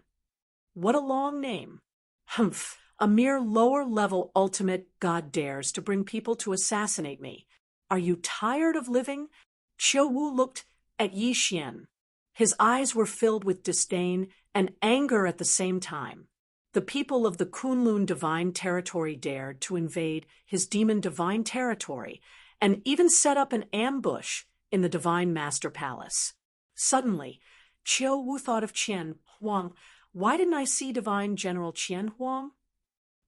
What a long name. Humph, a mere lower-level ultimate god dares to bring people to assassinate me. Are you tired of living? Chiu Wu looked at Yi Xian. His eyes were filled with disdain and anger at the same time. The people of the Kunlun Divine Territory dared to invade his demon divine territory and even set up an ambush in the Divine Master Palace. Suddenly, Chiu Wu thought of Qian Huang. Why didn't I see Divine General Qian Huang?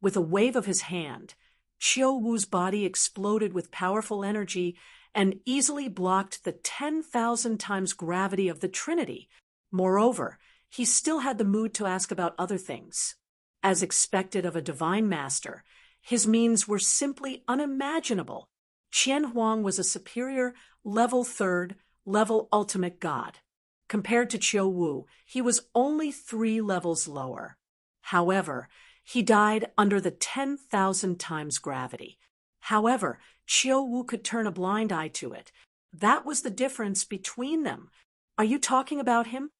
With a wave of his hand, Chiu Wu's body exploded with powerful energy and easily blocked the 10,000 times gravity of the Trinity. Moreover, he still had the mood to ask about other things. As expected of a divine master, his means were simply unimaginable. Qian Huang was a superior level 3rd, level ultimate god. Compared to Chiu Wu, he was only 3 levels lower. However, he died under the 10,000 times gravity. However, Chiu Wu could turn a blind eye to it. That was the difference between them. Are you talking about him?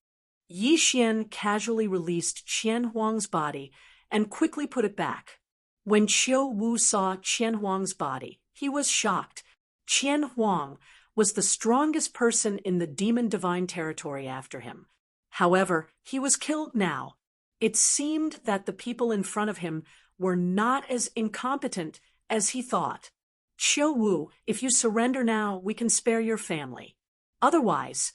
Yi Xian casually released Qian Huang's body and quickly put it back. When Chiu Wu saw Qian Huang's body, he was shocked. Qian Huang was the strongest person in the demon divine territory after him. However, he was killed now. It seemed that the people in front of him were not as incompetent as he thought. "Chiu Wu, if you surrender now, we can spare your family. Otherwise,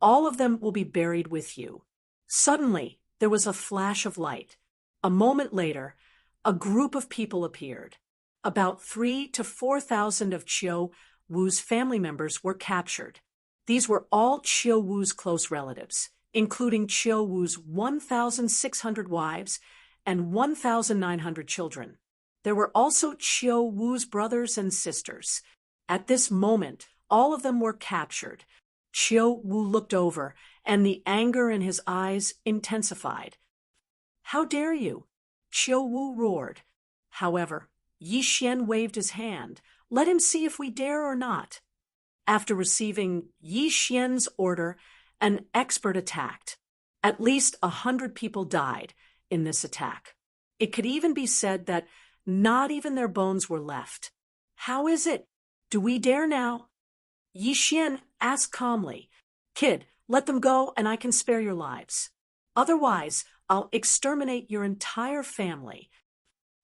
all of them will be buried with you." Suddenly, there was a flash of light. A moment later, a group of people appeared. About 3,000 to 4,000 of Chiu Wu's family members were captured. These were all Chiu Wu's close relatives, including Chiu Wu's 1,600 wives and 1,900 children. There were also Chiu Wu's brothers and sisters. At this moment, all of them were captured. Chiu Wu looked over, and the anger in his eyes intensified. "How dare you?" Chiu Wu roared. However, Yi Xian waved his hand. "Let him see if we dare or not." After receiving Yi Xian's order, an expert attacked. At least 100 people died in this attack. It could even be said that not even their bones were left. "How is it? Do we dare now?" Yi Xian asked calmly. "Kid, let them go and I can spare your lives. Otherwise, I'll exterminate your entire family."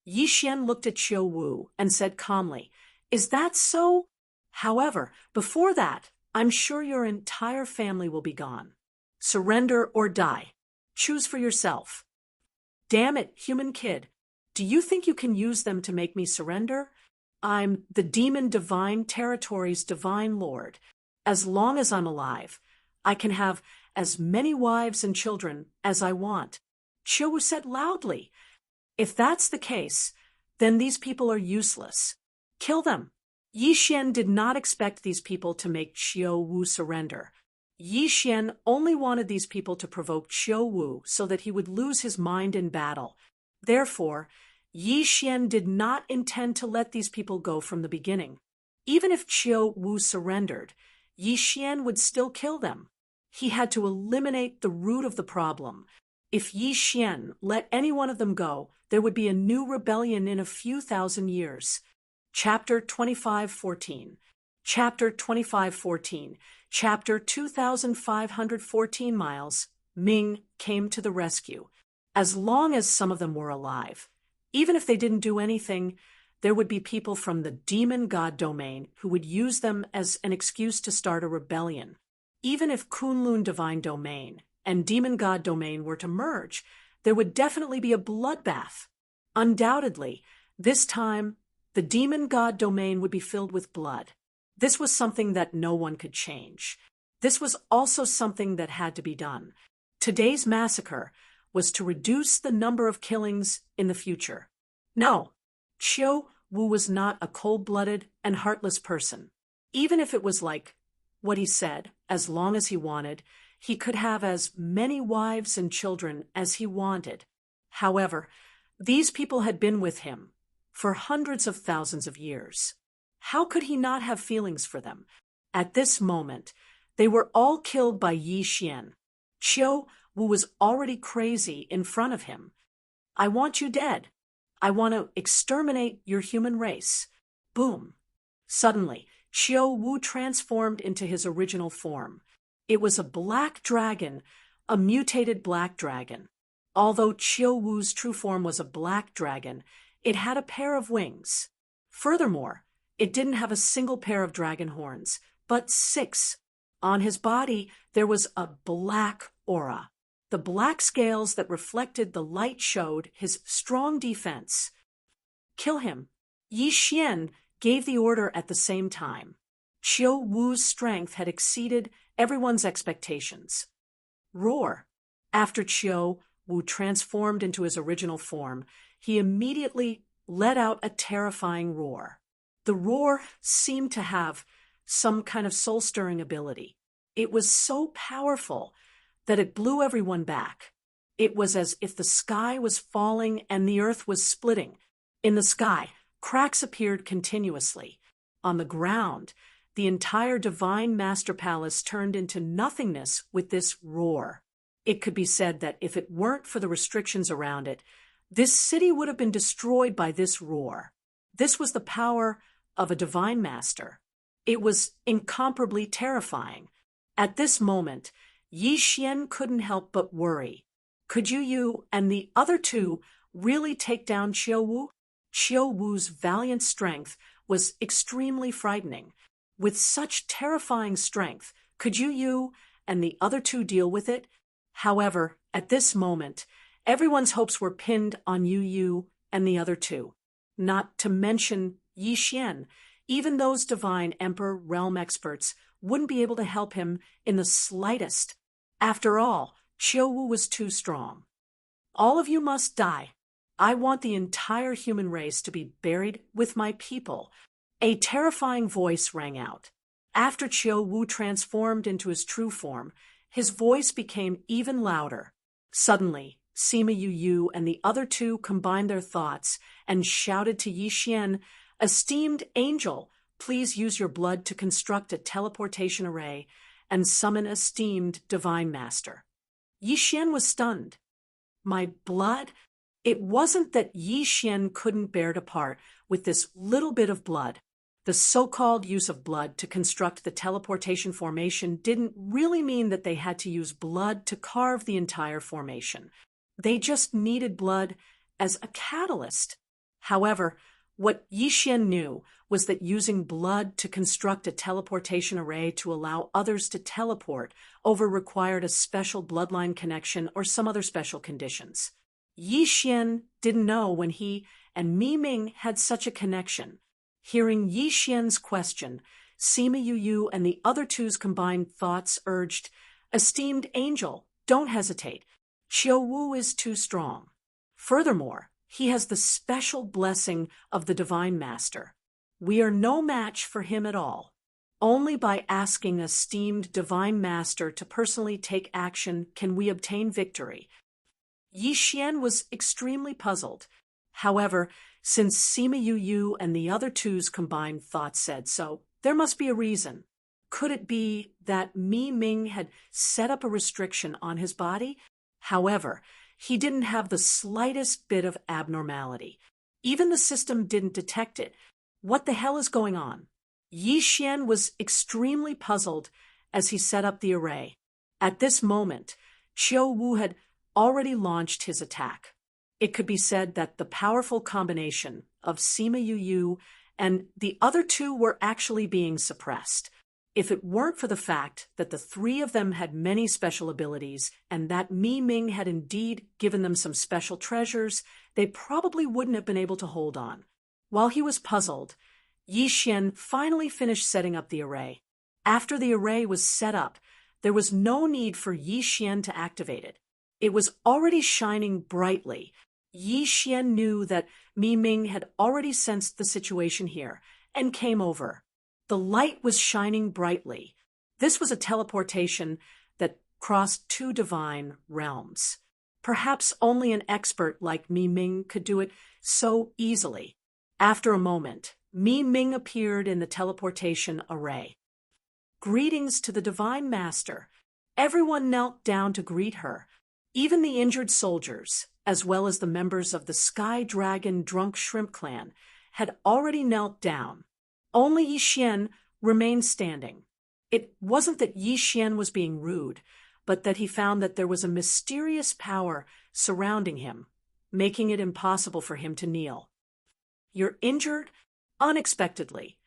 Yi Xian looked at Chiu Wu and said calmly, "Is that so? However, before that, I'm sure your entire family will be gone. Surrender or die. Choose for yourself." "Damn it, human kid. Do you think you can use them to make me surrender? I'm the demon divine territory's divine lord. As long as I'm alive, I can have as many wives and children as I want." Chiu Wu said loudly, "If that's the case, then these people are useless. Kill them." Yi Xian did not expect these people to make Chiu Wu surrender. Yi Xian only wanted these people to provoke Chiu Wu so that he would lose his mind in battle. Therefore, Yi Xian did not intend to let these people go from the beginning. Even if Chiu Wu surrendered, Yi Xian would still kill them. He had to eliminate the root of the problem. If Yi Xian let any one of them go, there would be a new rebellion in a few thousand years. Chapter 25:14. Chapter 25:14. Chapter 2514 miles. Ming came to the rescue. As long as some of them were alive, even if they didn't do anything, there would be people from the demon god domain who would use them as an excuse to start a rebellion. Even if Kunlun divine domain and demon god domain were to merge, there would definitely be a bloodbath. Undoubtedly, this time, the demon god domain would be filled with blood. This was something that no one could change. This was also something that had to be done. Today's massacre was to reduce the number of killings in the future. No, Chiu Wu was not a cold-blooded and heartless person. Even if it was like what he said, as long as he wanted, he could have as many wives and children as he wanted. However, these people had been with him for hundreds of thousands of years. How could he not have feelings for them? At this moment, they were all killed by Yi Xian. Chiu Wu was already crazy in front of him. "I want you dead. I want to exterminate your human race." Boom. Suddenly, Chiu Wu transformed into his original form. It was a black dragon, a mutated black dragon. Although Chiu Wu's true form was a black dragon, it had a pair of wings. Furthermore, it didn't have a single pair of dragon horns, but 6. On his body, there was a black aura. The black scales that reflected the light showed his strong defense. "Kill him." Yi Xian gave the order at the same time. Chiu Wu's strength had exceeded everyone's expectations. Roar. After Chiu Wu transformed into his original form, he immediately let out a terrifying roar. The roar seemed to have some kind of soul-stirring ability. It was so powerful that it blew everyone back. It was as if the sky was falling and the earth was splitting. In the sky, cracks appeared continuously. On the ground, the entire divine master palace turned into nothingness with this roar. It could be said that if it weren't for the restrictions around it, this city would have been destroyed by this roar. This was the power of a divine master. It was incomparably terrifying. At this moment, Yi Xian couldn't help but worry. Could you and the other two really take down Chiu Wu? Chiu Wu's valiant strength was extremely frightening. With such terrifying strength, could you and the other two deal with it? However, at this moment, everyone's hopes were pinned on Yu and the other two. Not to mention Yi Xian. Even those divine Emperor realm experts wouldn't be able to help him in the slightest. After all, Chiu Wu was too strong. "All of you must die. I want the entire human race to be buried with my people. A terrifying voice rang out. After Chiu Wu transformed into his true form, his voice became even louder. Suddenly, Sima Yu and the other two combined their thoughts and shouted to Yi Xian, "Esteemed angel, please use your blood to construct a teleportation array and summon esteemed divine master." Yi Xian was stunned. My blood? It wasn't that Yi Xian couldn't bear to part with this little bit of blood. The so-called use of blood to construct the teleportation formation didn't really mean that they had to use blood to carve the entire formation. They just needed blood as a catalyst. However, what Yi Xian knew was that using blood to construct a teleportation array to allow others to teleport over required a special bloodline connection or some other special conditions. Yi Xian didn't know when he and Mi Ming had such a connection. Hearing Yi Xian's question, Sima Yu and the other two's combined thoughts urged, "Esteemed angel, don't hesitate. Chiu Wu is too strong. Furthermore, he has the special blessing of the Divine Master. We are no match for him at all. Only by asking esteemed Divine Master to personally take action can we obtain victory." Yi Xian was extremely puzzled. However, since Sima Yu and the other two's combined thoughts said so, there must be a reason. Could it be that Mi Ming had set up a restriction on his body? However, he didn't have the slightest bit of abnormality. Even the system didn't detect it. What the hell is going on? Yi Xian was extremely puzzled as he set up the array. At this moment, Chiu Wu had already launched his attack. It could be said that the powerful combination of Sima Yu and the other two were actually being suppressed. If it weren't for the fact that the three of them had many special abilities and that Mi Ming had indeed given them some special treasures, they probably wouldn't have been able to hold on. While he was puzzled, Yi Xian finally finished setting up the array. After the array was set up, there was no need for Yi Xian to activate it. It was already shining brightly. Yi Xian knew that Mi Ming had already sensed the situation here and came over. The light was shining brightly. This was a teleportation that crossed two divine realms. Perhaps only an expert like Mi Ming could do it so easily. After a moment, Mi Ming appeared in the teleportation array. "Greetings to the Divine Master." Everyone knelt down to greet her. Even the injured soldiers, as well as the members of the Sky Dragon Drunk Shrimp Clan, had already knelt down. Only Yi Xian remained standing. It wasn't that Yi Xian was being rude, but that he found that there was a mysterious power surrounding him, making it impossible for him to kneel. "You're injured?" Unexpectedly.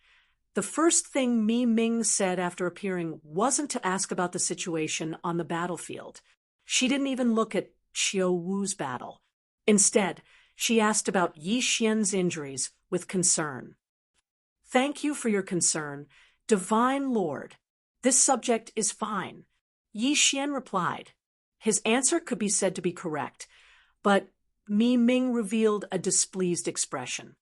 The first thing Mi Ming said after appearing wasn't to ask about the situation on the battlefield. She didn't even look at Chiu Wu's battle. Instead, she asked about Yi Xian's injuries with concern. "Thank you for your concern, Divine Lord. This subject is fine," Yi Xian replied. His answer could be said to be correct, but Mi Ming revealed a displeased expression.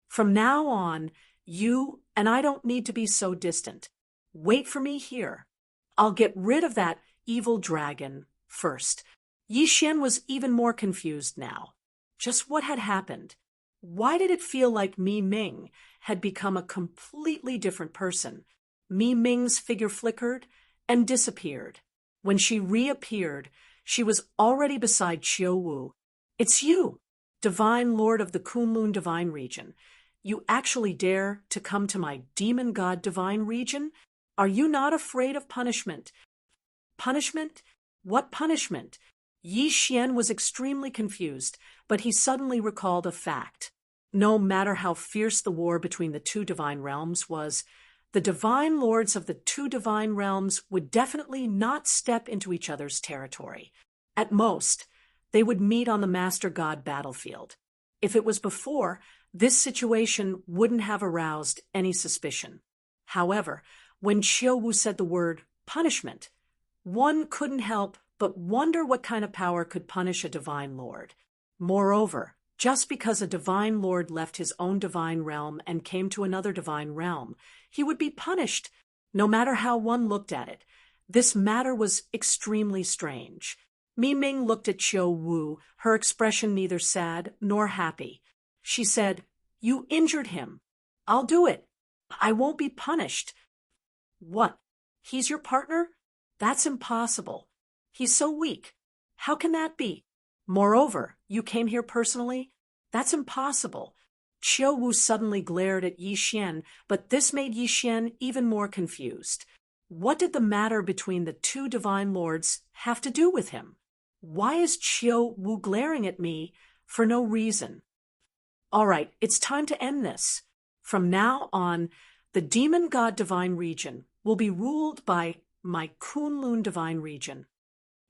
"From now on, you and I don't need to be so distant. Wait for me here. I'll get rid of that evil dragon first." Yi Xian was even more confused now. Just what had happened? Why did it feel like Mi Ming had become a completely different person? Mi Ming's figure flickered and disappeared. When she reappeared, she was already beside Chiu Wu. "It's you, Divine Lord of the Kunlun Divine Region. You actually dare to come to my Demon God Divine Region? Are you not afraid of punishment?" "Punishment? What punishment?" Yi Xian was extremely confused, but he suddenly recalled a fact. No matter how fierce the war between the two divine realms was, the divine lords of the two divine realms would definitely not step into each other's territory. At most, they would meet on the Master God battlefield. If it was before, this situation wouldn't have aroused any suspicion. However, when Chiu Wu said the word punishment, one couldn't help but wonder what kind of power could punish a divine lord. Moreover, Just because a divine lord left his own divine realm and came to another divine realm, he would be punished, no matter how one looked at it. This matter was extremely strange. Mi Ming looked at Qiu Wu, her expression neither sad nor happy. She said, "You injured him. I'll do it. I won't be punished." "What? He's your partner? That's impossible. He's so weak. How can that be? Moreover, you came here personally? That's impossible." Qiu Wu suddenly glared at Yi Xian, but this made Yi Xian even more confused. What did the matter between the two divine lords have to do with him? Why is Qiu Wu glaring at me for no reason? All right, it's time to end this. From now on, the demon god divine region will be ruled by my Kunlun divine region.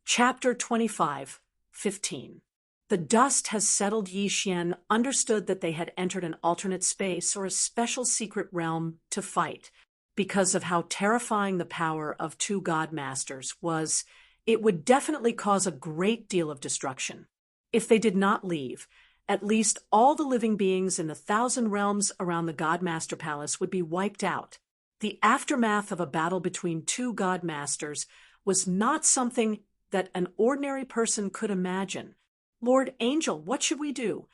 Chapter 25:15. The dust has settled. Yi Xian understood that they had entered an alternate space or a special secret realm to fight. Because of how terrifying the power of two god masters was, it would definitely cause a great deal of destruction. If they did not leave, at least all the living beings in the 1,000 realms around the God Master Palace would be wiped out. The aftermath of a battle between two God Masters was not something that an ordinary person could imagine. "Lord Angel, what should we do?"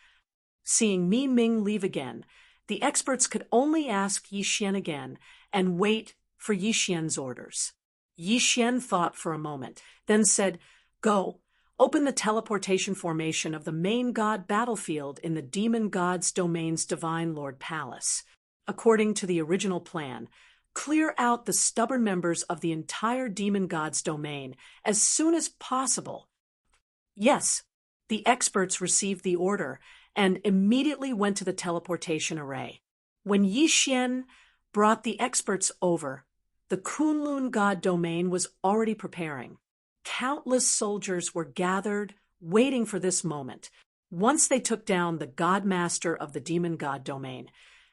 Seeing Mi Ming leave again, the experts could only ask Yi Xian again and wait for Yi Xian's orders. Yi Xian thought for a moment, then said, "Go. Open the teleportation formation of the main god battlefield in the demon god's domain's divine lord palace. According to the original plan, clear out the stubborn members of the entire demon god's domain as soon as possible." Yes, the experts received the order and immediately went to the teleportation array. When Yi Xian brought the experts over, the Kunlun god domain was already preparing. Countless soldiers were gathered, waiting for this moment. Once they took down the god master of the demon god domain,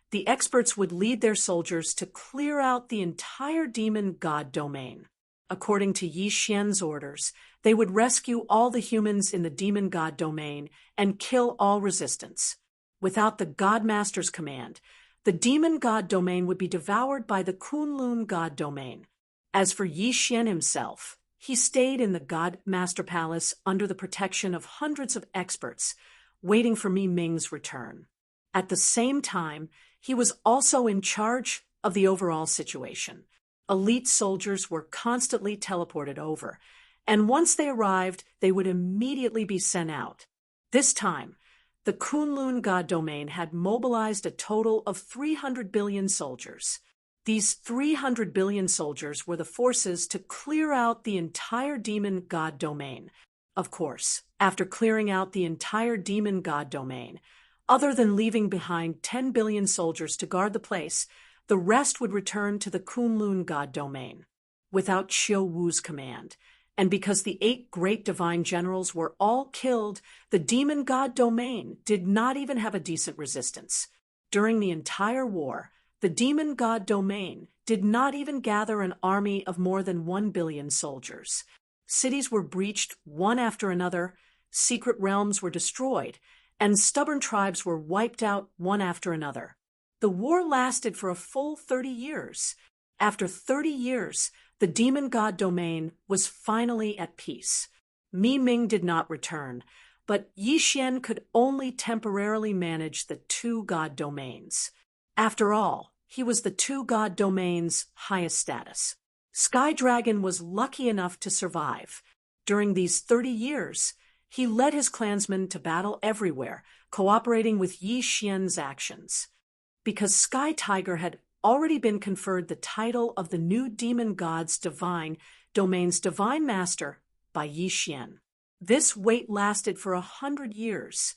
the experts would lead their soldiers to clear out the entire demon god domain. According to Yi Xian's orders, they would rescue all the humans in the demon god domain and kill all resistance. Without the god master's command, the demon god domain would be devoured by the Kunlun god domain. As for Yi Xian himself, he stayed in the God Master Palace under the protection of hundreds of experts, waiting for Mi Ming's return. At the same time, he was also in charge of the overall situation. Elite soldiers were constantly teleported over, and once they arrived, they would immediately be sent out. This time, the Kunlun God domain had mobilized a total of 300 billion soldiers. These 300 billion soldiers were the forces to clear out the entire demon god domain. Of course, after clearing out the entire demon god domain, other than leaving behind 10 billion soldiers to guard the place, the rest would return to the Kunlun god domain. Without Qiu Wu's command, and because the 8 great divine generals were all killed, the demon god domain did not even have a decent resistance. During the entire war, the demon god domain did not even gather an army of more than 1 billion soldiers. Cities were breached one after another, secret realms were destroyed, and stubborn tribes were wiped out one after another. The war lasted for a full 30 years. After 30 years, the demon god domain was finally at peace. Mi Ming did not return, but Yi Xian could only temporarily manage the 2 god domains. After all, he was the 2 god domain's highest status. Sky Dragon was lucky enough to survive. During these 30 years, he led his clansmen to battle everywhere, cooperating with Yi Xian's actions. Because Sky Tiger had already been conferred the title of the new demon god's divine domain's divine master by Yi Xian. This wait lasted for 100 years.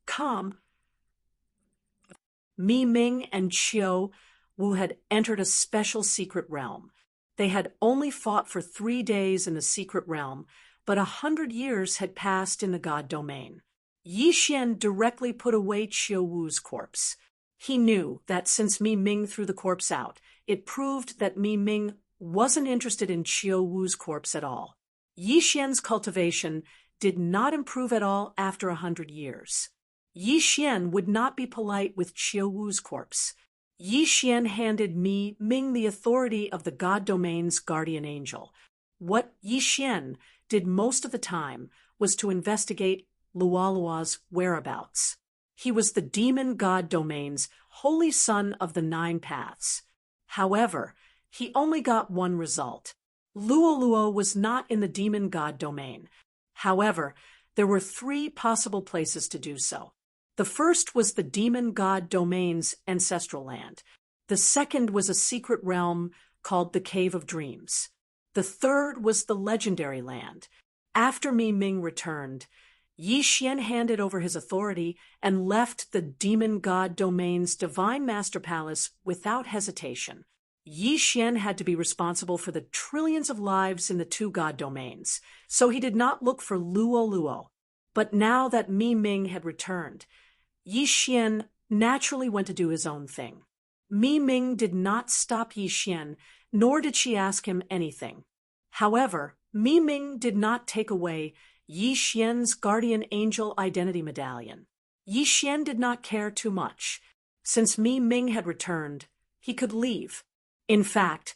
Calm. Mi Ming and Qiu Wu had entered a special secret realm. They had only fought for 3 days in the secret realm, but 100 years had passed in the god domain. Yi Xian directly put away Qiu Wu's corpse. He knew that since Mi Ming threw the corpse out, it proved that Mi Ming wasn't interested in Qiu Wu's corpse at all. Yi Xian's cultivation did not improve at all after 100 years. Yi Xian would not be polite with Qiu Wu's corpse. Yi Xian handed Mi Ming the authority of the God Domain's guardian angel. What Yi Xian did most of the time was to investigate Luolua's whereabouts. He was the demon God Domain's holy son of the 9 paths. However, he only got one result. Luoluo was not in the demon God Domain. However, there were 3 possible places to do so. The first was the demon God Domain's ancestral land. The second was a secret realm called the Cave of Dreams. The third was the legendary land. After Mi Ming returned, Yi Xian handed over his authority and left the demon God Domain's divine master palace without hesitation. Yi Xian had to be responsible for the trillions of lives in the 2 God Domains, so he did not look for Luoluo. But now that Mi Ming had returned, Yi Xian naturally went to do his own thing. Mi Ming did not stop Yi Xian, nor did she ask him anything. However, Mi Ming did not take away Yi Xian's guardian angel identity medallion. Yi Xian did not care too much. Since Mi Ming had returned, he could leave. In fact,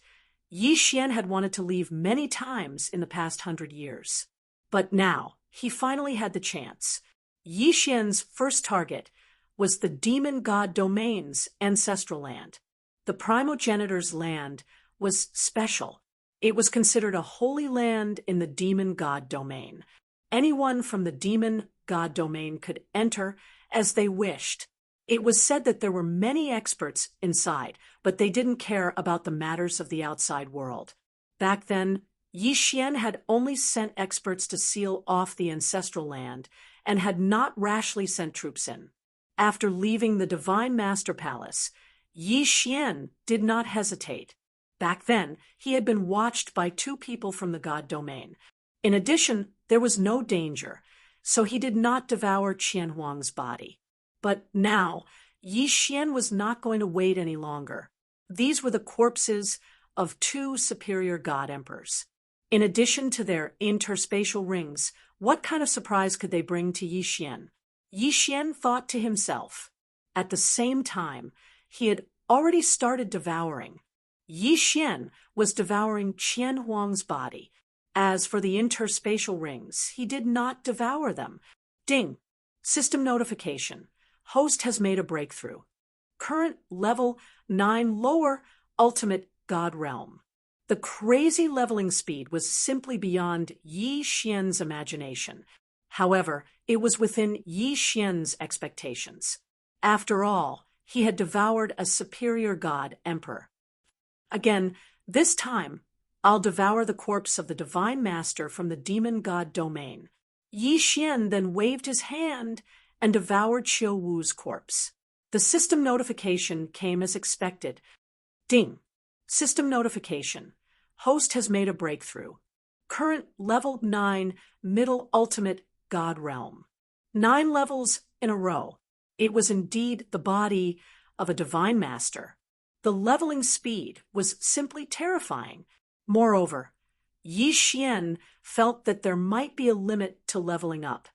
Yi Xian had wanted to leave many times in the past 100 years. But now, he finally had the chance. Yi Xian's first target was the demon God Domain's ancestral land. The primogenitor's land was special. It was considered a holy land in the demon God Domain. Anyone from the demon God Domain could enter as they wished. It was said that there were many experts inside, but they didn't care about the matters of the outside world. Back then, Yi Xian had only sent experts to seal off the ancestral land and had not rashly sent troops in. After leaving the Divine Master Palace, Yi Xian did not hesitate. Back then, he had been watched by 2 people from the God Domain. In addition, there was no danger, so he did not devour Qian Huang's body. But now, Yi Xian was not going to wait any longer. These were the corpses of 2 superior God Emperors. In addition to their interspatial rings, what kind of surprise could they bring to Yi Xian? Yi Xian thought to himself. At the same time, he had already started devouring. Yi Xian was devouring Qian Huang's body. As for the interspatial rings, he did not devour them. Ding! System notification. Host has made a breakthrough. Current level 9 lower ultimate God realm. The crazy leveling speed was simply beyond Yi Xian's imagination. However, it was within Yi Xian's expectations. After all, he had devoured a superior God Emperor. Again, this time, I'll devour the corpse of the Divine Master from the Demon God Domain. Yi Xian then waved his hand and devoured Qiu Wu's corpse. The system notification came as expected. Ding! System notification. Host has made a breakthrough. Current level 9 middle ultimate God realm. 9 levels in a row. It was indeed the body of a divine master. The leveling speed was simply terrifying. Moreover, Yi Xian felt that there might be a limit to leveling up.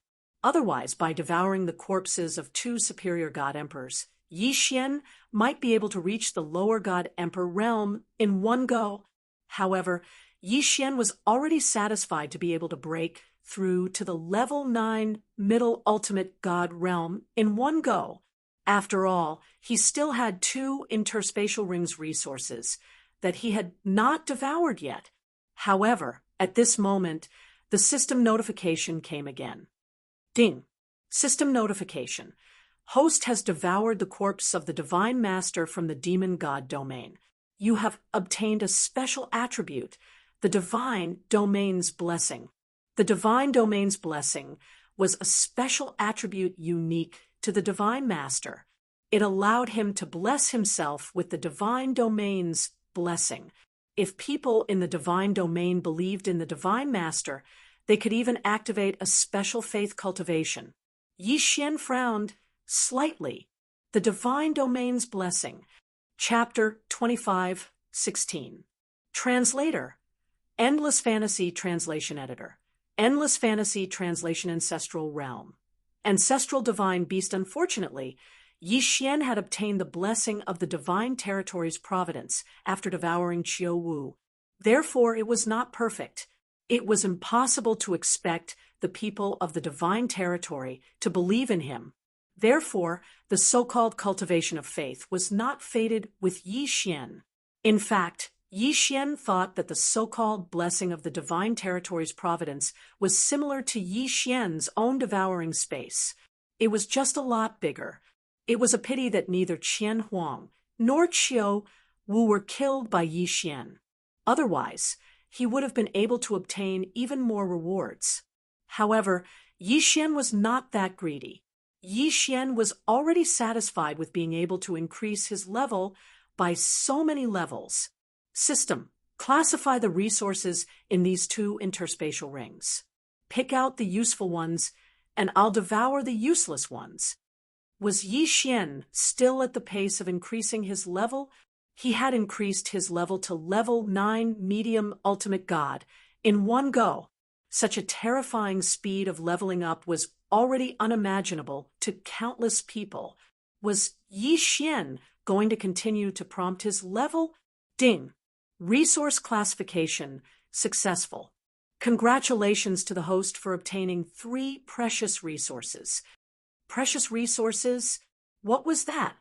Otherwise, by devouring the corpses of 2 superior God Emperors, Yi Xian might be able to reach the lower God Emperor realm in one go. However, Yi Xian was already satisfied to be able to break through to the level 9 middle ultimate God realm in one go. After all, he still had 2 interspatial rings resources that he had not devoured yet. However, at this moment, the system notification came again. Ding! System notification. Host has devoured the corpse of the Divine Master from the Demon God Domain. You have obtained a special attribute, the Divine Domain's Blessing. The Divine Domain's Blessing was a special attribute unique to the Divine Master. It allowed him to bless himself with the Divine Domain's blessing. If people in the Divine Domain believed in the Divine Master, they could even activate a special faith cultivation. Yi Xian frowned slightly. The Divine Domain's Blessing, Chapter 25:16. Translator, Endless Fantasy Translation Editor. Endless Fantasy Translation Ancestral Realm. Ancestral Divine Beast. Unfortunately, Yi Xian had obtained the blessing of the Divine Territory's providence after devouring Qiu Wu. Therefore, it was not perfect. It was impossible to expect the people of the Divine Territory to believe in him. Therefore, the so-called cultivation of faith was not fated with Yi Xian. In fact, Yi Xian thought that the so-called blessing of the Divine Territory's providence was similar to Yi Xian's own devouring space. It was just a lot bigger. It was a pity that neither Qian Huang nor Qiu Wu were killed by Yi Xian. Otherwise, he would have been able to obtain even more rewards. However, Yi Xian was not that greedy. Yi Xian was already satisfied with being able to increase his level by so many levels. System, classify the resources in these two interspatial rings. Pick out the useful ones, and I'll devour the useless ones. Was Yi Xian still at the pace of increasing his level? He had increased his level to level 9 medium ultimate god in one go. Such a terrifying speed of leveling up was already unimaginable to countless people. Was Yi Xian going to continue to prompt his level? Ding. Resource classification successful. Congratulations to the host for obtaining 3 precious resources. Precious resources? What was that?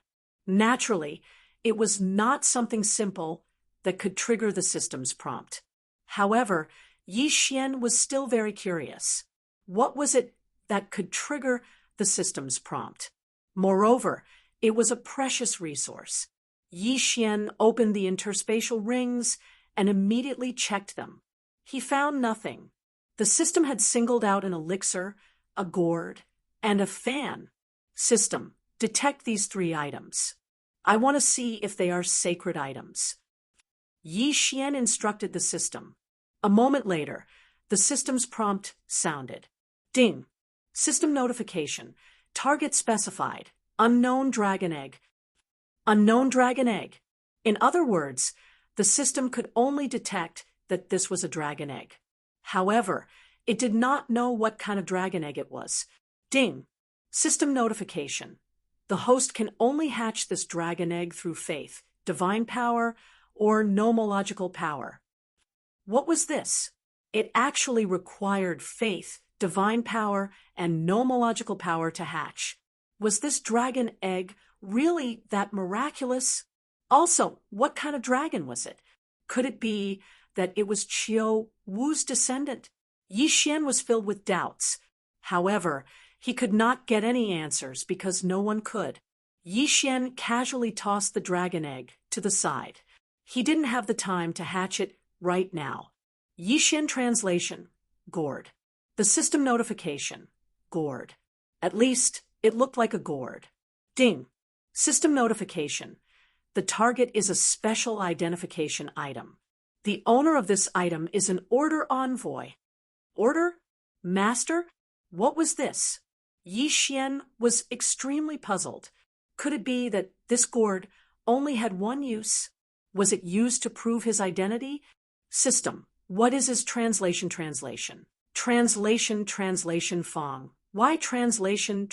Naturally, it was not something simple that could trigger the system's prompt. However, Yi Xian was still very curious. What was it that could trigger the system's prompt? Moreover, it was a precious resource. Yi Xian opened the interspatial rings and immediately checked them. He found nothing. The system had singled out an elixir, a gourd, and a fan. System, detect these 3 items. I want to see if they are sacred items. Yi Xian instructed the system. A moment later, the system's prompt sounded. Ding. System notification. Target specified. Unknown dragon egg. Unknown dragon egg. In other words, the system could only detect that this was a dragon egg. However, it did not know what kind of dragon egg it was. Ding. System notification. The host can only hatch this dragon egg through faith, divine power, or nomological power. What was this? It actually required faith, divine power, and nomological power to hatch. Was this dragon egg really that miraculous? Also, what kind of dragon was it? Could it be that it was Qiu Wu's descendant? Yi Xian was filled with doubts. However, he could not get any answers because no one could. Yi Xian casually tossed the dragon egg to the side. He didn't have the time to hatch it right now. Yi Xian translation, gourd. The system notification, gourd. At least, it looked like a gourd. Ding. System notification. The target is a special identification item. The owner of this item is an order envoy. Order? Master? What was this? Yi Xian was extremely puzzled. Could it be that this gourd only had one use? Was it used to prove his identity? System. What is his translation? Translation Fong. Why translation?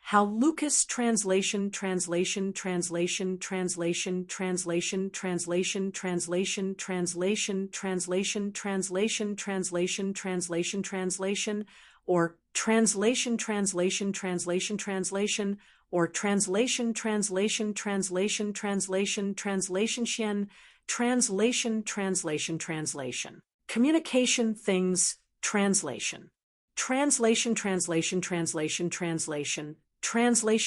How Lucas translation or translation. Communication things. Translation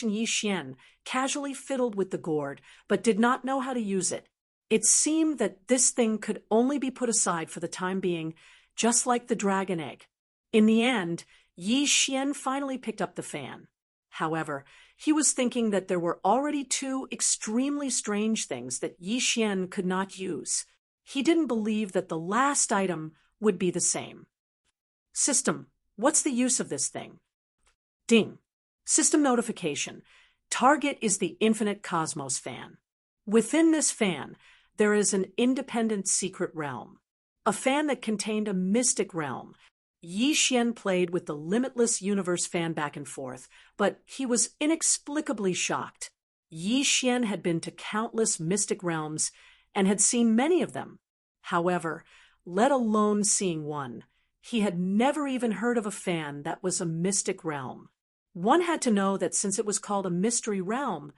Yi Xian casually fiddled with the gourd, but did not know how to use it. It seemed that this thing could only be put aside for the time being, just like the dragon egg. In the end, Yi Xian finally picked up the fan. However, he was thinking that there were already 2 extremely strange things that Yi Xian could not use. He didn't believe that the last item would be the same. System, what's the use of this thing? Ding. System notification. Target is the infinite cosmos fan. Within this fan, there is an independent secret realm. A fan that contained a mystic realm. Yi Xian played with the limitless universe fan back and forth, but he was inexplicably shocked. Yi Xian had been to countless mystic realms and had seen many of them. However, let alone seeing one, he had never even heard of a fan that was a mystic realm. One had to know that since it was called a mystery realm,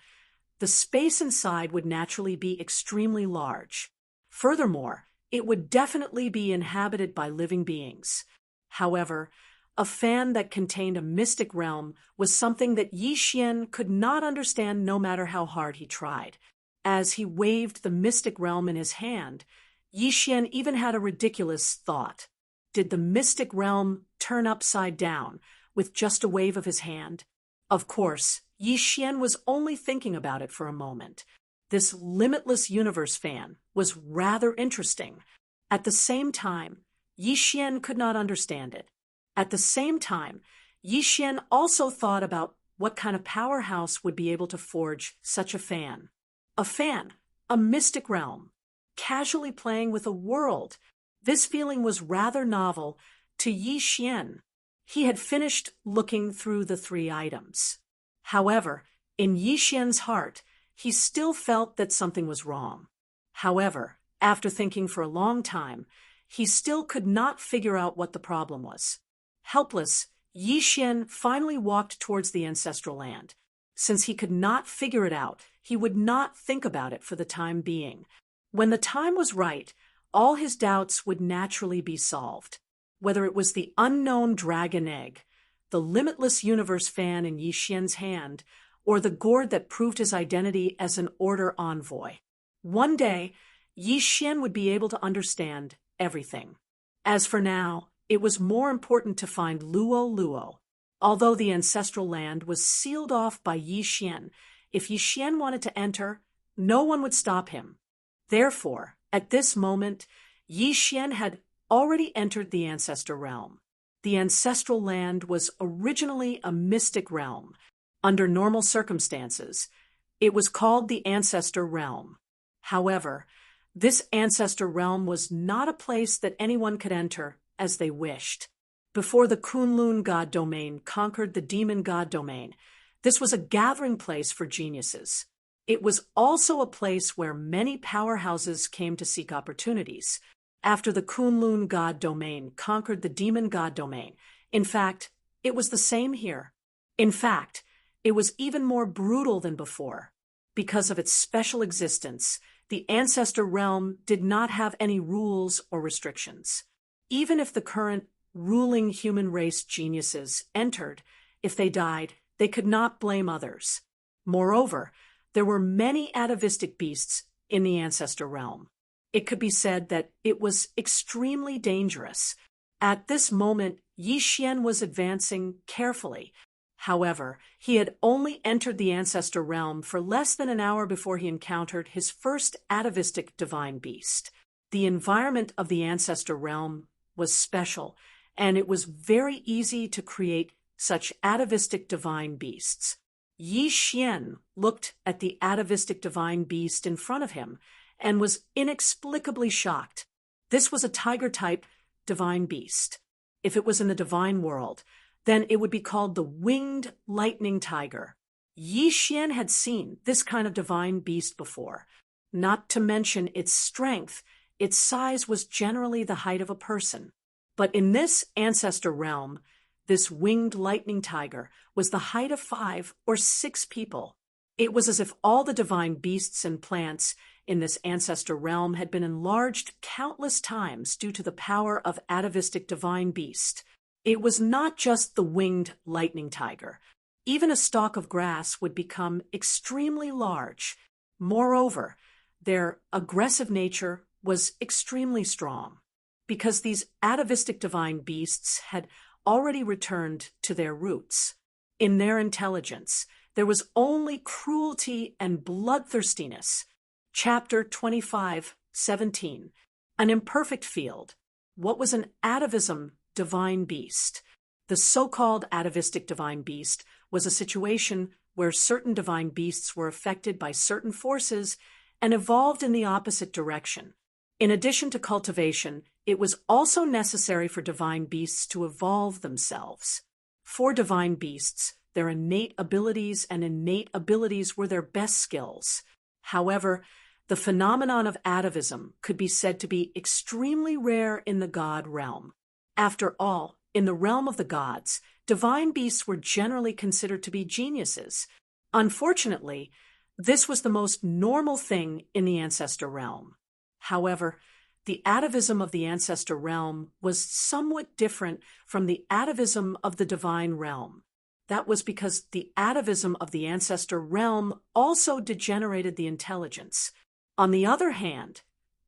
the space inside would naturally be extremely large. Furthermore, it would definitely be inhabited by living beings. However, a fan that contained a mystic realm was something that Yi Xian could not understand no matter how hard he tried. As he waved the mystic realm in his hand, Yi Xian even had a ridiculous thought. Did the mystic realm turn upside down with just a wave of his hand? Of course, Yi Xian was only thinking about it for a moment. This limitless universe fan was rather interesting. At the same time, Yi Xian could not understand it. At the same time, Yi Xian also thought about what kind of powerhouse would be able to forge such a fan. A fan, a mystic realm, casually playing with a world. This feeling was rather novel to Yi Xian. He had finished looking through the 3 items. However, in Yi Xian's heart, he still felt that something was wrong. However, after thinking for a long time, he still could not figure out what the problem was. Helpless, Yi Xian finally walked towards the ancestral land. Since he could not figure it out, he would not think about it for the time being. When the time was right, all his doubts would naturally be solved. Whether it was the unknown dragon egg, the limitless universe fan in Yi Xian's hand, or the gourd that proved his identity as an order envoy. One day, Yi Xian would be able to understand everything. As for now, it was more important to find Luo Luo. Although the ancestral land was sealed off by Yi Xian, if Yi Xian wanted to enter, no one would stop him. Therefore, at this moment, Yi Xian had already entered the ancestor realm. The ancestral land was originally a mystic realm. Under normal circumstances, it was called the ancestor realm. However, this ancestor realm was not a place that anyone could enter as they wished. Before the Kunlun god domain conquered the demon god domain, this was a gathering place for geniuses. It was also a place where many powerhouses came to seek opportunities. After the Kunlun god domain conquered the demon god domain, in fact, it was the same here. In fact, it was even more brutal than before. Because of its special existence, the ancestor realm did not have any rules or restrictions. Even if the current ruling human race geniuses entered, if they died, they could not blame others. Moreover, there were many atavistic beasts in the ancestor realm. It could be said that it was extremely dangerous. At this moment, Yi Xian was advancing carefully. However, he had only entered the ancestor realm for less than an hour before he encountered his first atavistic divine beast. The environment of the ancestor realm was special, and it was very easy to create such atavistic divine beasts. Yi Xian looked at the atavistic divine beast in front of him and was inexplicably shocked. This was a tiger-type divine beast. If it was in the divine world, then it would be called the winged lightning tiger. Yi Xian had seen this kind of divine beast before. Not to mention its strength, its size was generally the height of a person. But in this ancestor realm, this winged lightning tiger was the height of 5 or 6 people. It was as if all the divine beasts and plants in this ancestor realm had been enlarged countless times due to the power of atavistic divine beast. It was not just the winged lightning tiger. Even a stalk of grass would become extremely large. Moreover, their aggressive nature was extremely strong, because these atavistic divine beasts had already returned to their roots. In their intelligence, there was only cruelty and bloodthirstiness. Chapter 25:17. An imperfect field. What was an atavism divine beast? The so-called atavistic divine beast was a situation where certain divine beasts were affected by certain forces and evolved in the opposite direction. In addition to cultivation, it was also necessary for divine beasts to evolve themselves. For divine beasts, their innate abilities were their best skills. However, the phenomenon of atavism could be said to be extremely rare in the god realm. After all, in the realm of the gods, divine beasts were generally considered to be geniuses. Unfortunately, this was the most normal thing in the ancestor realm. However, the atavism of the ancestor realm was somewhat different from the atavism of the divine realm. That was because the atavism of the ancestor realm also degenerated the intelligence. On the other hand,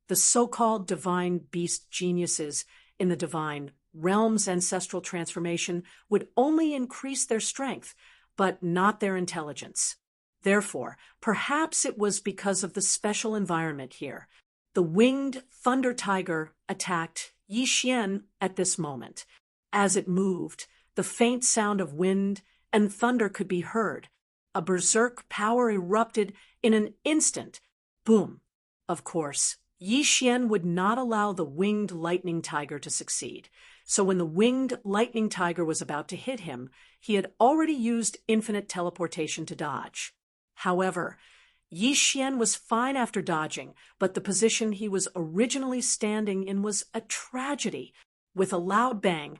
the so-called divine beast geniuses in the divine realm's ancestral transformation would only increase their strength, but not their intelligence. Therefore, perhaps it was because of the special environment here. The winged thunder tiger attacked Yi Xian at this moment. As it moved, the faint sound of wind and thunder could be heard. A berserk power erupted in an instant. Boom! Of course, Yi Xian would not allow the winged lightning tiger to succeed. So when the winged lightning tiger was about to hit him, he had already used infinite teleportation to dodge. However, Yi Xian was fine after dodging, but the position he was originally standing in was a tragedy. With a loud bang,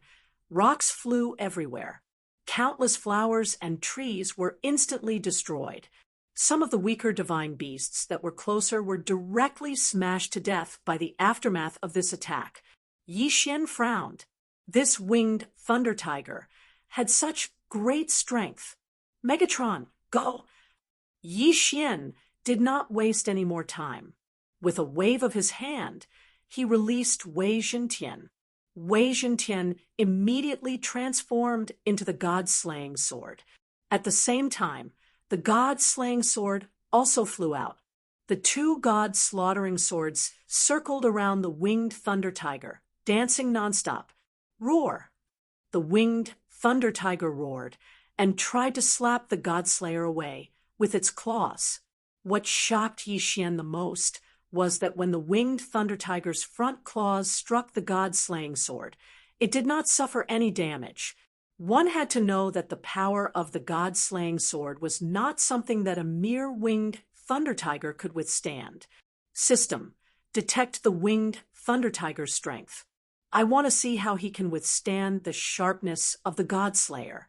rocks flew everywhere. Countless flowers and trees were instantly destroyed. Some of the weaker divine beasts that were closer were directly smashed to death by the aftermath of this attack. Yi Xian frowned. This winged thunder tiger had such great strength. Megatron, go! Yi Xian did not waste any more time. With a wave of his hand, he released Wei Zhentian. Wei Zhentian immediately transformed into the god-slaying sword. At the same time, the god-slaying sword also flew out. The two god-slaughtering swords circled around the winged thunder tiger, dancing nonstop. Roar! The winged thunder tiger roared and tried to slap the godslayer away with its claws. What shocked Yi Xian the most was that when the winged thunder tiger's front claws struck the god-slaying sword, it did not suffer any damage. One had to know that the power of the god-slaying sword was not something that a mere winged thunder tiger could withstand. System, detect the winged thunder tiger's strength. I want to see how he can withstand the sharpness of the godslayer.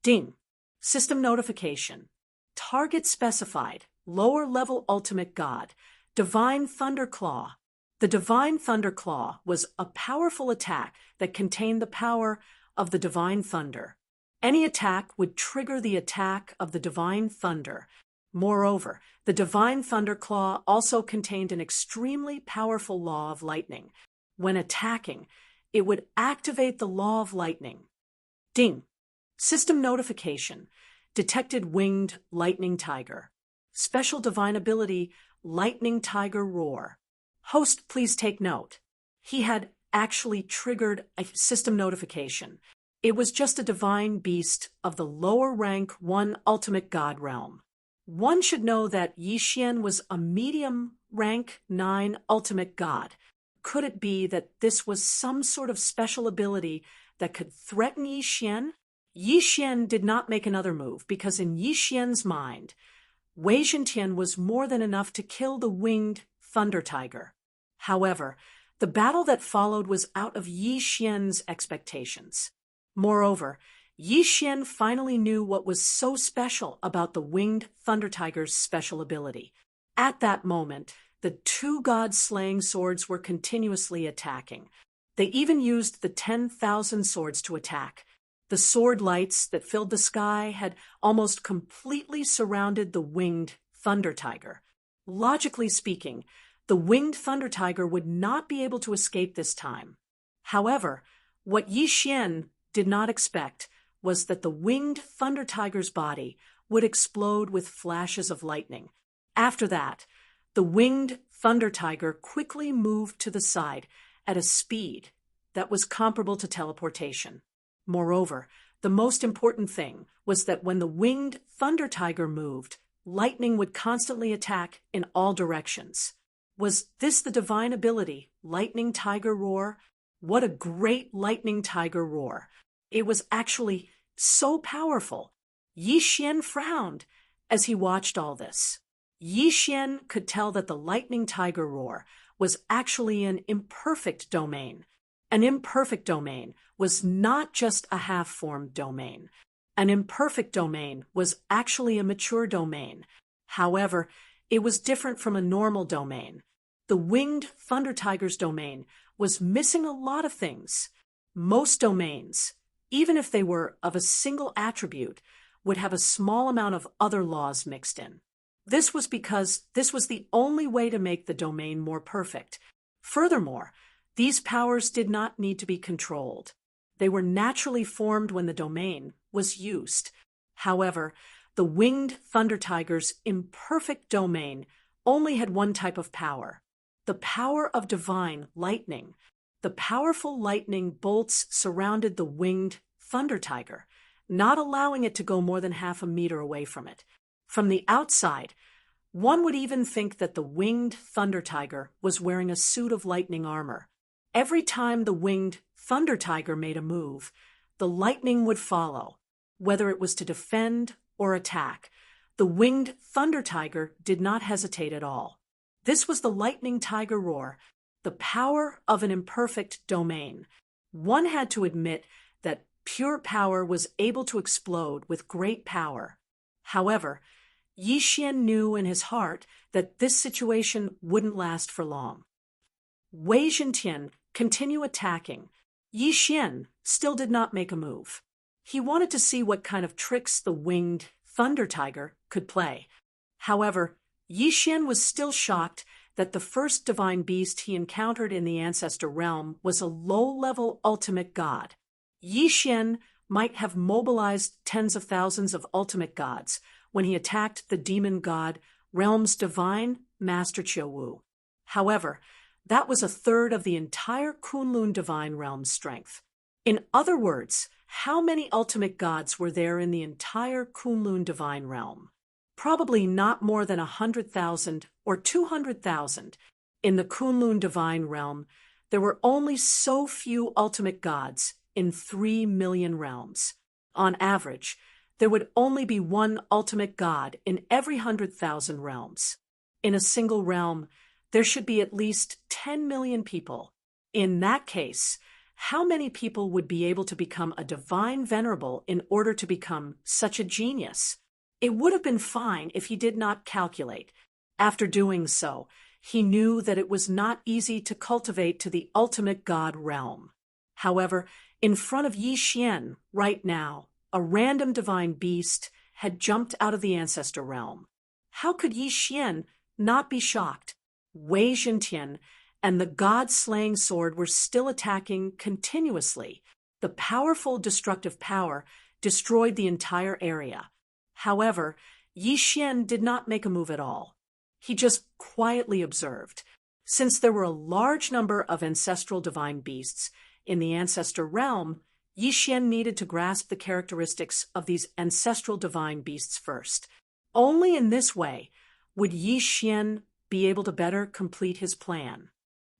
Ding. System notification. Target specified. Lower level ultimate god. Divine Thunderclaw. The Divine Thunderclaw was a powerful attack that contained the power of the Divine Thunder. Any attack would trigger the attack of the Divine Thunder. Moreover, the Divine Thunderclaw also contained an extremely powerful law of lightning. When attacking, it would activate the law of lightning. Ding. System notification. Detected winged lightning tiger. Special divine ability, lightning tiger roar. Host, please take note. He had actually triggered a system notification. It was just a divine beast of the lower rank 1 ultimate god realm. One should know that Yi Xian was a medium rank 9 ultimate god. Could it be that this was some sort of special ability that could threaten Yi Xian? Yi Xian did not make another move because in Yi Xian's mind, Wei Zhentian was more than enough to kill the winged thunder tiger. However, the battle that followed was out of Yi Xian's expectations. Moreover, Yi Xian finally knew what was so special about the winged thunder tiger's special ability. At that moment, the two god-slaying swords were continuously attacking. They even used the 10,000 swords to attack. The sword lights that filled the sky had almost completely surrounded the winged thunder tiger. Logically speaking, the winged thunder tiger would not be able to escape this time. However, what Yi Xian did not expect was that the winged thunder tiger's body would explode with flashes of lightning. After that, the winged thunder tiger quickly moved to the side at a speed that was comparable to teleportation. Moreover, the most important thing was that when the winged thunder tiger moved, lightning would constantly attack in all directions. Was this the divine ability, lightning tiger roar? What a great lightning tiger roar! It was actually so powerful. Yi Xian frowned as he watched all this. Yi Xian could tell that the lightning tiger roar was actually an imperfect domain. An imperfect domain was not just a half-formed domain. An imperfect domain was actually a mature domain. However, it was different from a normal domain. The winged thunder tiger's domain was missing a lot of things. Most domains, even if they were of a single attribute, would have a small amount of other laws mixed in. This was because this was the only way to make the domain more perfect. Furthermore, these powers did not need to be controlled. They were naturally formed when the domain was used. However, the winged thunder tiger's imperfect domain only had one type of power, the power of divine lightning. The powerful lightning bolts surrounded the winged thunder tiger, not allowing it to go more than half a meter away from it. From the outside, one would even think that the winged thunder tiger was wearing a suit of lightning armor. Every time the winged thunder tiger made a move, the lightning would follow, whether it was to defend or attack. The winged thunder tiger did not hesitate at all. This was the lightning tiger roar, the power of an imperfect domain. One had to admit that pure power was able to explode with great power. However, Yi Xian knew in his heart that this situation wouldn't last for long. Wei Zhentian continued attacking. Yi Xian still did not make a move. He wanted to see what kind of tricks the winged thunder tiger could play. However, Yi Xian was still shocked that the first divine beast he encountered in the ancestor realm was a low-level ultimate god. Yi Xian might have mobilized tens of thousands of ultimate gods when he attacked the demon god Realm's divine Master Qiuwu. However, that was a third of the entire Kunlun divine realm's strength. In other words, how many ultimate gods were there in the entire Kunlun divine realm? Probably not more than 100,000 or 200,000. In the Kunlun divine realm, there were only so few ultimate gods in 3 million realms. On average, there would only be one ultimate god in every 100,000 realms. In a single realm, there should be at least 10 million people. In that case, how many people would be able to become a divine venerable in order to become such a genius? It would have been fine if he did not calculate. After doing so, he knew that it was not easy to cultivate to the ultimate god realm. However, in front of Yi Xian, right now, a random divine beast had jumped out of the ancestor realm. How could Yi Xian not be shocked? Wei Zhentian and the god-slaying sword were still attacking continuously. The powerful destructive power destroyed the entire area. However, Yi Xian did not make a move at all. He just quietly observed. Since there were a large number of ancestral divine beasts in the ancestor realm, Yi Xian needed to grasp the characteristics of these ancestral divine beasts first. Only in this way would Yi Xian be able to better complete his plan.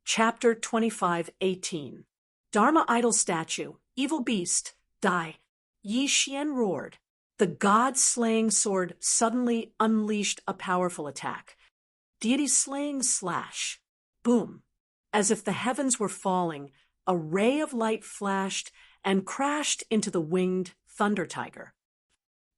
Chapter 25:18. Dharma idol statue, evil beast, die. Yi Xian roared. The god-slaying sword suddenly unleashed a powerful attack. Deity-slaying slash. Boom. As if the heavens were falling, a ray of light flashed and crashed into the winged thunder tiger.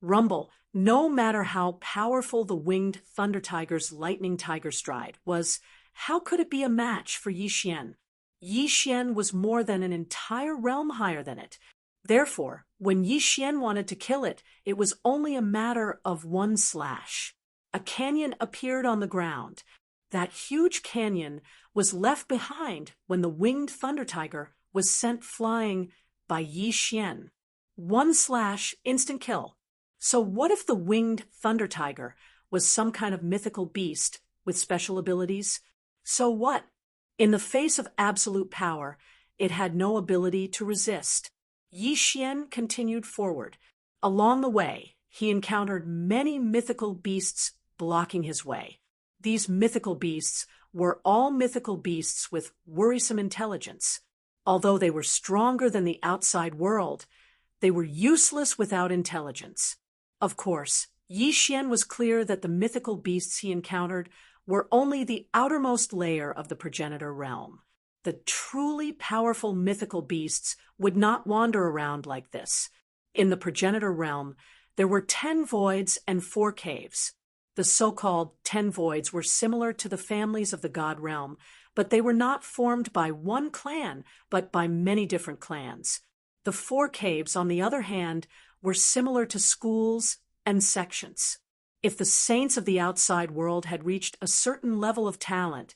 Rumble, no matter how powerful the winged thunder tiger's lightning tiger stride was, how could it be a match for Yi Xian? Yi Xian was more than an entire realm higher than it. Therefore, when Yi Xian wanted to kill it, it was only a matter of one slash. A canyon appeared on the ground. That huge canyon was left behind when the winged thunder tiger was sent flying by Yi Xian. One slash, instant kill. So what if the winged thunder tiger was some kind of mythical beast with special abilities? So what? In the face of absolute power, it had no ability to resist. Yi Xian continued forward. Along the way, he encountered many mythical beasts blocking his way. These mythical beasts were all mythical beasts with worrisome intelligence. Although they were stronger than the outside world, they were useless without intelligence. Of course, Yi Xian was clear that the mythical beasts he encountered were only the outermost layer of the progenitor realm. The truly powerful mythical beasts would not wander around like this. In the progenitor realm, there were 10 voids and 4 caves. The so-called 10 voids were similar to the families of the god realm, but they were not formed by one clan, but by many different clans. The 4 caves, on the other hand, were similar to schools and sections. If the saints of the outside world had reached a certain level of talent,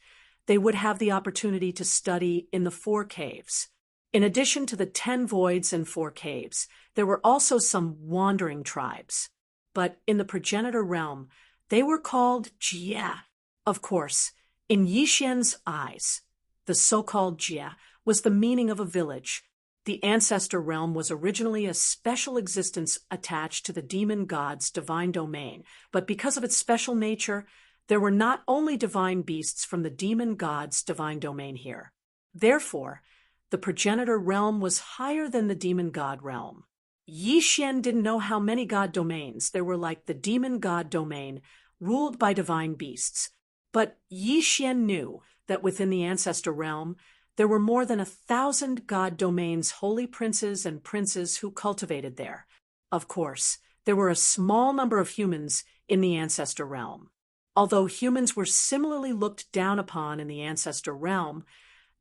they would have the opportunity to study in the 4 caves. In addition to the 10 voids and 4 caves, there were also some wandering tribes. But in the progenitor realm, they were called Jia. Of course, in Yi Xian's eyes, the so-called Jia was the meaning of a village. The ancestor realm was originally a special existence attached to the demon god's divine domain, but because of its special nature, there were not only divine beasts from the demon god's divine domain here. Therefore, the progenitor realm was higher than the demon god realm. Yi Xian didn't know how many god domains there were like the demon god domain, ruled by divine beasts. But Yi Xian knew that within the ancestor realm, there were more than 1,000 god domains, holy princes and princes who cultivated there. Of course, there were a small number of humans in the ancestor realm. Although humans were similarly looked down upon in the ancestor realm,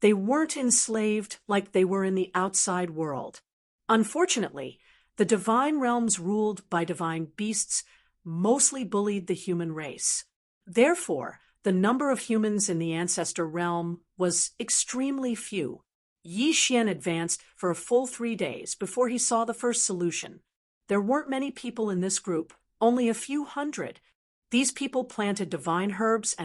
they weren't enslaved like they were in the outside world. Unfortunately, the divine realms ruled by divine beasts mostly bullied the human race. Therefore, the number of humans in the ancestor realm was extremely few. Yi Xian advanced for a full 3 days before he saw the first solution. There weren't many people in this group, only a few hundred. These people planted divine herbs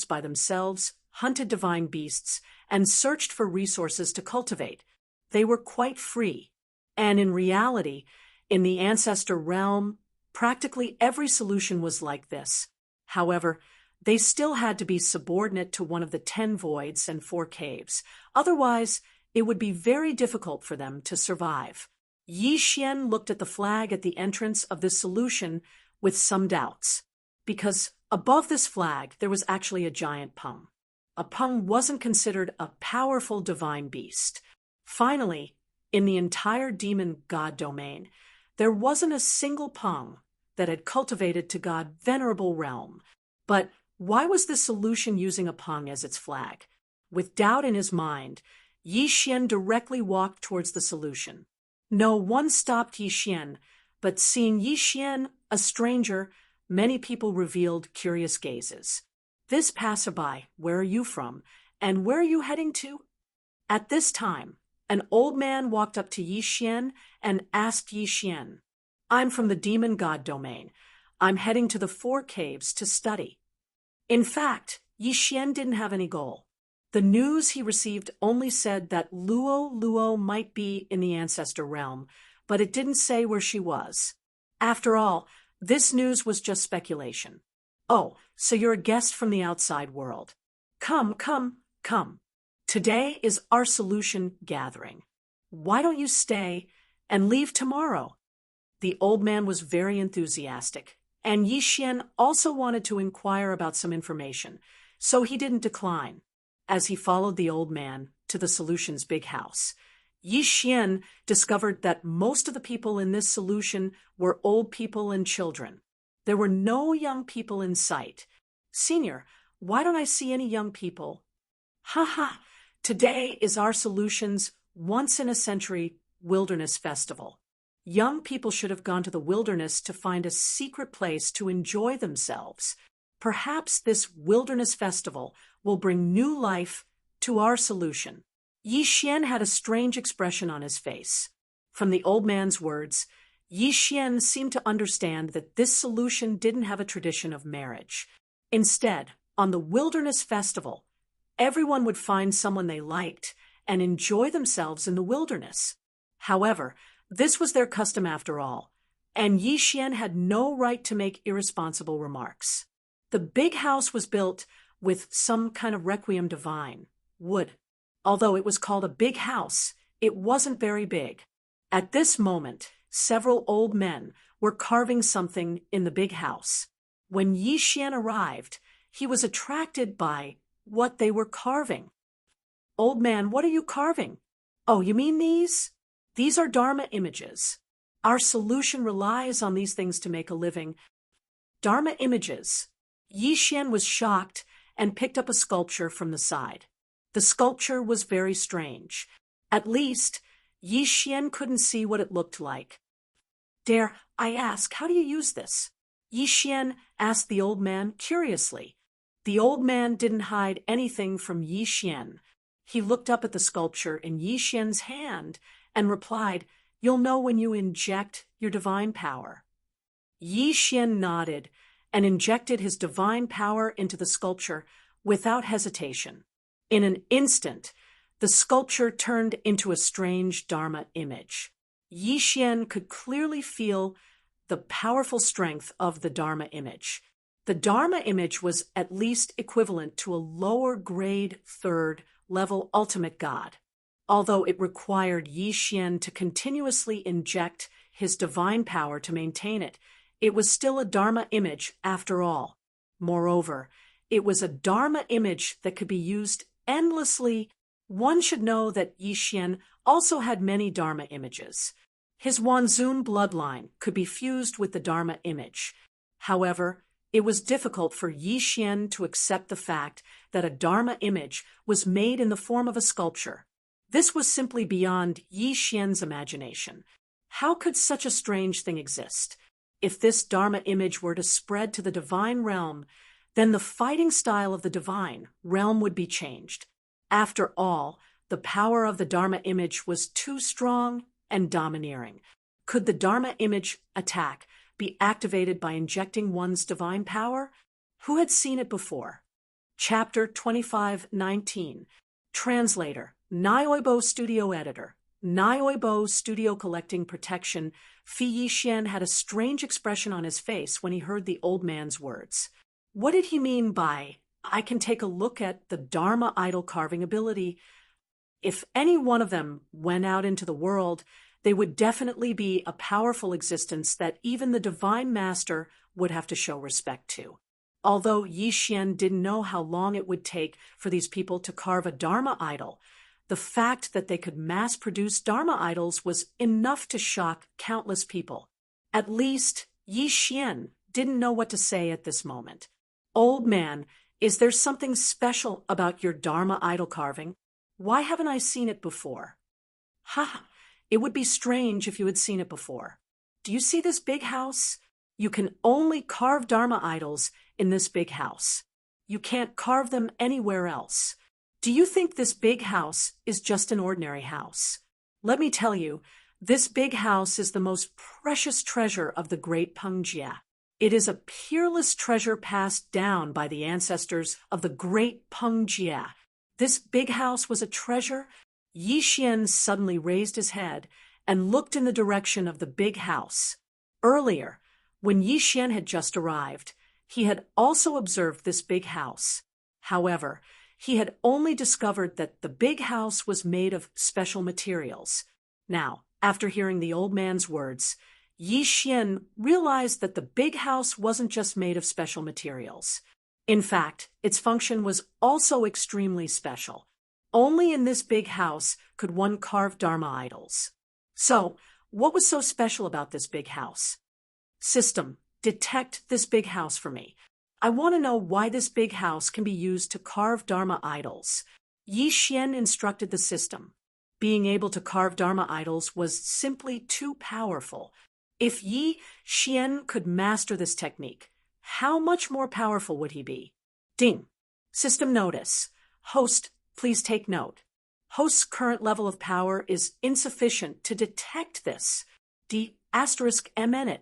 by themselves, hunted divine beasts, and searched for resources to cultivate. They were quite free. And in reality, in the ancestor realm, practically every solution was like this. However, they still had to be subordinate to one of the 10 voids and 4 caves. Otherwise, it would be very difficult for them to survive. Yi Xian looked at the flag at the entrance of this solution with some doubts, because above this flag there was actually a giant pung. A pung wasn't considered a powerful divine beast. Finally, in the entire demon god domain, there wasn't a single pung that had cultivated to god venerable realm. But why was this solution using a pung as its flag? With doubt in his mind, Yi Xian directly walked towards the solution. No one stopped Yi Xian, but seeing Yi Xian, a stranger, many people revealed curious gazes. "This passerby, where are you from, and where are you heading to?" At this time, an old man walked up to Yi Xian and asked Yi Xian, "I'm from the demon god domain. I'm heading to the 4 caves to study." In fact, Yi Xian didn't have any goal. The news he received only said that Luo might be in the ancestor realm, but it didn't say where she was. After all, this news was just speculation. "Oh, so you're a guest from the outside world. Come. Today is our solution gathering. Why don't you stay and leave tomorrow?" The old man was very enthusiastic, and Yi Xian also wanted to inquire about some information, so he didn't decline. As he followed the old man to the solution's big house, Yi Xian discovered that most of the people in this solution were old people and children. There were no young people in sight. "Senior, why don't I see any young people?" "Ha! Today is our solution's once-in-a-century wilderness festival. Young people should have gone to the wilderness to find a secret place to enjoy themselves. Perhaps this wilderness festival will bring new life to our solution." Yi Xian had a strange expression on his face. From the old man's words, Yi Xian seemed to understand that this solution didn't have a tradition of marriage. Instead, on the wilderness festival, everyone would find someone they liked and enjoy themselves in the wilderness. However, this was their custom after all, and Yi Xian had no right to make irresponsible remarks. The big house was built with some kind of requiem divine, wood. Although it was called a big house, it wasn't very big. At this moment, several old men were carving something in the big house. When Yi Xian arrived, he was attracted by what they were carving. "Old man, what are you carving?" "Oh, you mean these? These are Dharma images. Our solution relies on these things to make a living." Dharma images. Yi Xian was shocked and picked up a sculpture from the side. The sculpture was very strange. At least, Yi Xian couldn't see what it looked like. "Dare I ask, how do you use this?" Yi Xian asked the old man curiously. The old man didn't hide anything from Yi Xian. He looked up at the sculpture in Yi Xian's hand and replied, "You'll know when you inject your divine power." Yi Xian nodded and injected his divine power into the sculpture without hesitation. In an instant, the sculpture turned into a strange Dharma image. Yi Xian could clearly feel the powerful strength of the Dharma image. The Dharma image was at least equivalent to a lower grade third level ultimate god. Although it required Yi Xian to continuously inject his divine power to maintain it, it was still a Dharma image after all. Moreover, it was a Dharma image that could be used endlessly. One should know that Yi Xian also had many Dharma images. His Wanzun bloodline could be fused with the Dharma image. However, it was difficult for Yi Xian to accept the fact that a Dharma image was made in the form of a sculpture. This was simply beyond Yi Xian's imagination. How could such a strange thing exist? If this Dharma image were to spread to the divine realm, then the fighting style of the divine realm would be changed. After all, the power of the Dharma image was too strong and domineering. Could the Dharma image attack be activated by injecting one's divine power? Who had seen it before? Chapter 25:19. Translator, Nioibo Studio Editor. Nioibo Studio Collecting Protection. Yi Xian had a strange expression on his face when he heard the old man's words. What did he mean by, "I can take a look at the Dharma idol carving ability"? If any one of them went out into the world, they would definitely be a powerful existence that even the Divine Master would have to show respect to. Although Yi Xian didn't know how long it would take for these people to carve a Dharma idol, the fact that they could mass-produce Dharma idols was enough to shock countless people. At least, Yi Xian didn't know what to say at this moment. "Old man, is there something special about your Dharma idol carving? Why haven't I seen it before?" "Ha! It would be strange if you had seen it before. Do you see this big house? You can only carve Dharma idols in this big house. You can't carve them anywhere else. Do you think this big house is just an ordinary house? Let me tell you, this big house is the most precious treasure of the great Pengjia. It is a peerless treasure passed down by the ancestors of the great Pengjia. This big house was a treasure." Yi Xian suddenly raised his head and looked in the direction of the big house. Earlier, when Yi Xian had just arrived, he had also observed this big house. However, he had only discovered that the big house was made of special materials. Now, after hearing the old man's words, Yi Xian realized that the big house wasn't just made of special materials. In fact, its function was also extremely special. Only in this big house could one carve Dharma idols. So, what was so special about this big house? System, detect this big house for me. I want to know why this big house can be used to carve Dharma idols. Yi Xian instructed the system. Being able to carve Dharma idols was simply too powerful. If Yi Xian could master this technique, how much more powerful would he be? Ding. System notice. Host, please take note. Host's current level of power is insufficient to detect this. D***MN.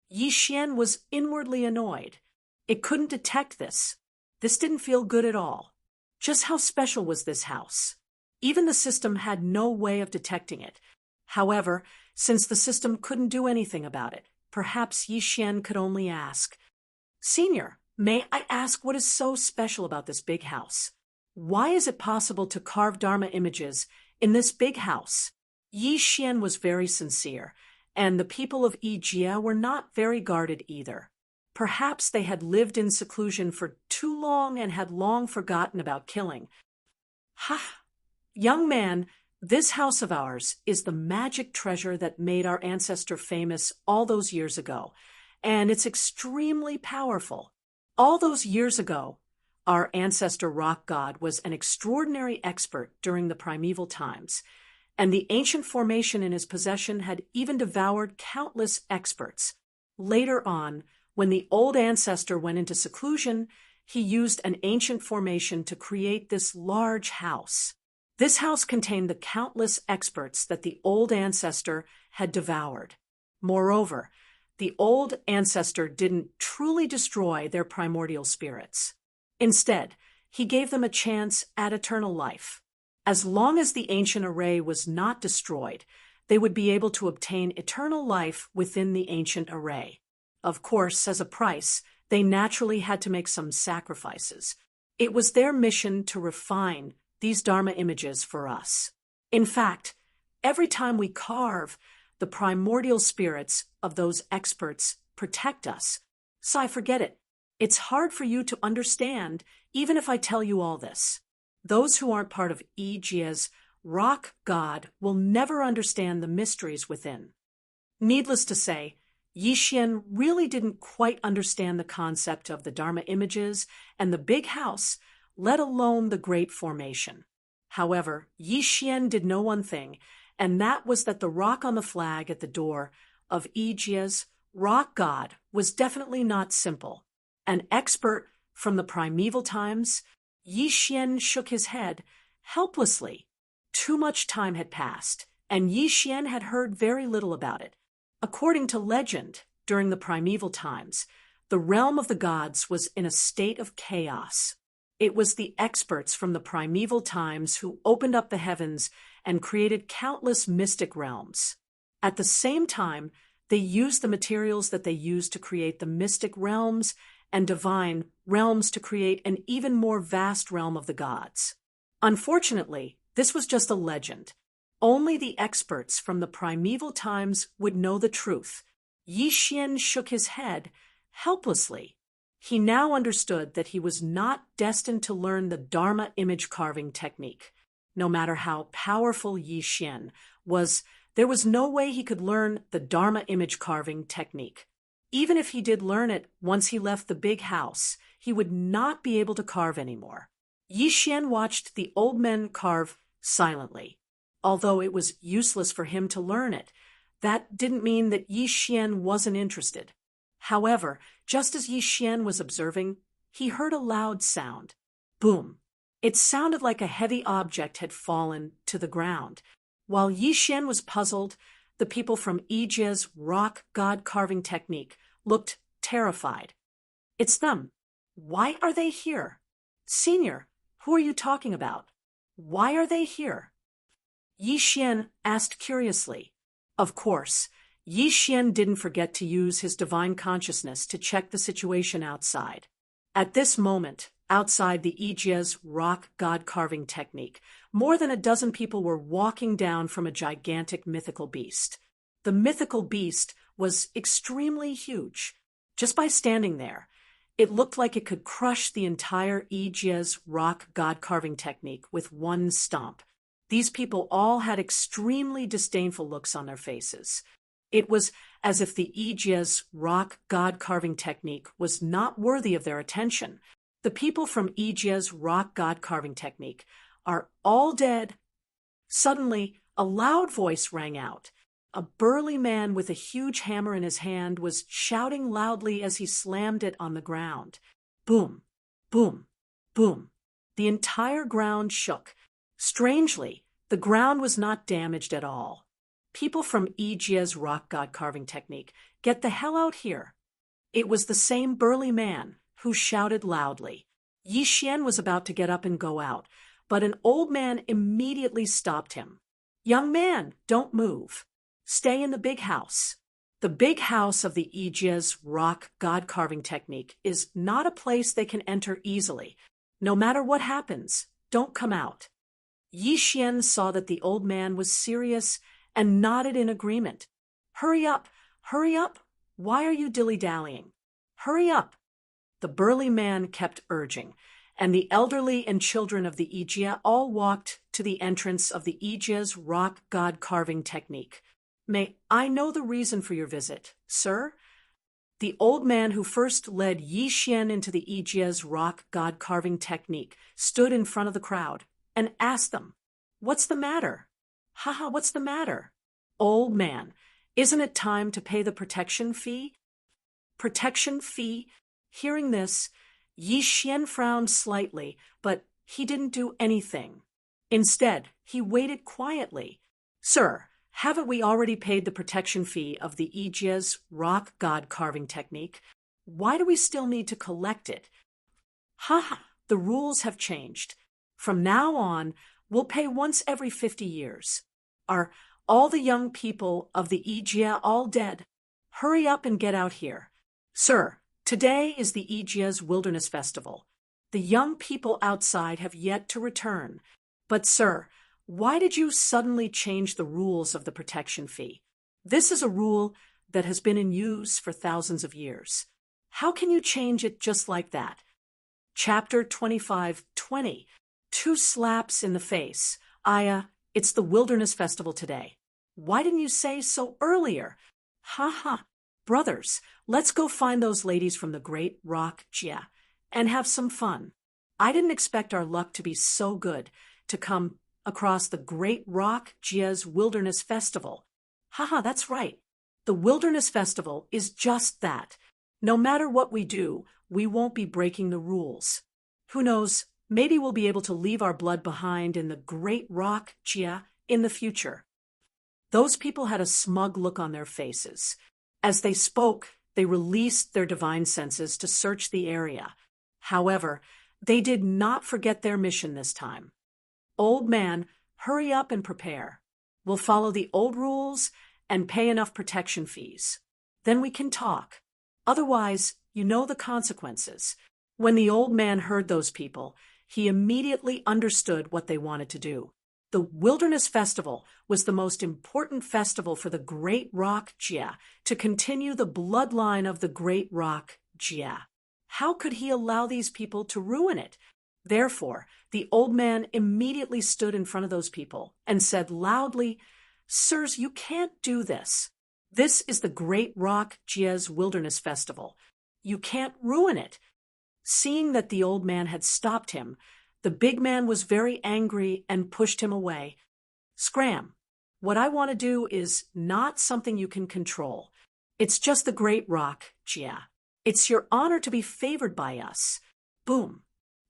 Yi Xian was inwardly annoyed. It couldn't detect this. This didn't feel good at all. Just how special was this house? Even the system had no way of detecting it. However, since the system couldn't do anything about it, perhaps Yi Xian could only ask, "Senior, may I ask what is so special about this big house? Why is it possible to carve Dharma images in this big house?" Yi Xian was very sincere, and the people of Yijie were not very guarded either. Perhaps they had lived in seclusion for too long and had long forgotten about killing. "Ha! Young man, this house of ours is the magic treasure that made our ancestor famous all those years ago, and it's extremely powerful. All those years ago, our ancestor rock god was an extraordinary expert during the primeval times, and the ancient formation in his possession had even devoured countless experts. Later on, when the old ancestor went into seclusion, he used an ancient formation to create this large house. This house contained the countless experts that the old ancestor had devoured. Moreover, the old ancestor didn't truly destroy their primordial spirits. Instead, he gave them a chance at eternal life. As long as the ancient array was not destroyed, they would be able to obtain eternal life within the ancient array. Of course, as a price, they naturally had to make some sacrifices. It was their mission to refine these Dharma images for us. In fact, every time we carve, the primordial spirits of those experts protect us. Sai, forget it. It's hard for you to understand, even if I tell you all this. Those who aren't part of Yijie's rock god will never understand the mysteries within. Needless to say, Yi Xian really didn't quite understand the concept of the Dharma images and the big house, let alone the Great Formation. However, Yi Xian did know one thing, and that was that the rock on the flag at the door of Yijie's rock god was definitely not simple. An expert from the primeval times, Yi Xian shook his head helplessly. Too much time had passed, and Yi Xian had heard very little about it. According to legend, during the primeval times, the realm of the gods was in a state of chaos. It was the experts from the primeval times who opened up the heavens and created countless mystic realms. At the same time, they used the materials that they used to create the mystic realms and divine realms to create an even more vast realm of the gods. Unfortunately, this was just a legend. Only the experts from the primeval times would know the truth. Yi Xian shook his head helplessly. He now understood that he was not destined to learn the Dharma image carving technique. No matter how powerful Yi Xian was, there was no way he could learn the Dharma image carving technique. Even if he did learn it once he left the big house, he would not be able to carve anymore. Yi Xian watched the old men carve silently. Although it was useless for him to learn it, that didn't mean that Yi Xian wasn't interested. However, just as Yi Xian was observing, he heard a loud sound. Boom! It sounded like a heavy object had fallen to the ground. While Yi Xian was puzzled, the people from Yijie's rock god carving technique looked terrified. "It's them. Why are they here? Senior, who are you talking about? Why are they here?" Yi Xian asked curiously. Of course, Yi Xian didn't forget to use his divine consciousness to check the situation outside. At this moment, outside the Yijie's rock god carving technique, more than a dozen people were walking down from a gigantic mythical beast. The mythical beast was extremely huge. Just by standing there, it looked like it could crush the entire Yijie's rock god carving technique with one stomp. These people all had extremely disdainful looks on their faces. It was as if the Yijie's rock god carving technique was not worthy of their attention. The people from Yijie's rock god carving technique are all dead. Suddenly, a loud voice rang out. A burly man with a huge hammer in his hand was shouting loudly as he slammed it on the ground. Boom, boom, boom. The entire ground shook. Strangely, the ground was not damaged at all. People from Yijie's rock god carving technique, get the hell out here. It was the same burly man who shouted loudly. Yi Xian was about to get up and go out, but an old man immediately stopped him. Young man, don't move. Stay in the big house. The big house of the Ijia's rock god-carving technique is not a place they can enter easily. No matter what happens, don't come out. Yi Xian saw that the old man was serious and nodded in agreement. Hurry up! Hurry up! Why are you dilly-dallying? Hurry up! The burly man kept urging, and the elderly and children of the Ijia all walked to the entrance of the Ijia's rock god-carving technique. May I know the reason for your visit, sir? The old man who first led Yi Xian into the Ijia's rock god-carving technique stood in front of the crowd and asked them, "What's the matter? Haha, what's the matter? Old man, isn't it time to pay the protection fee?" Protection fee? Hearing this, Yi Xian frowned slightly, but he didn't do anything. Instead, he waited quietly. "Sir, haven't we already paid the protection fee of the Ijia's rock god carving technique? Why do we still need to collect it?" "Ha! The rules have changed. From now on, we'll pay once every 50 years. Are all the young people of the Ijia all dead? Hurry up and get out here. Sir, today is the Ijia's Wilderness Festival. The young people outside have yet to return. But sir, why did you suddenly change the rules of the protection fee? This is a rule that has been in use for thousands of years. How can you change it just like that?" Chapter 25:20. Two slaps in the face. It's the Wilderness Festival today. Why didn't you say so earlier? Ha ha. Brothers, let's go find those ladies from the Great Rock Jia and have some fun. I didn't expect our luck to be so good to come across the Great Rock Jia's Wilderness Festival. Haha, that's right. The Wilderness Festival is just that. No matter what we do, we won't be breaking the rules. Who knows, maybe we'll be able to leave our blood behind in the Great Rock Jia in the future. Those people had a smug look on their faces. As they spoke, they released their divine senses to search the area. However, they did not forget their mission this time. "Old man, hurry up and prepare. We'll follow the old rules and pay enough protection fees. Then we can talk. Otherwise, you know the consequences." When the old man heard those people, he immediately understood what they wanted to do. The Wilderness Festival was the most important festival for the Great Rock Jia to continue the bloodline of the Great Rock Jia. How could he allow these people to ruin it? Therefore, the old man immediately stood in front of those people and said loudly, "Sirs, you can't do this. This is the Great Rock Jia's Wilderness Festival. You can't ruin it." Seeing that the old man had stopped him, the big man was very angry and pushed him away. "Scram, what I want to do is not something you can control. It's just the Great Rock Jia. It's your honor to be favored by us." Boom.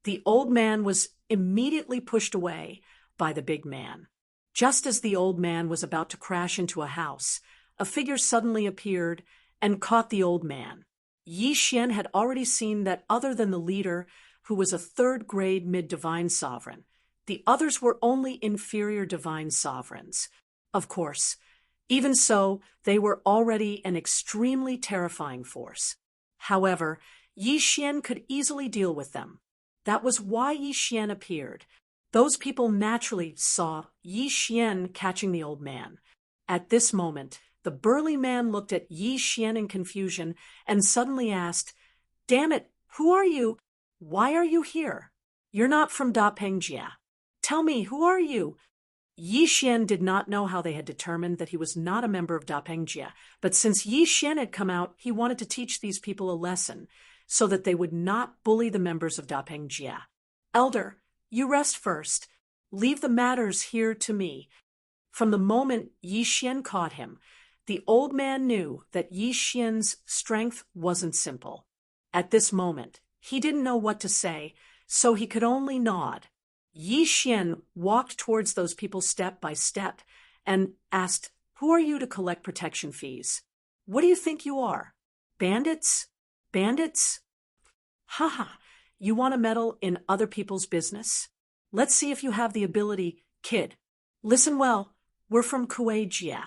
The old man was immediately pushed away by the big man. Just as the old man was about to crash into a house, a figure suddenly appeared and caught the old man. Yi Xian had already seen that other than the leader, who was a third-grade mid-divine sovereign, the others were only inferior divine sovereigns. Of course, even so, they were already an extremely terrifying force. However, Yi Xian could easily deal with them. That was why Yi Xian appeared. Those people naturally saw Yi Xian catching the old man. At this moment, the burly man looked at Yi Xian in confusion and suddenly asked, "Damn it, who are you? Why are you here? You're not from Dapeng Jia. Tell me, who are you?" Yi Xian did not know how they had determined that he was not a member of Dapeng Jia, but since Yi Xian had come out, he wanted to teach these people a lesson, so that they would not bully the members of Dapeng Jia. "Elder, you rest first. Leave the matters here to me." From the moment Yi Xian caught him, the old man knew that Yi Xian's strength wasn't simple. At this moment, he didn't know what to say, so he could only nod. Yi Xian walked towards those people step by step and asked, "Who are you to collect protection fees? What do you think you are? Bandits? Bandits? Haha, you want to meddle in other people's business? Let's see if you have the ability. Kid, listen well. We're from Kuwait.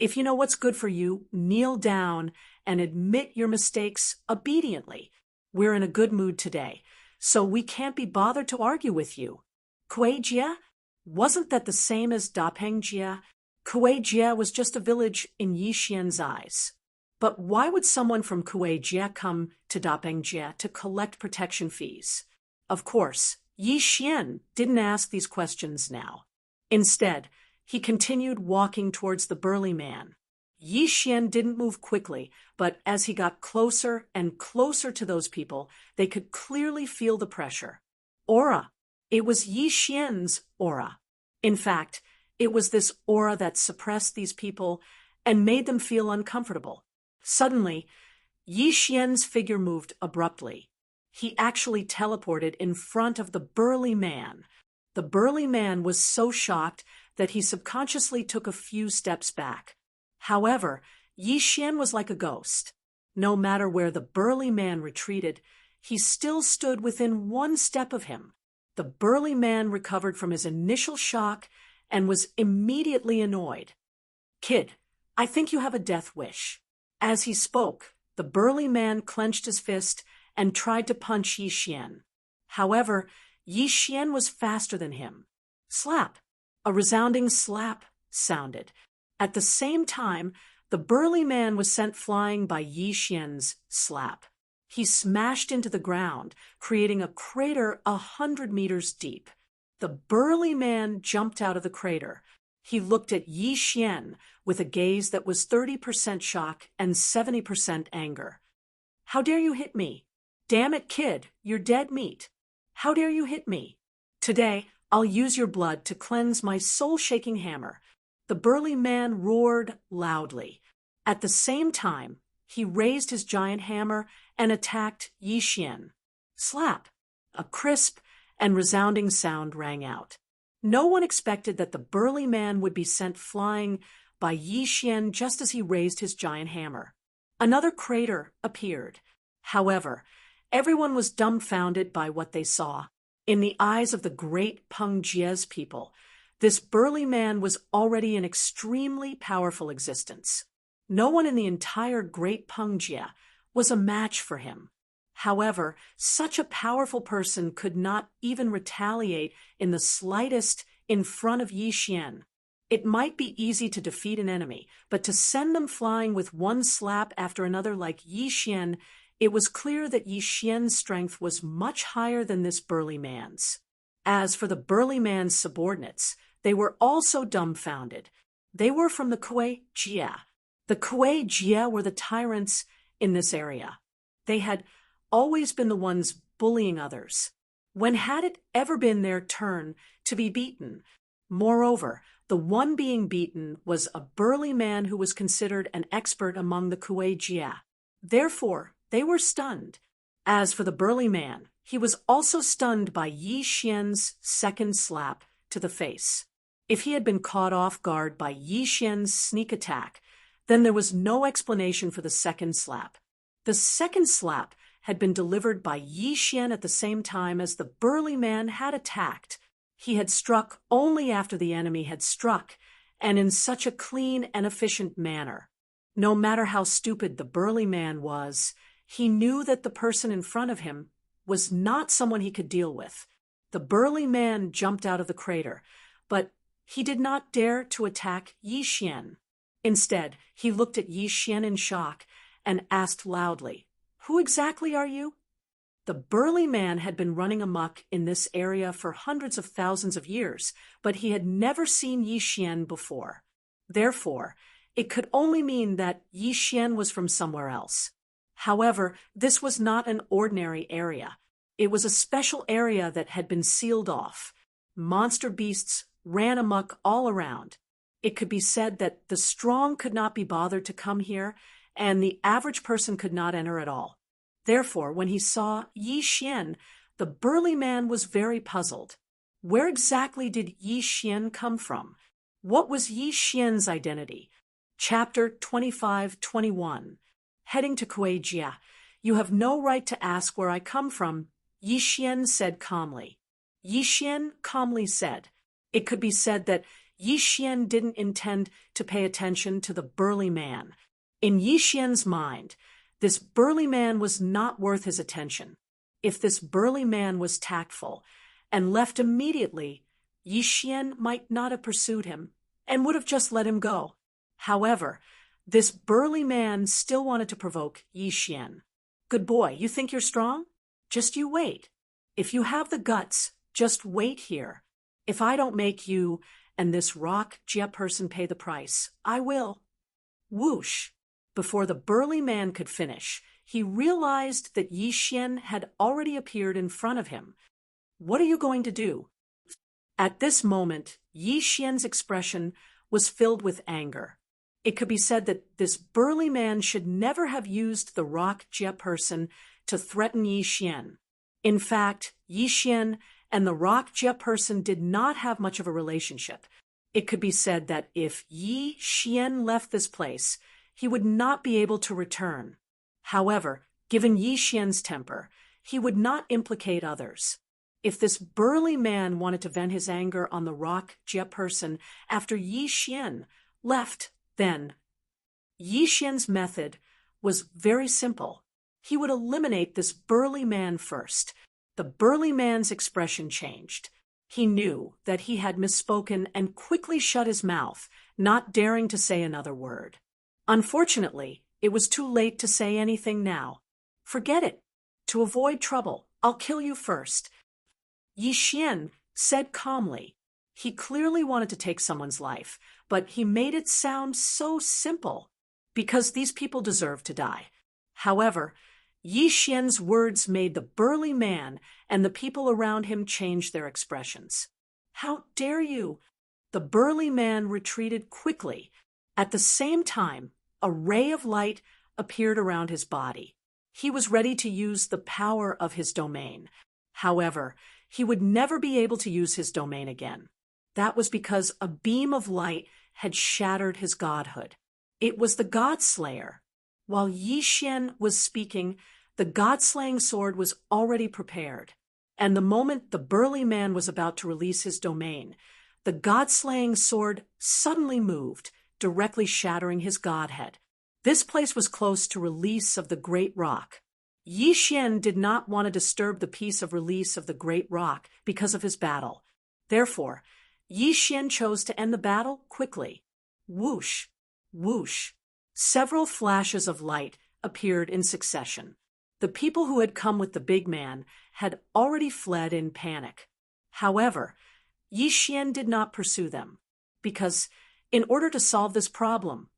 If you know what's good for you, kneel down and admit your mistakes obediently. We're in a good mood today, so we can't be bothered to argue with you. Kuwait? Wasn't that the same as Dapengjia? Kuwait was just a village in Yixian's eyes. But why would someone from Kuwait come to Dapengjia to collect protection fees? Of course, Yixian didn't ask these questions now. Instead, he continued walking towards the burly man. Yixian didn't move quickly, but as he got closer and closer to those people, they could clearly feel the pressure. Aura. It was Yixian's aura. In fact, it was this aura that suppressed these people and made them feel uncomfortable. Suddenly, Yixian's figure moved abruptly. He actually teleported in front of the burly man. The burly man was so shocked that he subconsciously took a few steps back. However, Yixian was like a ghost. No matter where the burly man retreated, he still stood within one step of him. The burly man recovered from his initial shock and was immediately annoyed. "Kid, I think you have a death wish." As he spoke, the burly man clenched his fist and tried to punch Yixian. However, Yixian was faster than him. Slap! A resounding slap sounded. At the same time, the burly man was sent flying by Yixian's slap. He smashed into the ground, creating a crater 100 meters deep. The burly man jumped out of the crater. He looked at Yixian with a gaze that was 30% shock and 70% anger. "How dare you hit me? Damn it, kid, you're dead meat. How dare you hit me? Today, I'll use your blood to cleanse my soul-shaking hammer." The burly man roared loudly. At the same time, he raised his giant hammer and attacked Yixian. Slap! A crisp and resounding sound rang out. No one expected that the burly man would be sent flying by Yixian just as he raised his giant hammer. Another crater appeared. However, everyone was dumbfounded by what they saw. In the eyes of the great Pengjie's people, this burly man was already an extremely powerful existence. No one in the entire Great Pengjie was a match for him. However, such a powerful person could not even retaliate in the slightest in front of Yixian. It might be easy to defeat an enemy, but to send them flying with one slap after another like Yixian, it was clear that Yixian's strength was much higher than this burly man's. As for the burly man's subordinates, they were also dumbfounded. They were from the Kuwait. The Kuwait were the tyrants in this area. They had always been the ones bullying others. When had it ever been their turn to be beaten? Moreover, the one being beaten was a burly man who was considered an expert among the Kuwait. Therefore, they were stunned. As for the burly man, he was also stunned by Yixian's second slap to the face. If he had been caught off guard by Yixian's sneak attack, then there was no explanation for the second slap. The second slap had been delivered by Yixian at the same time as the burly man had attacked. He had struck only after the enemy had struck, and in such a clean and efficient manner. No matter how stupid the burly man was, he knew that the person in front of him was not someone he could deal with. The burly man jumped out of the crater, but he did not dare to attack Yixian. Instead, he looked at Yixian in shock and asked loudly, "Who exactly are you?" The burly man had been running amok in this area for hundreds of thousands of years, but he had never seen Yixian before. Therefore, it could only mean that Yixian was from somewhere else. However, this was not an ordinary area. It was a special area that had been sealed off. Monster beasts ran amok all around. It could be said that the strong could not be bothered to come here, and the average person could not enter at all. Therefore, when he saw Yixian, the burly man was very puzzled. Where exactly did Yixian come from? What was Yixian's identity? Chapter 25-21. Heading to Kuwait. "You have no right to ask where I come from," Yixian said calmly. Yixian calmly said. It could be said that Yi Xian didn't intend to pay attention to the burly man. In Yi Xian's mind, this burly man was not worth his attention. If this burly man was tactful and left immediately, Yi Xian might not have pursued him and would have just let him go. However, this burly man still wanted to provoke Yi Xian. Good boy, you think you're strong? Just you wait. If you have the guts, just wait here. If I don't make you and this rock Jia person pay the price, I will. Whoosh! Before the burly man could finish, he realized that Yi Xian had already appeared in front of him. What are you going to do? At this moment, Yi Xian's expression was filled with anger. It could be said that this burly man should never have used the rock Jia person to threaten Yi Xian. In fact, Yi Xian and the rock Jia person did not have much of a relationship. It could be said that if Yi Xian left this place, he would not be able to return. However, given Yi Xian's temper, he would not implicate others. If this burly man wanted to vent his anger on the rock Jia person after Yi Xian left, then Yi Xian's method was very simple. He would eliminate this burly man first. The burly man's expression changed. He knew that he had misspoken and quickly shut his mouth, not daring to say another word. Unfortunately, it was too late to say anything now. Forget it. To avoid trouble, I'll kill you first. Yi Xian said calmly. He clearly wanted to take someone's life, but he made it sound so simple, because these people deserve to die. However, Yi Xian's words made the burly man and the people around him change their expressions. How dare you? The burly man retreated quickly. At the same time, a ray of light appeared around his body. He was ready to use the power of his domain. However, he would never be able to use his domain again. That was because a beam of light had shattered his godhood. It was the God-slayer. While Yi Xian was speaking, the God-slaying sword was already prepared. And the moment the burly man was about to release his domain, the God-slaying sword suddenly moved, directly shattering his godhead. This place was close to release of the great rock. Yi Xian did not want to disturb the peace of release of the great rock because of his battle. Therefore, Yi Xian chose to end the battle quickly. Whoosh! Whoosh! Several flashes of light appeared in succession. The people who had come with the big man had already fled in panic. However, Yi Xian did not pursue them, because in order to solve this problem,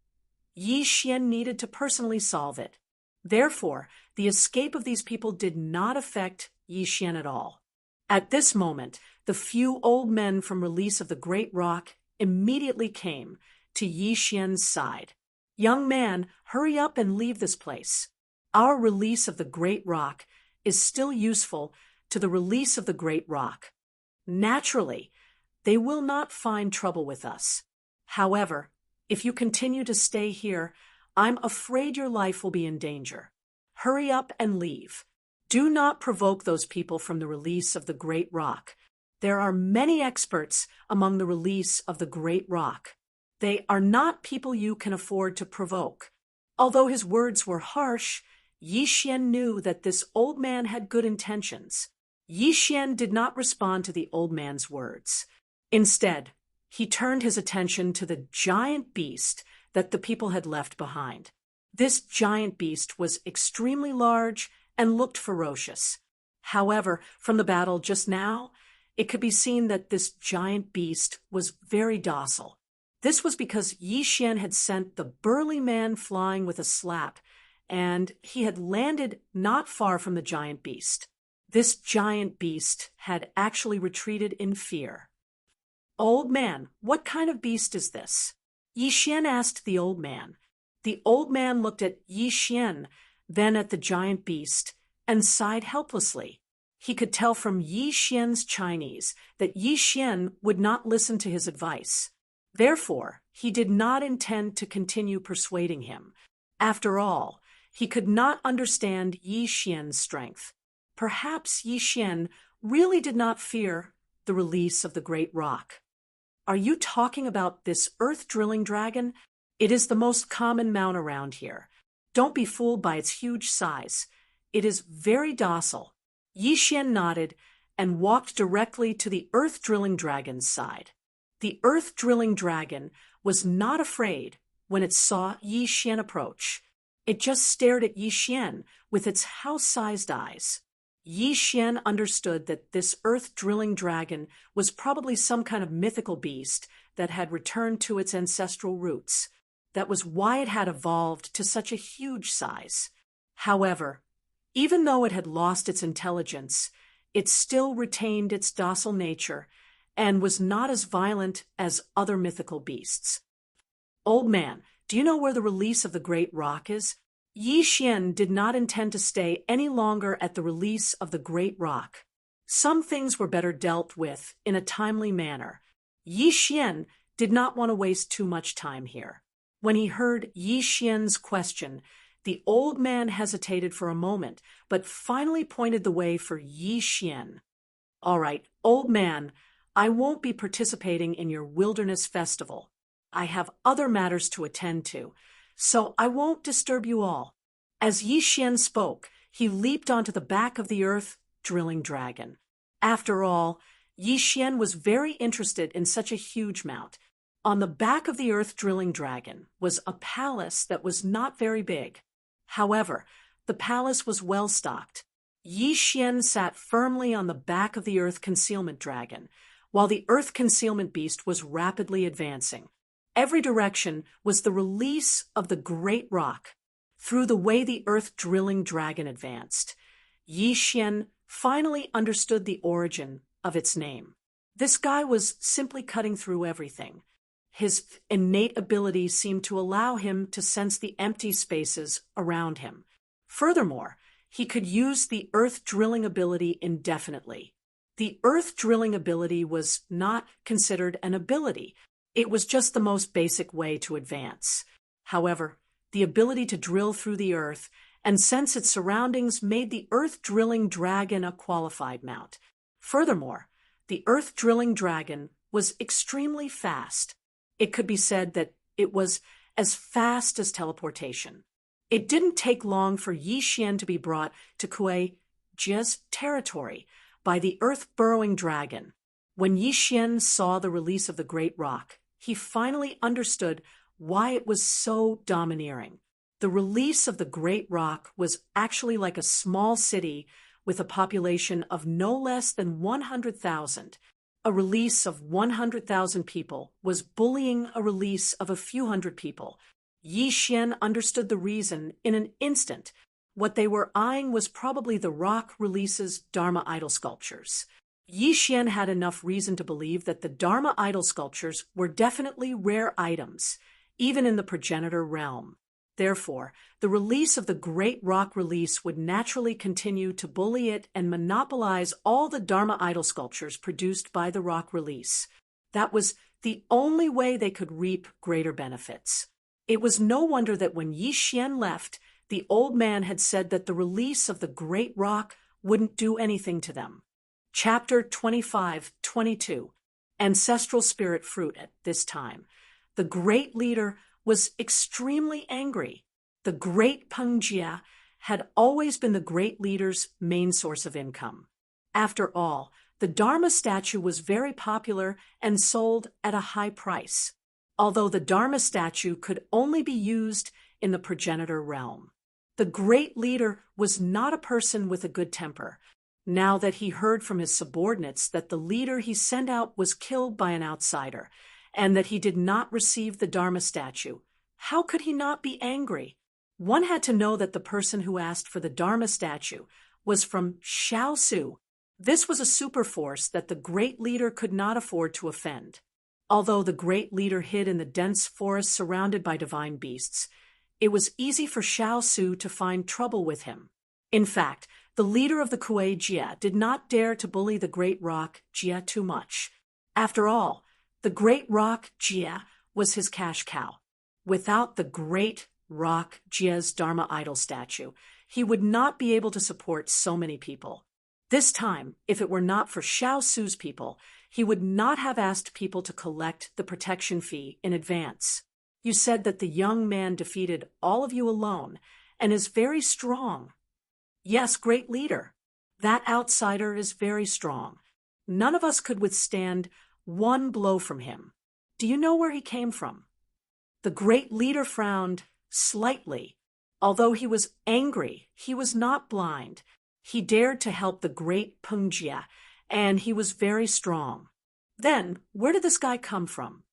Yi Xian needed to personally solve it. Therefore, the escape of these people did not affect Yi Xian at all. At this moment, the few old men from release of the great rock immediately came to Yi Xian's side. Young man, hurry up and leave this place. Our release of the great rock is still useful to the release of the great rock. Naturally, they will not find trouble with us. However, if you continue to stay here, I'm afraid your life will be in danger. Hurry up and leave. Do not provoke those people from the release of the great rock. There are many experts among the release of the great rock. They are not people you can afford to provoke. Although his words were harsh, Yi Xian knew that this old man had good intentions. Yi Xian did not respond to the old man's words. Instead, he turned his attention to the giant beast that the people had left behind. This giant beast was extremely large and looked ferocious. However, from the battle just now, it could be seen that this giant beast was very docile. This was because Yi Xian had sent the burly man flying with a slap, and he had landed not far from the giant beast. This giant beast had actually retreated in fear. Old man, what kind of beast is this? Yi Xian asked the old man. The old man looked at Yi Xian, then at the giant beast, and sighed helplessly. He could tell from Yi Xian's Chinese that Yi Xian would not listen to his advice. Therefore, he did not intend to continue persuading him. After all, he could not understand Yi Xian's strength. Perhaps Yi Xian really did not fear the release of the great rock. Are you talking about this earth-drilling dragon? It is the most common mount around here. Don't be fooled by its huge size. It is very docile. Yi Xian nodded and walked directly to the earth-drilling dragon's side. The earth-drilling dragon was not afraid when it saw Yi Xian approach. It just stared at Yi Xian with its house-sized eyes. Yi Xian understood that this earth-drilling dragon was probably some kind of mythical beast that had returned to its ancestral roots. That was why it had evolved to such a huge size. However, even though it had lost its intelligence, it still retained its docile nature and was not as violent as other mythical beasts. Old man, do you know where the release of the great rock is? Yi Xian did not intend to stay any longer at the release of the great rock. Some things were better dealt with in a timely manner. Yi Xian did not want to waste too much time here. When he heard Yi Xian's question, the old man hesitated for a moment, but finally pointed the way for Yi Xian. All right, old man, I won't be participating in your wilderness festival. I have other matters to attend to, so I won't disturb you all. As Yi Xian spoke, he leaped onto the back of the earth-drilling dragon. After all, Yi Xian was very interested in such a huge mount. On the back of the earth-drilling dragon was a palace that was not very big. However, the palace was well stocked. Yi Xian sat firmly on the back of the earth concealment dragon, while the earth concealment beast was rapidly advancing. Every direction was the release of the great rock. Through the way the earth-drilling dragon advanced, Yi Xian finally understood the origin of its name. This guy was simply cutting through everything. His innate ability seemed to allow him to sense the empty spaces around him. Furthermore, he could use the earth-drilling ability indefinitely. The earth-drilling ability was not considered an ability. It was just the most basic way to advance. However, the ability to drill through the earth and sense its surroundings made the earth-drilling dragon a qualified mount. Furthermore, the earth-drilling dragon was extremely fast. It could be said that it was as fast as teleportation. It didn't take long for Yi Xian to be brought to Kuei Jie's territory by the earth-burrowing dragon. When Yi Xian saw the release of the great rock, he finally understood why it was so domineering. The release of the great rock was actually like a small city with a population of no less than 100,000. A release of 100,000 people was bullying a release of a few hundred people. Yi Xian understood the reason in an instant. What they were eyeing was probably the rock release's Dharma idol sculptures. Yi Xian had enough reason to believe that the Dharma idol sculptures were definitely rare items, even in the progenitor realm. Therefore, the release of the great rock release would naturally continue to bully it and monopolize all the Dharma idol sculptures produced by the rock release. That was the only way they could reap greater benefits. It was no wonder that when Yi Xian left, the old man had said that the release of the great rock wouldn't do anything to them. Chapter 25-22. Ancestral Spirit Fruit. At this time, the great leader was extremely angry. The great Peng Jia had always been the great leader's main source of income. After all, the Dharma statue was very popular and sold at a high price, although the Dharma statue could only be used in the progenitor realm. The great leader was not a person with a good temper. Now that he heard from his subordinates that the leader he sent out was killed by an outsider, and that he did not receive the Dharma statue, how could he not be angry? One had to know that the person who asked for the Dharma statue was from Shaosu. This was a superforce that the great leader could not afford to offend. Although the great leader hid in the dense forest surrounded by divine beasts, it was easy for Shaosu to find trouble with him. In fact, the leader of the Kuei Jie did not dare to bully the great rock Jie too much. After all, the great rock Jie was his cash cow. Without the great rock Jie's Dharma idol statue, he would not be able to support so many people. This time, if it were not for Shaosu's people, he would not have asked people to collect the protection fee in advance. You said that the young man defeated all of you alone and is very strong. Yes, great leader. That outsider is very strong. None of us could withstand one blow from him. Do you know where he came from? The great leader frowned slightly. Although he was angry, he was not blind. He dared to help the great Pungjia, and he was very strong. Then, where did this guy come from?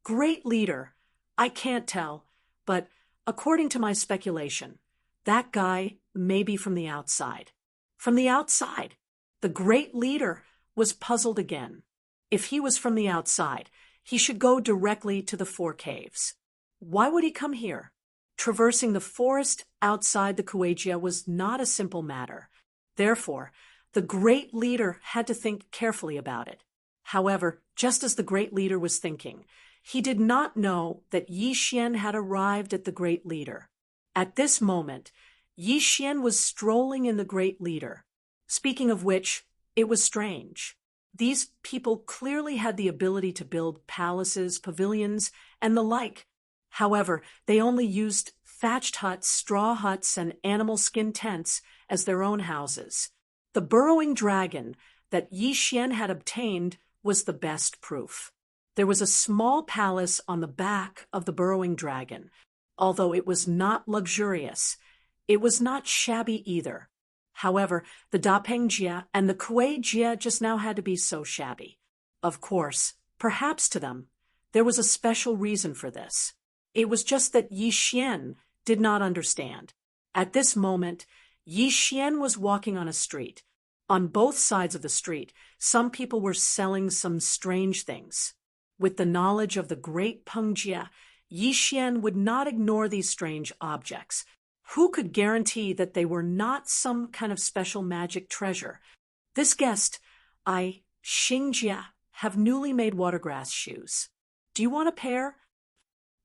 Great leader. I can't tell, but according to my speculation, that guy may be from the outside. From the outside. The great leader was puzzled again. If he was from the outside, he should go directly to the 4 caves. Why would he come here? Traversing the forest outside the Kuwejia was not a simple matter. Therefore, the great leader had to think carefully about it. However, just as the great leader was thinking, he did not know that Yi Xian had arrived at the great leader. At this moment, Yi Xian was strolling in the great leader. Speaking of which, it was strange. These people clearly had the ability to build palaces, pavilions, and the like. However, they only used thatched huts, straw huts, and animal skin tents as their own houses. The burrowing dragon that Yi Xian had obtained was the best proof. There was a small palace on the back of the burrowing dragon. Although it was not luxurious, it was not shabby either. However, the Dapengjia and the Kuwejia just now had to be so shabby. Of course, perhaps to them, there was a special reason for this. It was just that Yi Xian did not understand. At this moment, Yi Xian was walking on a street. On both sides of the street, some people were selling some strange things. With the knowledge of the great Pungjia, Yi Xian would not ignore these strange objects. Who could guarantee that they were not some kind of special magic treasure? This guessed, I, Xingjia, have newly made watergrass shoes. Do you want a pair?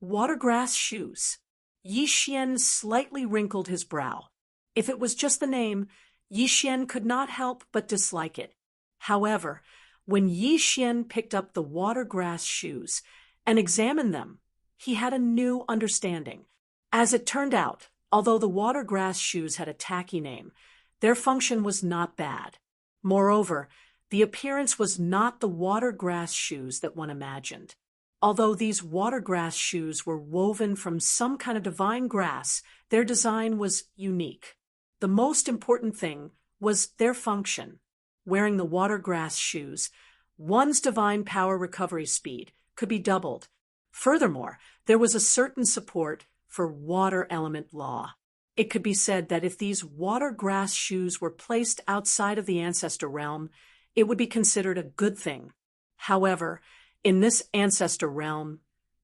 Watergrass shoes. Yi Xian slightly wrinkled his brow. If it was just the name, Yi Xian could not help but dislike it. However, when Yi Xian picked up the watergrass shoes and examined them, he had a new understanding. As it turned out, although the watergrass shoes had a tacky name, their function was not bad. Moreover, the appearance was not the watergrass shoes that one imagined. Although these watergrass shoes were woven from some kind of divine grass, their design was unique. The most important thing was their function. Wearing the watergrass shoes, one's divine power recovery speed could be doubled. Furthermore, there was a certain support for water element law. It could be said that if these watergrass shoes were placed outside of the ancestor realm, it would be considered a good thing. However, in this ancestor realm,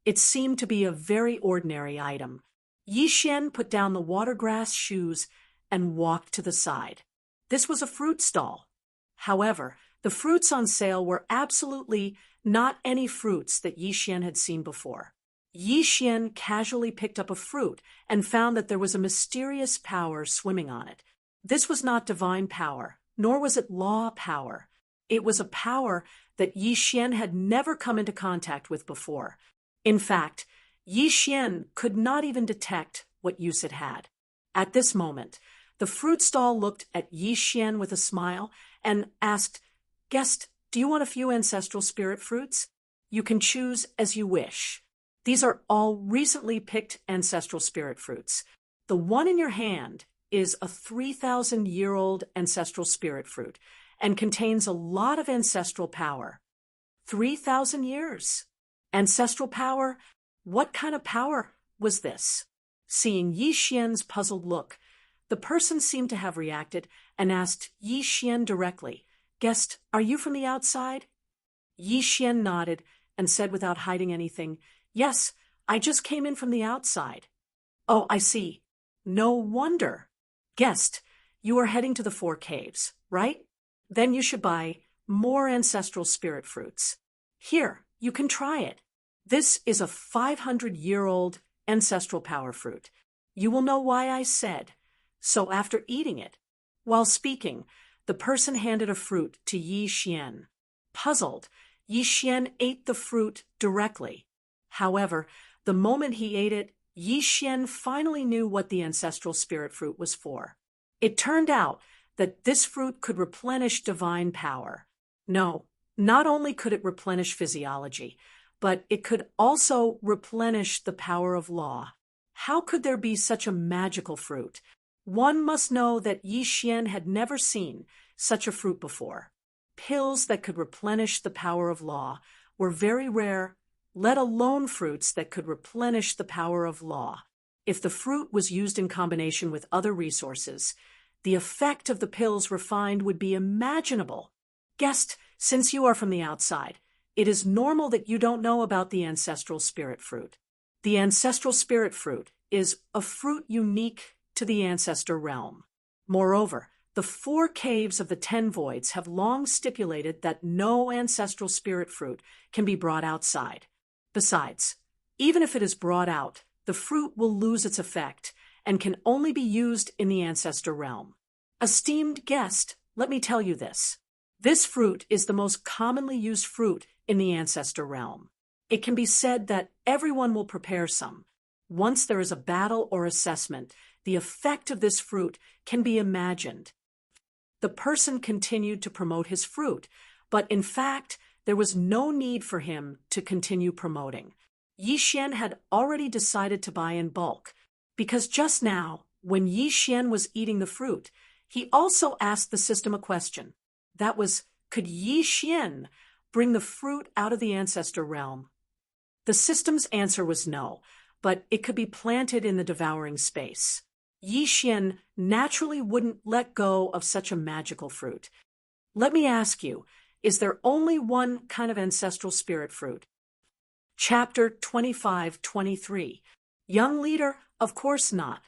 it seemed to be a very ordinary item. Yi Xian put down the watergrass shoes and walked to the side. This was a fruit stall. However, the fruits on sale were absolutely not any fruits that Yi Xian had seen before. Yi Xian casually picked up a fruit and found that there was a mysterious power swimming on it. This was not divine power, nor was it law power. It was a power that Yi Xian had never come into contact with before. In fact, Yi Xian could not even detect what use it had. At this moment, the fruit stall looked at Yi Xian with a smile and asked, "Guest, do you want a few ancestral spirit fruits? You can choose as you wish. These are all recently picked ancestral spirit fruits. The one in your hand is a 3,000-year-old ancestral spirit fruit and contains a lot of ancestral power." 3,000 years. Ancestral power? What kind of power was this? Seeing Yi Xian's puzzled look, the person seemed to have reacted and asked Yi Xian directly, "Guest, are you from the outside?" Yi Xian nodded and said without hiding anything, "Yes, I just came in from the outside." "Oh, I see. No wonder. Guest, you are heading to the 4 caves, right? Then you should buy more ancestral spirit fruits. Here, you can try it. This is a 500-year-old ancestral power fruit. You will know why I said. So after eating it, while speaking, the person handed a fruit to Yi Xian. Puzzled, Yi Xian ate the fruit directly. However, the moment he ate it, Yi Xian finally knew what the ancestral spirit fruit was for. It turned out that this fruit could replenish divine power. No, not only could it replenish physiology, but it could also replenish the power of law. How could there be such a magical fruit? One must know that Yi Xian had never seen such a fruit before. Pills that could replenish the power of law were very rare, let alone fruits that could replenish the power of law. If the fruit was used in combination with other resources, the effect of the pills refined would be imaginable. Guest, since you are from the outside, it is normal that you don't know about the ancestral spirit fruit. The ancestral spirit fruit is a fruit unique to the ancestor realm. Moreover, the 4 caves of the 10 voids have long stipulated that no ancestral spirit fruit can be brought outside. Besides, even if it is brought out, the fruit will lose its effect and can only be used in the ancestor realm. Esteemed guest, let me tell you this. This fruit is the most commonly used fruit in the ancestor realm. It can be said that everyone will prepare some. Once there is a battle or assessment, the effect of this fruit can be imagined. The person continued to promote his fruit, but in fact, there was no need for him to continue promoting. Yi Xian had already decided to buy in bulk, because just now, when Yi Xian was eating the fruit, he also asked the system a question. That was, could Yi Xian bring the fruit out of the ancestor realm? The system's answer was no, but it could be planted in the devouring space. Yi Xian naturally wouldn't let go of such a magical fruit. Let me ask you, is there only one kind of ancestral spirit fruit? Chapter 25-23. Young leader, of course not.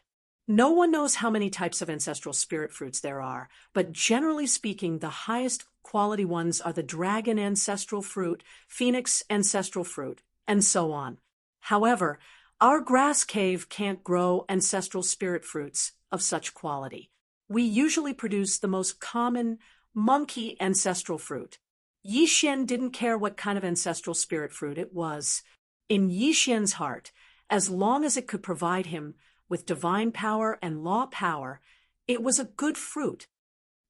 No one knows how many types of ancestral spirit fruits there are, but generally speaking, the highest quality ones are the dragon ancestral fruit, phoenix ancestral fruit, and so on. However, our grass cave can't grow ancestral spirit fruits of such quality. We usually produce the most common monkey ancestral fruit. Yi Xian didn't care what kind of ancestral spirit fruit it was. In Yi Xian's heart, as long as it could provide him with divine power and law power, it was a good fruit.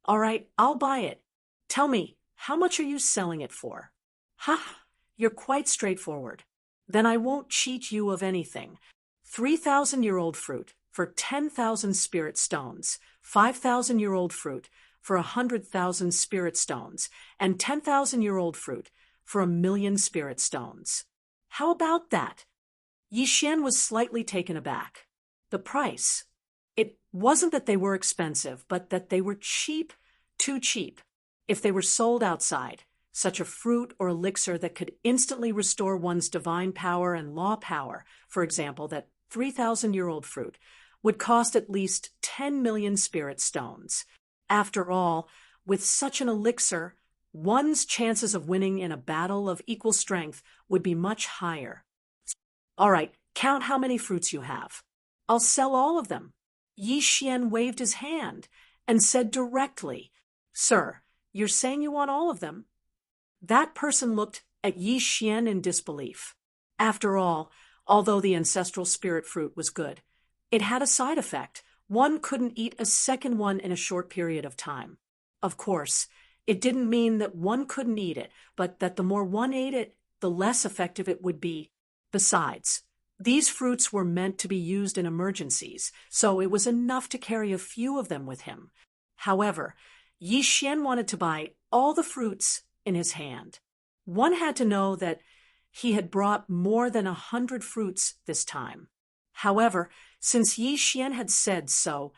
All right, I'll buy it. Tell me, how much are you selling it for? Ha, you're quite straightforward. Then I won't cheat you of anything. 3,000-year-old fruit for 10,000 spirit stones, 5,000-year-old fruit for 100,000 spirit stones, and 10,000-year-old fruit for 1,000,000 spirit stones. How about that? Yi Xian was slightly taken aback. The price. It wasn't that they were expensive, but that they were cheap, too cheap. If they were sold outside, such a fruit or elixir that could instantly restore one's divine power and law power, for example, that 3,000-year-old fruit, would cost at least 10,000,000 spirit stones. After all, with such an elixir, one's chances of winning in a battle of equal strength would be much higher. All right, count how many fruits you have. I'll sell all of them. Yi Xian waved his hand and said directly, Sir, you're saying you want all of them? That person looked at Yi Xian in disbelief. After all, although the ancestral spirit fruit was good, it had a side effect. One couldn't eat a second one in a short period of time. Of course, it didn't mean that one couldn't eat it, but that the more one ate it, the less effective it would be. Besides, these fruits were meant to be used in emergencies, so it was enough to carry a few of them with him. However, Yi Xian wanted to buy all the fruits in his hand. One had to know that he had brought more than 100 fruits this time. However, since Yi Xian had said so,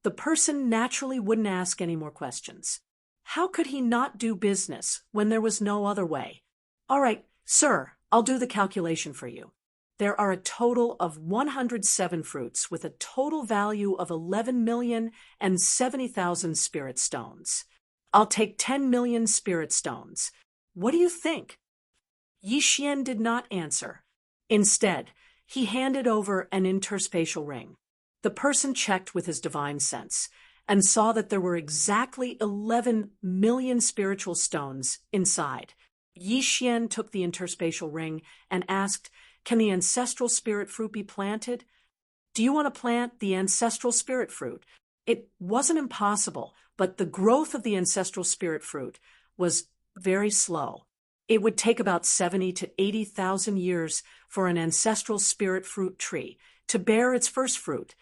the person naturally wouldn't ask any more questions. How could he not do business when there was no other way? All right, sir, I'll do the calculation for you. There are a total of 107 fruits with a total value of 11,070,000 spirit stones. I'll take 10,000,000 spirit stones. What do you think? Yi Xian did not answer. Instead, he handed over an interspatial ring. The person checked with his divine sense and saw that there were exactly 11 million spiritual stones inside. Yi Xian took the interspatial ring and asked, "Can the ancestral spirit fruit be planted?" "Do you want to plant the ancestral spirit fruit?" It wasn't impossible, but the growth of the ancestral spirit fruit was very slow. It would take about 70 to 80,000 years for an ancestral spirit fruit tree to bear its first fruit.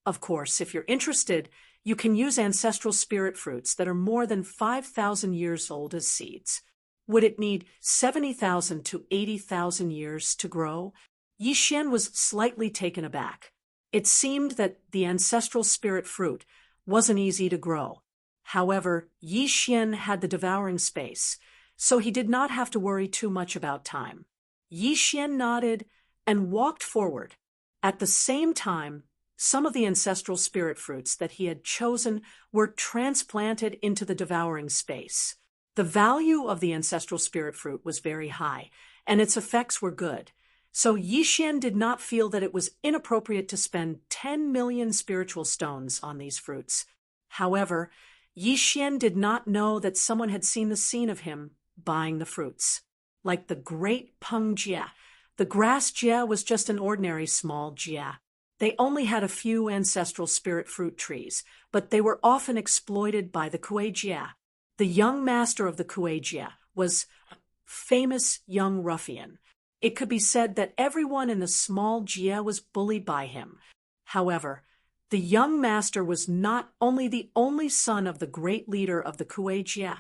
Of course, if you're interested, you can use ancestral spirit fruits that are more than 5,000 years old as seeds. Would it need 70,000 to 80,000 years to grow? Yi Xian was slightly taken aback. It seemed that the ancestral spirit fruit wasn't easy to grow. However, Yi Xian had the devouring space, so he did not have to worry too much about time. Yi Xian nodded and walked forward. At the same time, some of the ancestral spirit fruits that he had chosen were transplanted into the devouring space. The value of the ancestral spirit fruit was very high, and its effects were good. So Yi Xian did not feel that it was inappropriate to spend 10 million spiritual stones on these fruits. However, Yi Xian did not know that someone had seen the scene of him buying the fruits. Like the great Peng Jia, the grass Jia was just an ordinary small Jia. They only had a few ancestral spirit fruit trees, but they were often exploited by the Kuei Jia. The young master of the Kuei Jia was a famous young ruffian. It could be said that everyone in the small Jia was bullied by him. However, the young master was not only the only son of the great leader of the Kuei Jia,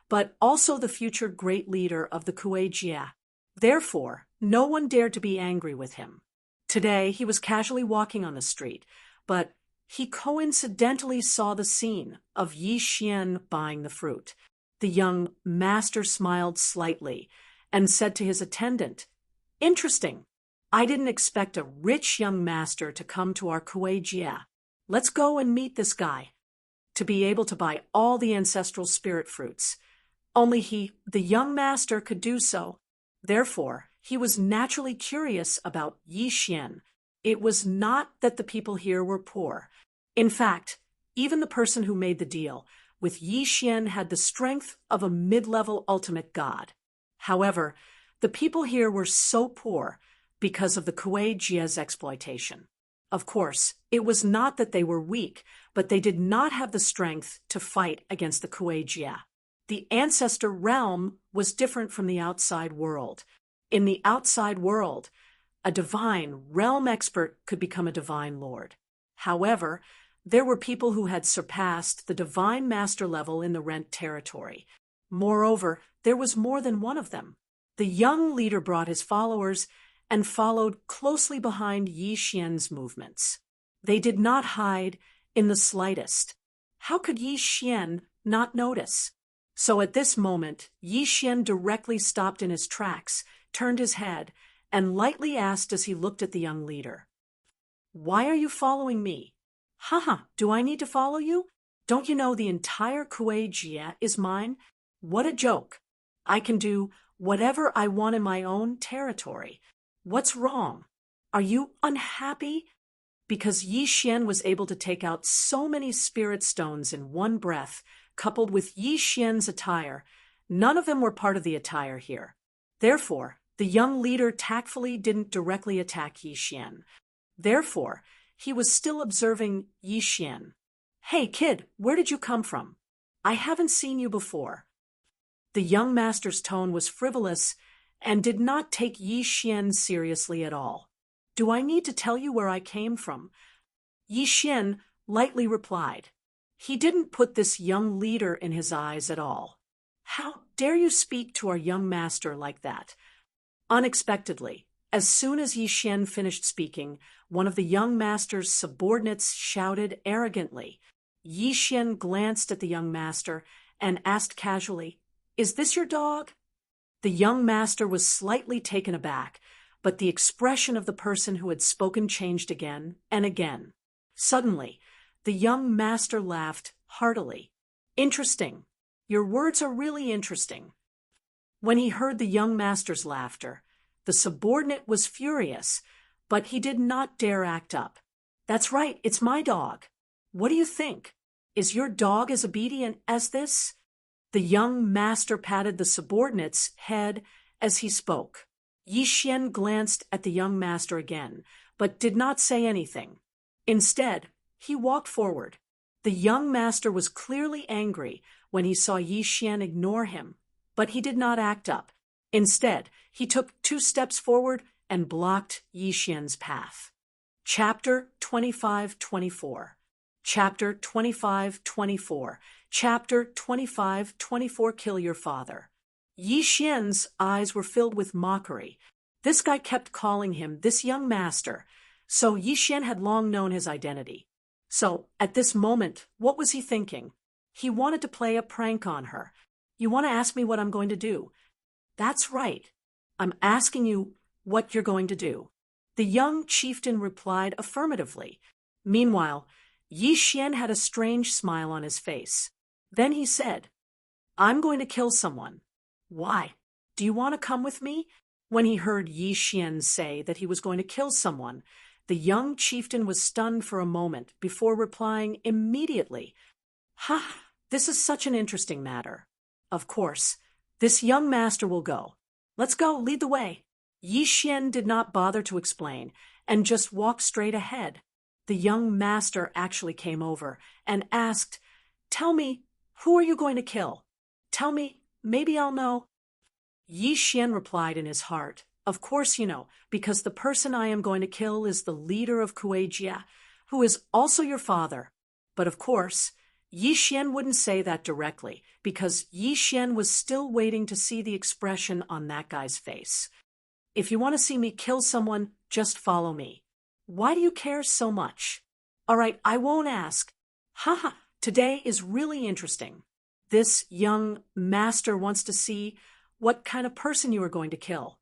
but also the future great leader of the Kuei Jia. Therefore, no one dared to be angry with him. Today, he was casually walking on the street, but he coincidentally saw the scene of Yi Xian buying the fruit. The young master smiled slightly and said to his attendant, "Interesting. I didn't expect a rich young master to come to our Kuei Jia. Let's go and meet this guy." To be able to buy all the ancestral spirit fruits. Only he, the young master, could do so. Therefore, he was naturally curious about Yi Xian. It was not that the people here were poor. In fact, even the person who made the deal with Yi Xian had the strength of a mid-level ultimate god. However, the people here were so poor because of the Kuei Jia's exploitation. Of course, it was not that they were weak, but they did not have the strength to fight against the Kuei Jia. The ancestor realm was different from the outside world. In the outside world, a divine realm expert could become a divine lord. However, there were people who had surpassed the divine master level in the rent territory. Moreover, there was more than one of them. The young leader brought his followers and followed closely behind Yi Xian's movements. They did not hide in the slightest. How could Yi Xian not notice? So at this moment, Yi Xian directly stopped in his tracks, turned his head, and lightly asked as he looked at the young leader, "Why are you following me?" "Haha, do I need to follow you? Don't you know the entire Kuei Jia is mine? What a joke. I can do whatever I want in my own territory. What's wrong? Are you unhappy?" Because Yi Xian was able to take out so many spirit stones in one breath, coupled with Yi Xian's attire, none of them were part of the attire here. Therefore, the young leader tactfully didn't directly attack Yi Xian. Therefore, he was still observing Yi Xian. "Hey, kid, where did you come from? I haven't seen you before." The young master's tone was frivolous and did not take Yi Xian seriously at all. "Do I need to tell you where I came from?" Yi Xian lightly replied. He didn't put this young leader in his eyes at all. "How dare you speak to our young master like that?" Unexpectedly, as soon as Yi Xian finished speaking, one of the young master's subordinates shouted arrogantly. Yi Xian glanced at the young master and asked casually, "Is this your dog?" The young master was slightly taken aback, but the expression of the person who had spoken changed again and again. Suddenly, the young master laughed heartily. "Interesting. Your words are really interesting." When he heard the young master's laughter, the subordinate was furious, but he did not dare act up. "That's right, it's my dog. What do you think? Is your dog as obedient as this?" The young master patted the subordinate's head as he spoke. Yi Xian glanced at the young master again, but did not say anything. Instead, he walked forward. The young master was clearly angry when he saw Yi Xian ignore him, but he did not act up. Instead, he took 2 steps forward and blocked Yi Xian's path. Chapter 25-24. Chapter 25-24. Chapter 25-24. Kill your father. Yi Xian's eyes were filled with mockery. This guy kept calling him this young master, so Yi Xian had long known his identity. So, at this moment, what was he thinking? He wanted to play a prank on her. You want to ask me what I'm going to do? That's right. I'm asking you what you're going to do. The young chieftain replied affirmatively. Meanwhile, Yi Xian had a strange smile on his face. Then he said, I'm going to kill someone. Why? Do you want to come with me? When he heard Yi Xian say that he was going to kill someone, the young chieftain was stunned for a moment before replying immediately, Ha! This is such an interesting matter. Of course, this young master will go. Let's go, lead the way. Yi Xian did not bother to explain and just walked straight ahead. The young master actually came over and asked, Tell me, who are you going to kill? Tell me, maybe I'll know. Yi Xian replied in his heart, Of course you know, because the person I am going to kill is the leader of Kuei-jia, who is also your father. But of course, Yi Xian wouldn't say that directly, because Yi Xian was still waiting to see the expression on that guy's face. If you want to see me kill someone, just follow me. Why do you care so much? All right, I won't ask. Haha, today is really interesting. This young master wants to see what kind of person you are going to kill.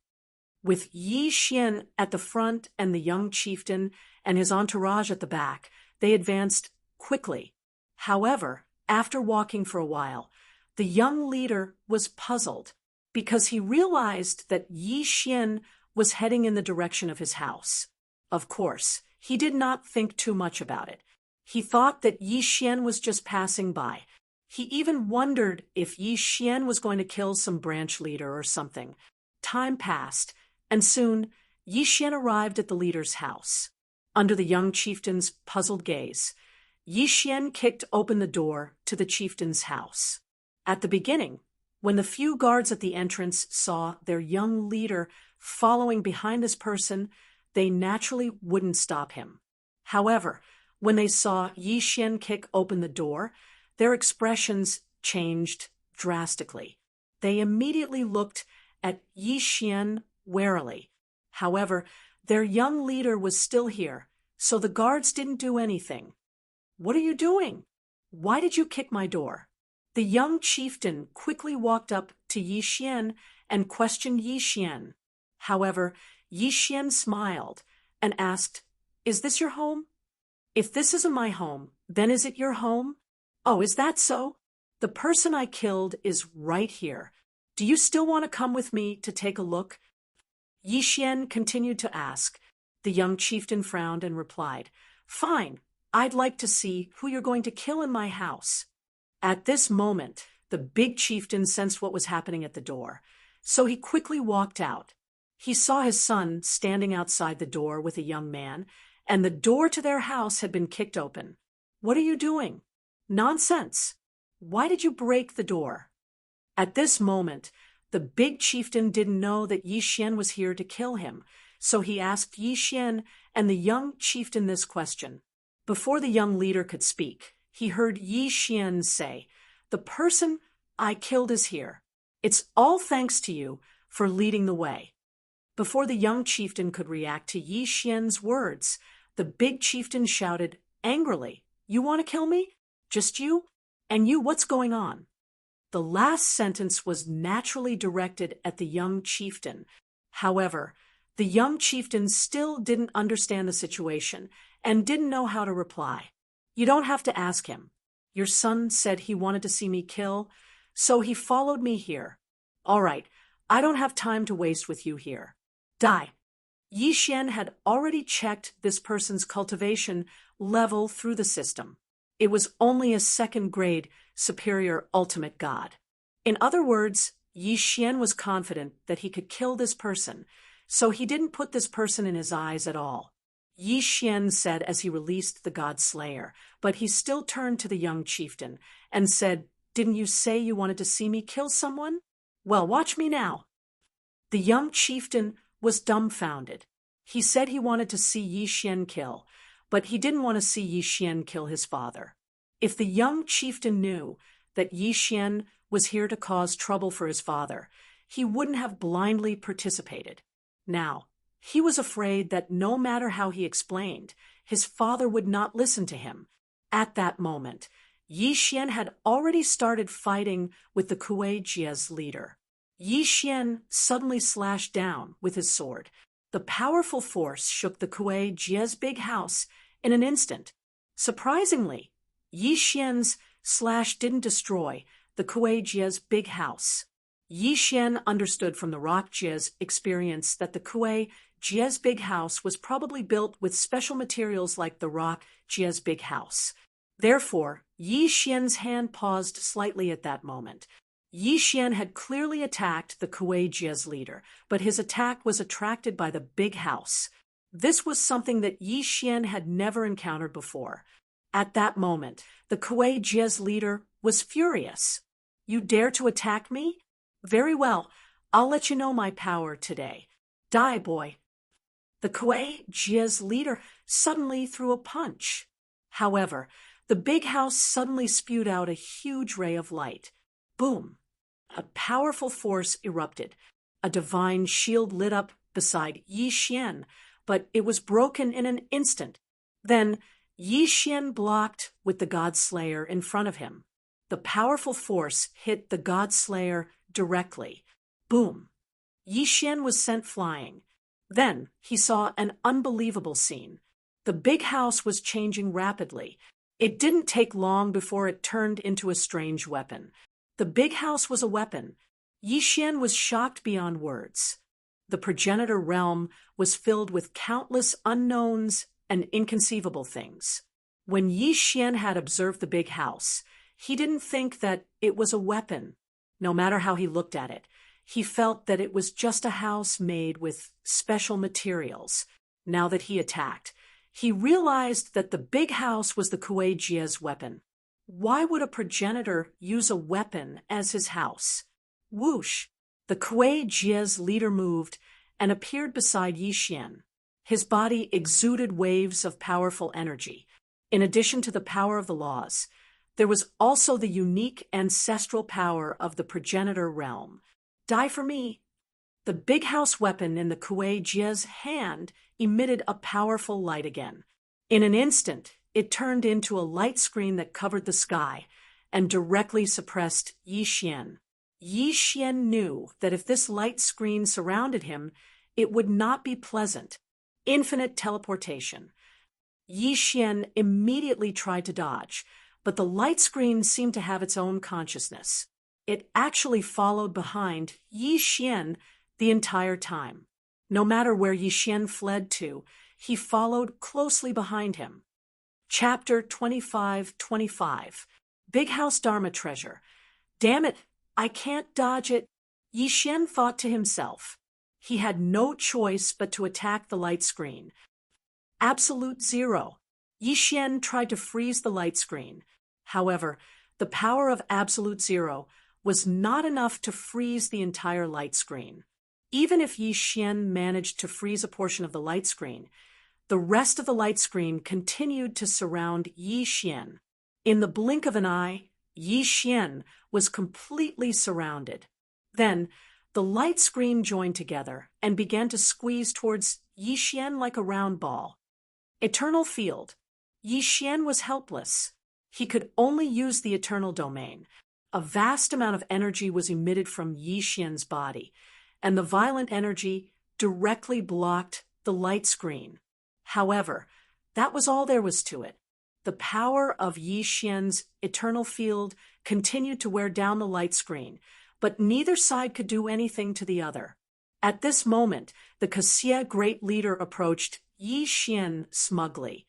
With Yi Xian at the front and the young chieftain and his entourage at the back, they advanced quickly. However, after walking for a while, the young leader was puzzled because he realized that Yi Xian was heading in the direction of his house. Of course, he did not think too much about it. He thought that Yi Xian was just passing by. He even wondered if Yi Xian was going to kill some branch leader or something. Time passed, and soon Yi Xian arrived at the leader's house. Under the young chieftain's puzzled gaze, Yi Xian kicked open the door to the chieftain's house. At the beginning, when the few guards at the entrance saw their young leader following behind this person, they naturally wouldn't stop him. However, when they saw Yi Xian kick open the door, their expressions changed drastically. They immediately looked at Yi Xian warily. However, their young leader was still here, so the guards didn't do anything. What are you doing? Why did you kick my door? The young chieftain quickly walked up to Yi Xian and questioned Yi Xian. However, Yi Xian smiled and asked, Is this your home? If this isn't my home, then is it your home? Oh, is that so? The person I killed is right here. Do you still want to come with me to take a look? Yi Xian continued to ask. The young chieftain frowned and replied, Fine, I'd like to see who you're going to kill in my house. At this moment, the big chieftain sensed what was happening at the door, so he quickly walked out. He saw his son standing outside the door with a young man, and the door to their house had been kicked open. What are you doing? Nonsense. Why did you break the door? At this moment, the big chieftain didn't know that Yi Xian was here to kill him, so he asked Yi Xian and the young chieftain this question. Before the young leader could speak, he heard Yi Xian say, The person I killed is here. It's all thanks to you for leading the way. Before the young chieftain could react to Yi Xian's words, the big chieftain shouted angrily, You want to kill me? Just you? And you, what's going on? The last sentence was naturally directed at the young chieftain. However, the young chieftain still didn't understand the situation and didn't know how to reply. You don't have to ask him. Your son said he wanted to see me kill, so he followed me here. All right, I don't have time to waste with you here. Die. Yi Xian had already checked this person's cultivation level through the system. It was only a second-grade superior ultimate god. In other words, Yi Xian was confident that he could kill this person, so he didn't put this person in his eyes at all. Yi Xian said as he released the God Slayer, but he still turned to the young chieftain and said, "Didn't you say you wanted to see me kill someone? Well, watch me now." The young chieftain was dumbfounded. He said he wanted to see Yi Xian kill, but he didn't want to see Yi Xian kill his father. If the young chieftain knew that Yi Xian was here to cause trouble for his father, he wouldn't have blindly participated. Now, he was afraid that no matter how he explained, his father would not listen to him. At that moment, Yi Xian had already started fighting with the Kuei Jie's leader. Yi Xian suddenly slashed down with his sword. The powerful force shook the Kuei Jie's big house in an instant. Surprisingly, Yi Xian's slash didn't destroy the Kuei Jie's big house. Yi Xian understood from the Rock Jie's experience that the Kuei Jie's big house was probably built with special materials like the Rock Jie's big house. Therefore, Yi Xian's hand paused slightly at that moment. Yi Xian had clearly attacked the Kuei Jie's leader, but his attack was attracted by the big house. This was something that Yi Xian had never encountered before. At that moment, the Kuei Jie's leader was furious. "You dare to attack me? Very well, I'll let you know my power today. Die, boy." The Kuei Jie's leader suddenly threw a punch. However, the big house suddenly spewed out a huge ray of light. Boom! A powerful force erupted. A divine shield lit up beside Yi Xian, but it was broken in an instant. Then, Yi Xian blocked with the God Slayer in front of him. The powerful force hit the God Slayer directly. Boom! Yi Xian was sent flying. Then he saw an unbelievable scene. The big house was changing rapidly. It didn't take long before it turned into a strange weapon. The big house was a weapon. Yi Xian was shocked beyond words. The progenitor realm was filled with countless unknowns and inconceivable things. When Yi Xian had observed the big house, he didn't think that it was a weapon. No matter how he looked at it, he felt that it was just a house made with special materials. Now that he attacked, he realized that the big house was the Kuei Jie's weapon. Why would a progenitor use a weapon as his house? Whoosh! The Kuei Jie's leader moved and appeared beside Yi Xian. His body exuded waves of powerful energy. In addition to the power of the laws, there was also the unique ancestral power of the progenitor realm. Die for me! The big house weapon in the Kuei Jie's hand emitted a powerful light again. In an instant, it turned into a light screen that covered the sky and directly suppressed Yi Xian. Yi Xian knew that if this light screen surrounded him, it would not be pleasant. Infinite teleportation. Yi Xian immediately tried to dodge, but the light screen seemed to have its own consciousness. It actually followed behind Yi Xian the entire time. No matter where Yi Xian fled to, he followed closely behind him. Chapter 25-25. Big House Dharma Treasure. Damn it, I can't dodge it. Yi Xian thought to himself. He had no choice but to attack the light screen. Absolute zero. Yi Xian tried to freeze the light screen. However, the power of absolute zero was not enough to freeze the entire light screen. Even if Yi Xian managed to freeze a portion of the light screen, the rest of the light screen continued to surround Yi Xian. In the blink of an eye, Yi Xian was completely surrounded. Then, the light screen joined together and began to squeeze towards Yi Xian like a round ball. Eternal Field. Yi Xian was helpless. He could only use the eternal domain. A vast amount of energy was emitted from Yi Xian's body, and the violent energy directly blocked the light screen. However, that was all there was to it. The power of Yi Xian's eternal field continued to wear down the light screen, but neither side could do anything to the other. At this moment, the Cassia Great Leader approached Yi Xian smugly.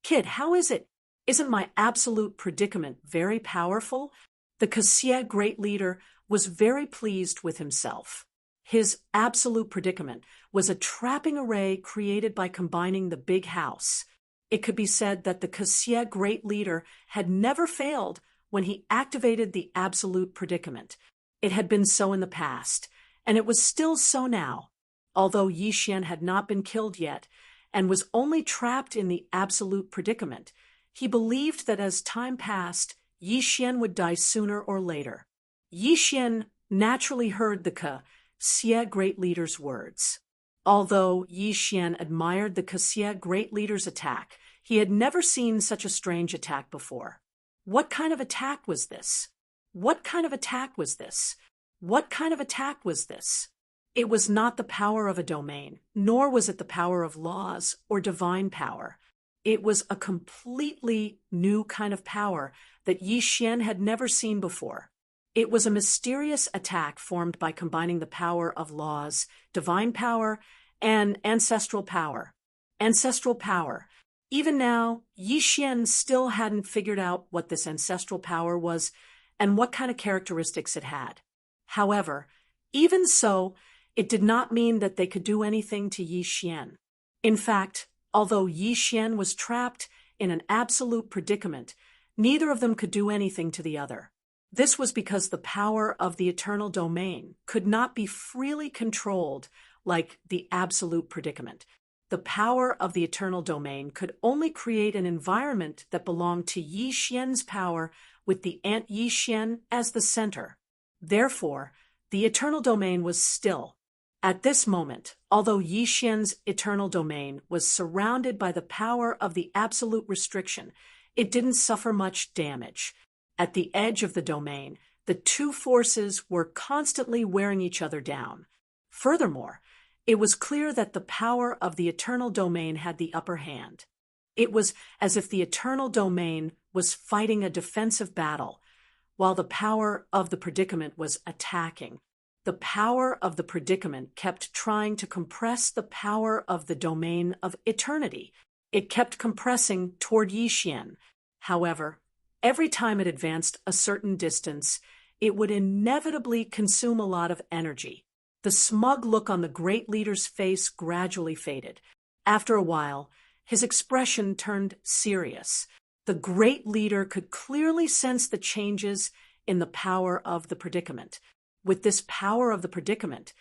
"Kid, how is it? Isn't my absolute predicament very powerful?" The Xie great leader was very pleased with himself. His absolute predicament was a trapping array created by combining the big house. It could be said that the Xie great leader had never failed when he activated the absolute predicament. It had been so in the past, and it was still so now. Although Yi Xian had not been killed yet, and was only trapped in the absolute predicament, he believed that as time passed, Yi Xian would die sooner or later. Yi Xian naturally heard the Xie great leader's words. Although Yi Xian admired the Xie great leader's attack, he had never seen such a strange attack before. What kind of attack was this? What kind of attack was this? What kind of attack was this? It was not the power of a domain, nor was it the power of laws or divine power. It was a completely new kind of power that Yi Xian had never seen before. It was a mysterious attack formed by combining the power of laws, divine power, and ancestral power. Ancestral power. Even now, Yi Xian still hadn't figured out what this ancestral power was and what kind of characteristics it had. However, even so, it did not mean that they could do anything to Yi Xian. In fact, although Yi Xian was trapped in an absolute predicament, neither of them could do anything to the other. This was because the power of the eternal domain could not be freely controlled like the absolute predicament. The power of the eternal domain could only create an environment that belonged to Yi Xian's power with the Ant Yi Xian as the center. Therefore, the eternal domain was still. At this moment, although Yi Xian's eternal domain was surrounded by the power of the absolute restriction, it didn't suffer much damage. At the edge of the domain, the two forces were constantly wearing each other down. Furthermore, it was clear that the power of the eternal domain had the upper hand. It was as if the eternal domain was fighting a defensive battle, while the power of the predicament was attacking. The power of the predicament kept trying to compress the power of the domain of eternity. It kept compressing toward Yi Xian. However, every time it advanced a certain distance, it would inevitably consume a lot of energy. The smug look on the great leader's face gradually faded. After a while, his expression turned serious. The great leader could clearly sense the changes in the power of the predicament. With this power of the predicament,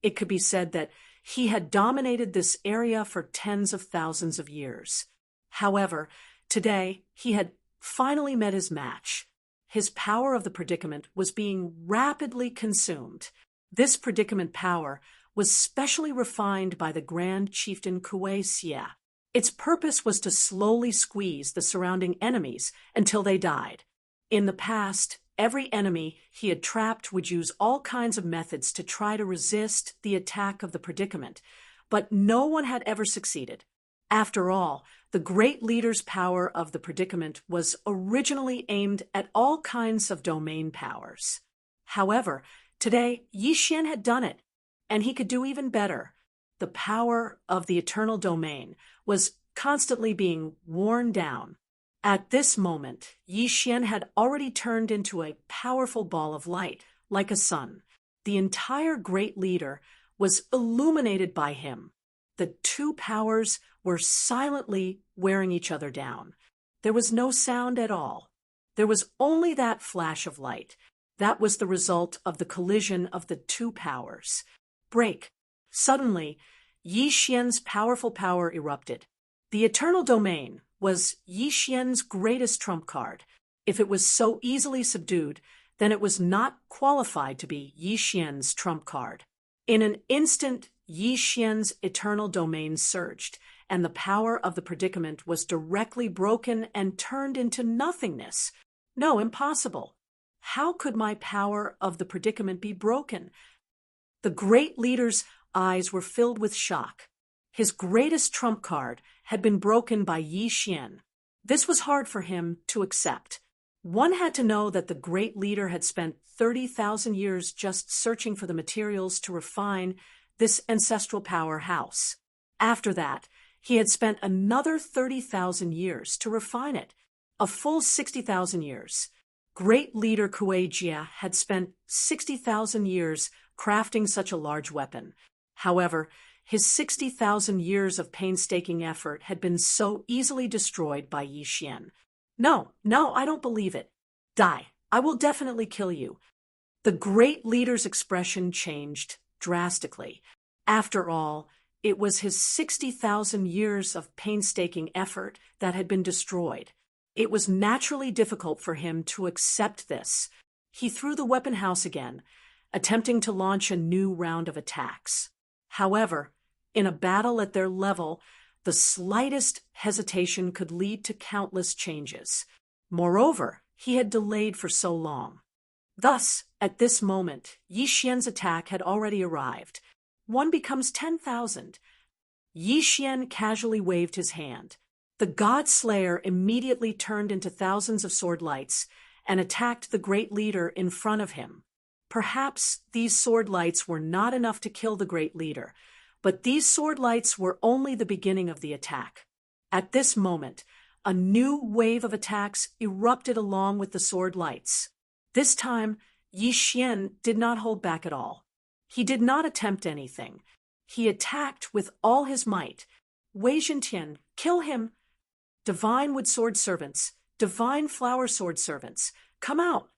it could be said that he had dominated this area for tens of thousands of years. However, today he had finally met his match. His power of the predicament was being rapidly consumed. This predicament power was specially refined by the Grand Chieftain Kuei Xie. Its purpose was to slowly squeeze the surrounding enemies until they died. In the past, every enemy he had trapped would use all kinds of methods to try to resist the attack of the predicament, but no one had ever succeeded. After all, the great leader's power of the predicament was originally aimed at all kinds of domain powers. However, today Yi Xian had done it, and he could do even better. The power of the eternal domain was constantly being worn down. At this moment, Yi Xian had already turned into a powerful ball of light, like a sun. The entire great leader was illuminated by him. The two powers were silently wearing each other down. There was no sound at all. There was only that flash of light. That was the result of the collision of the two powers. Break. Suddenly, Yi Xian's powerful power erupted. The eternal domain was Yi Xian's greatest trump card. If it was so easily subdued, then it was not qualified to be Yi Xian's trump card. In an instant, Yi Xian's eternal domain surged, and the power of the predicament was directly broken and turned into nothingness. No, impossible. How could my power of the predicament be broken? The great leader's eyes were filled with shock. His greatest trump card had been broken by Yi Xian. This was hard for him to accept. One had to know that the great leader had spent 30,000 years just searching for the materials to refine this ancestral powerhouse. After that, he had spent another 30,000 years to refine it, a full 60,000 years. Great leader Kuei Jia had spent 60,000 years crafting such a large weapon. However, his 60,000 years of painstaking effort had been so easily destroyed by Yi Xian. No, I don't believe it. Die. I will definitely kill you. The great leader's expression changed drastically. After all, it was his 60,000 years of painstaking effort that had been destroyed. It was naturally difficult for him to accept this. He threw the weapon house again, attempting to launch a new round of attacks. However, in a battle at their level, the slightest hesitation could lead to countless changes. Moreover, he had delayed for so long. Thus, at this moment, Yi Xian's attack had already arrived. One becomes 10,000. Yi Xian casually waved his hand. The God Slayer immediately turned into thousands of sword lights and attacked the great leader in front of him. Perhaps these sword lights were not enough to kill the great leader, but these sword lights were only the beginning of the attack. At this moment, a new wave of attacks erupted along with the sword lights. This time, Yi Xian did not hold back at all. He did not attempt anything. He attacked with all his might. Wei Zhentian, kill him! Divine wood sword servants, divine flower sword servants, come out!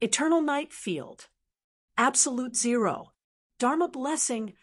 Eternal night field. Absolute zero. Dharma blessing.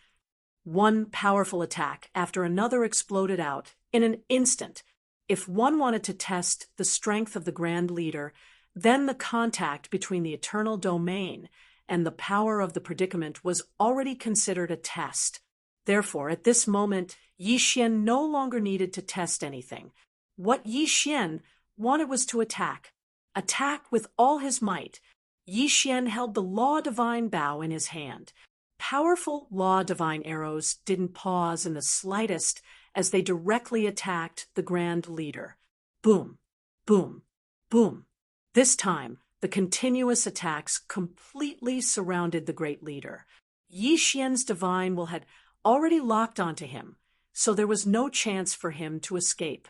One powerful attack after another exploded out in an instant. If one wanted to test the strength of the Grand Leader, then the contact between the eternal domain and the power of the predicament was already considered a test. Therefore, at this moment, Yi Xian no longer needed to test anything. What Yi Xian wanted was to attack. Attack with all his might. Yi Xian held the Law Divine Bow in his hand. Powerful Law Divine arrows didn't pause in the slightest as they directly attacked the Grand Leader. Boom, boom, boom. This time, the continuous attacks completely surrounded the great leader. Yi Xian's divine will had already locked onto him, so there was no chance for him to escape.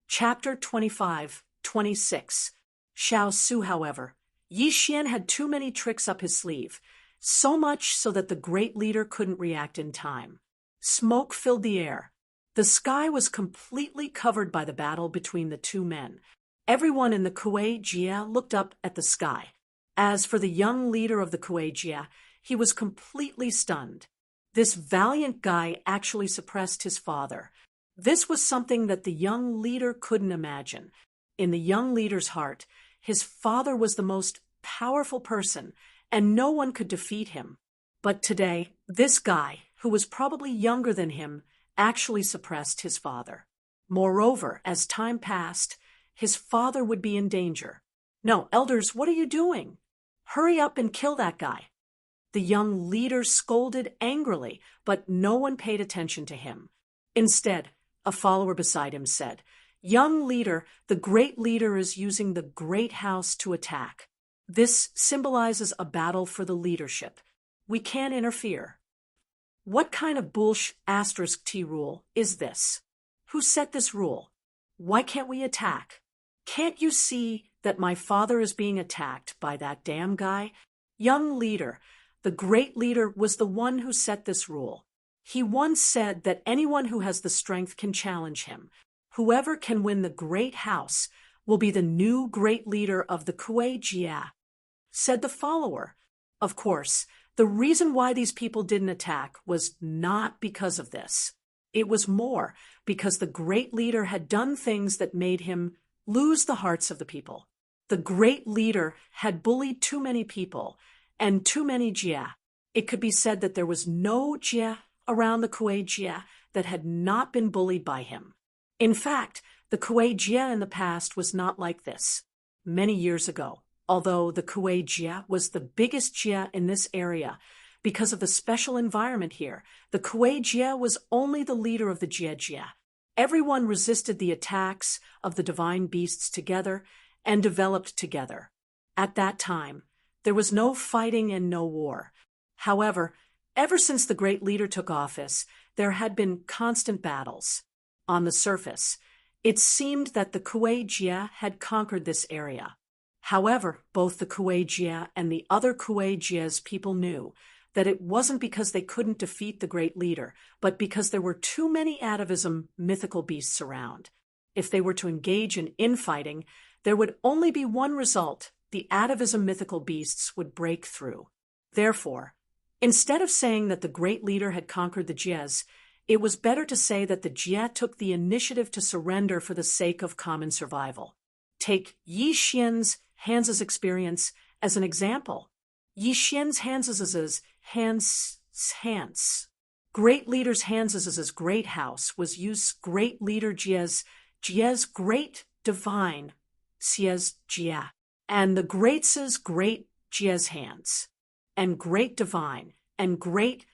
Chapter 25-26. Xiao Su, however, Yi Xian had too many tricks up his sleeve, so much so that the great leader couldn't react in time. Smoke filled the air. The sky was completely covered by the battle between the two men. Everyone in the Kuei Jia looked up at the sky. As for the young leader of the Kuei Jia, he was completely stunned. This valiant guy actually suppressed his father. This was something that the young leader couldn't imagine. In the young leader's heart, his father was the most powerful person, and no one could defeat him. But today, this guy, who was probably younger than him, actually suppressed his father. Moreover, as time passed, his father would be in danger. No, elders, what are you doing? Hurry up and kill that guy. The young leader scolded angrily, but no one paid attention to him. Instead, a follower beside him said, "Young leader, the great leader is using the great house to attack. This symbolizes a battle for the leadership. We can't interfere." What kind of **T rule is this? Who set this rule? Why can't we attack? Can't you see that my father is being attacked by that damn guy? Young leader, the great leader was the one who set this rule. He once said that anyone who has the strength can challenge him. Whoever can win the great house will be the new great leader of the Kuei Jia, said the follower. Of course, the reason why these people didn't attack was not because of this. It was more because the great leader had done things that made him lose the hearts of the people. The great leader had bullied too many people and too many Jia. It could be said that there was no Jia around the Kuei Jia that had not been bullied by him. In fact, the Kuei Jia in the past was not like this. Many years ago, although the Kuei Jia was the biggest Jia in this area, because of the special environment here, the Kuei Jia was only the leader of the Jia. Everyone resisted the attacks of the divine beasts together and developed together. At that time, there was no fighting and no war. However, ever since the great leader took office, there had been constant battles. On the surface, it seemed that the Kuei Jia had conquered this area. However, both the Kuei-jie and the other Kuei-jie's people knew that it wasn't because they couldn't defeat the great leader, but because there were too many atavism mythical beasts around. If they were to engage in infighting, there would only be one result: the atavism mythical beasts would break through. Therefore, instead of saying that the great leader had conquered the Jies, it was better to say that the Jie took the initiative to surrender for the sake of common survival. Take Yi Xian's Hans's experience as an example. Yi Xian's Hans. Great leader's Hans's great house was used great leader Jie's great divine Xie's Jie, and the great's great Jie's hands, and great divine, and great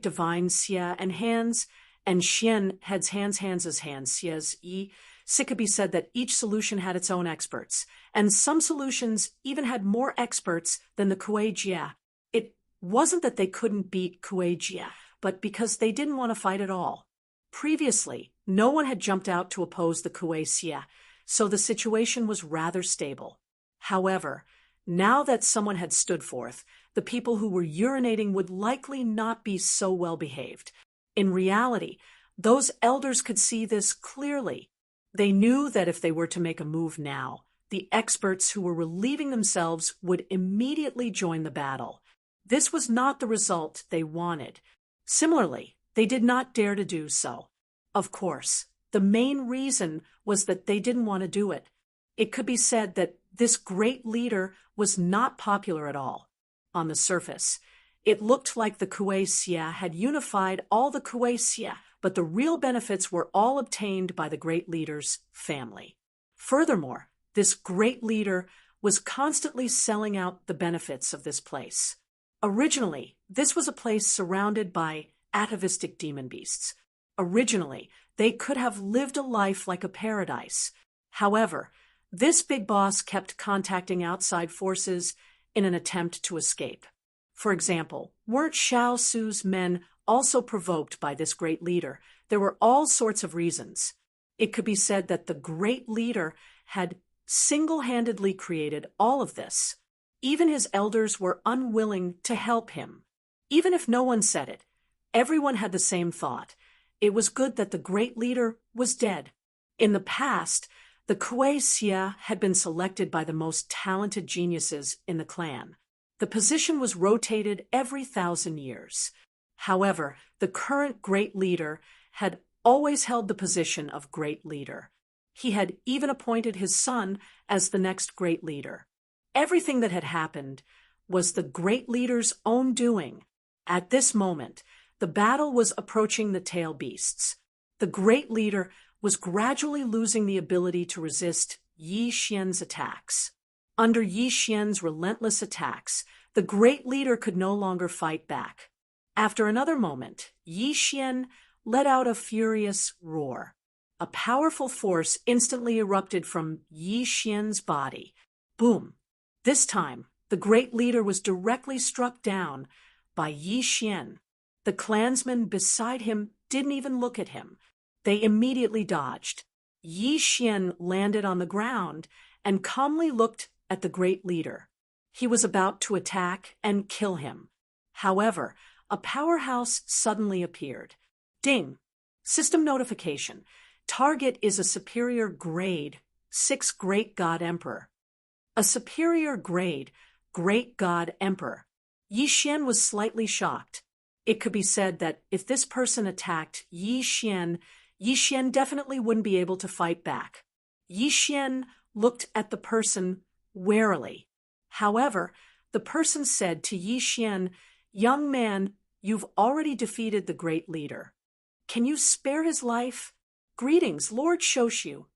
divine Xie and hands, and Xian heads Hans's hands Xie's Yi. It could be said that each solution had its own experts, and some solutions even had more experts than the Kuei-jie. It wasn't that they couldn't beat Kuei-jie, but because they didn't want to fight at all. Previously, no one had jumped out to oppose the Kuei-jie, so the situation was rather stable. However, now that someone had stood forth, the people who were urinating would likely not be so well behaved. In reality, those elders could see this clearly. They knew that if they were to make a move now, the experts who were relieving themselves would immediately join the battle. This was not the result they wanted. Similarly, they did not dare to do so. Of course, the main reason was that they didn't want to do it. It could be said that this great leader was not popular at all. On the surface, it looked like the Kuei-jie had unified all the Kuei-jie, but the real benefits were all obtained by the great leader's family. Furthermore, this great leader was constantly selling out the benefits of this place. Originally, this was a place surrounded by atavistic demon beasts. Originally, they could have lived a life like a paradise. However, this big boss kept contacting outside forces in an attempt to escape. For example, weren't Xiao Su's men also provoked by this great leader? There were all sorts of reasons. It could be said that the great leader had single-handedly created all of this. Even his elders were unwilling to help him. Even if no one said it, everyone had the same thought. It was good that the great leader was dead. In the past, the Kuei-jie had been selected by the most talented geniuses in the clan. The position was rotated every 1,000 years. However, the current great leader had always held the position of great leader. He had even appointed his son as the next great leader. Everything that had happened was the great leader's own doing. At this moment, the battle was approaching the tail beasts. The great leader was gradually losing the ability to resist Yi Xian's attacks. Under Yi Xian's relentless attacks, the great leader could no longer fight back. After another moment, Yi Xian let out a furious roar. A powerful force instantly erupted from Yi Xian's body. Boom! This time, the great leader was directly struck down by Yi Xian. The clansmen beside him didn't even look at him. They immediately dodged. Yi Xian landed on the ground and calmly looked at the great leader. He was about to attack and kill him. However, a powerhouse suddenly appeared. Ding! System notification. Target is a superior grade, 6 Great God Emperor. A superior grade, Great God Emperor. Yi Xian was slightly shocked. It could be said that if this person attacked Yi Xian definitely wouldn't be able to fight back. Yi Xian looked at the person warily. However, the person said to Yi Xian, "Young man, you've already defeated the great leader. Can you spare his life? Greetings, Lord Shoshu."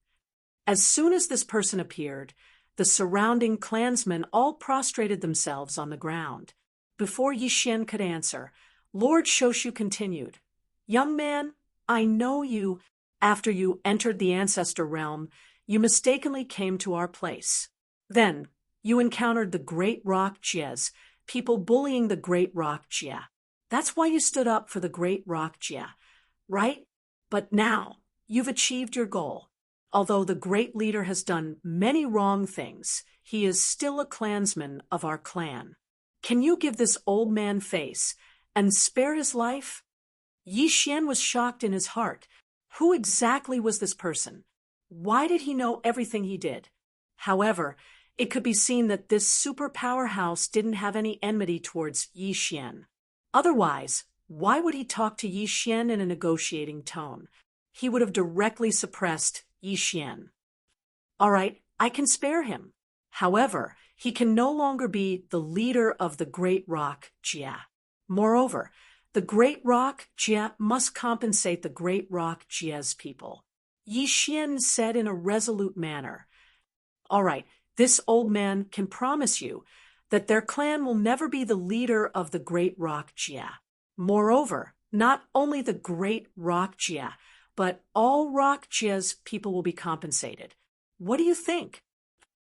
As soon as this person appeared, the surrounding clansmen all prostrated themselves on the ground. Before Yi Xian could answer, Lord Shoshu continued, "Young man, I know you. After you entered the ancestor realm, you mistakenly came to our place. Then, you encountered the Great Rock Jies, people bullying the Great Rock Jie. That's why you stood up for the Great Rock Jie, right? But now, you've achieved your goal. Although the great leader has done many wrong things, he is still a clansman of our clan. Can you give this old man face and spare his life?" Yi Xian was shocked in his heart. Who exactly was this person? Why did he know everything he did? However, it could be seen that this super powerhouse didn't have any enmity towards Yi Xian. Otherwise, why would he talk to Yi Xian in a negotiating tone? He would have directly suppressed Yi Xian. "All right, I can spare him. However, he can no longer be the leader of the Great Rock Jia. Moreover, the Great Rock Jia must compensate the Great Rock Jia's people." Yi Xian said in a resolute manner. "All right, this old man can promise you that their clan will never be the leader of the Great Rock Jia. Moreover, not only the Great Rock Jia, but all Rock Jia's people will be compensated. What do you think?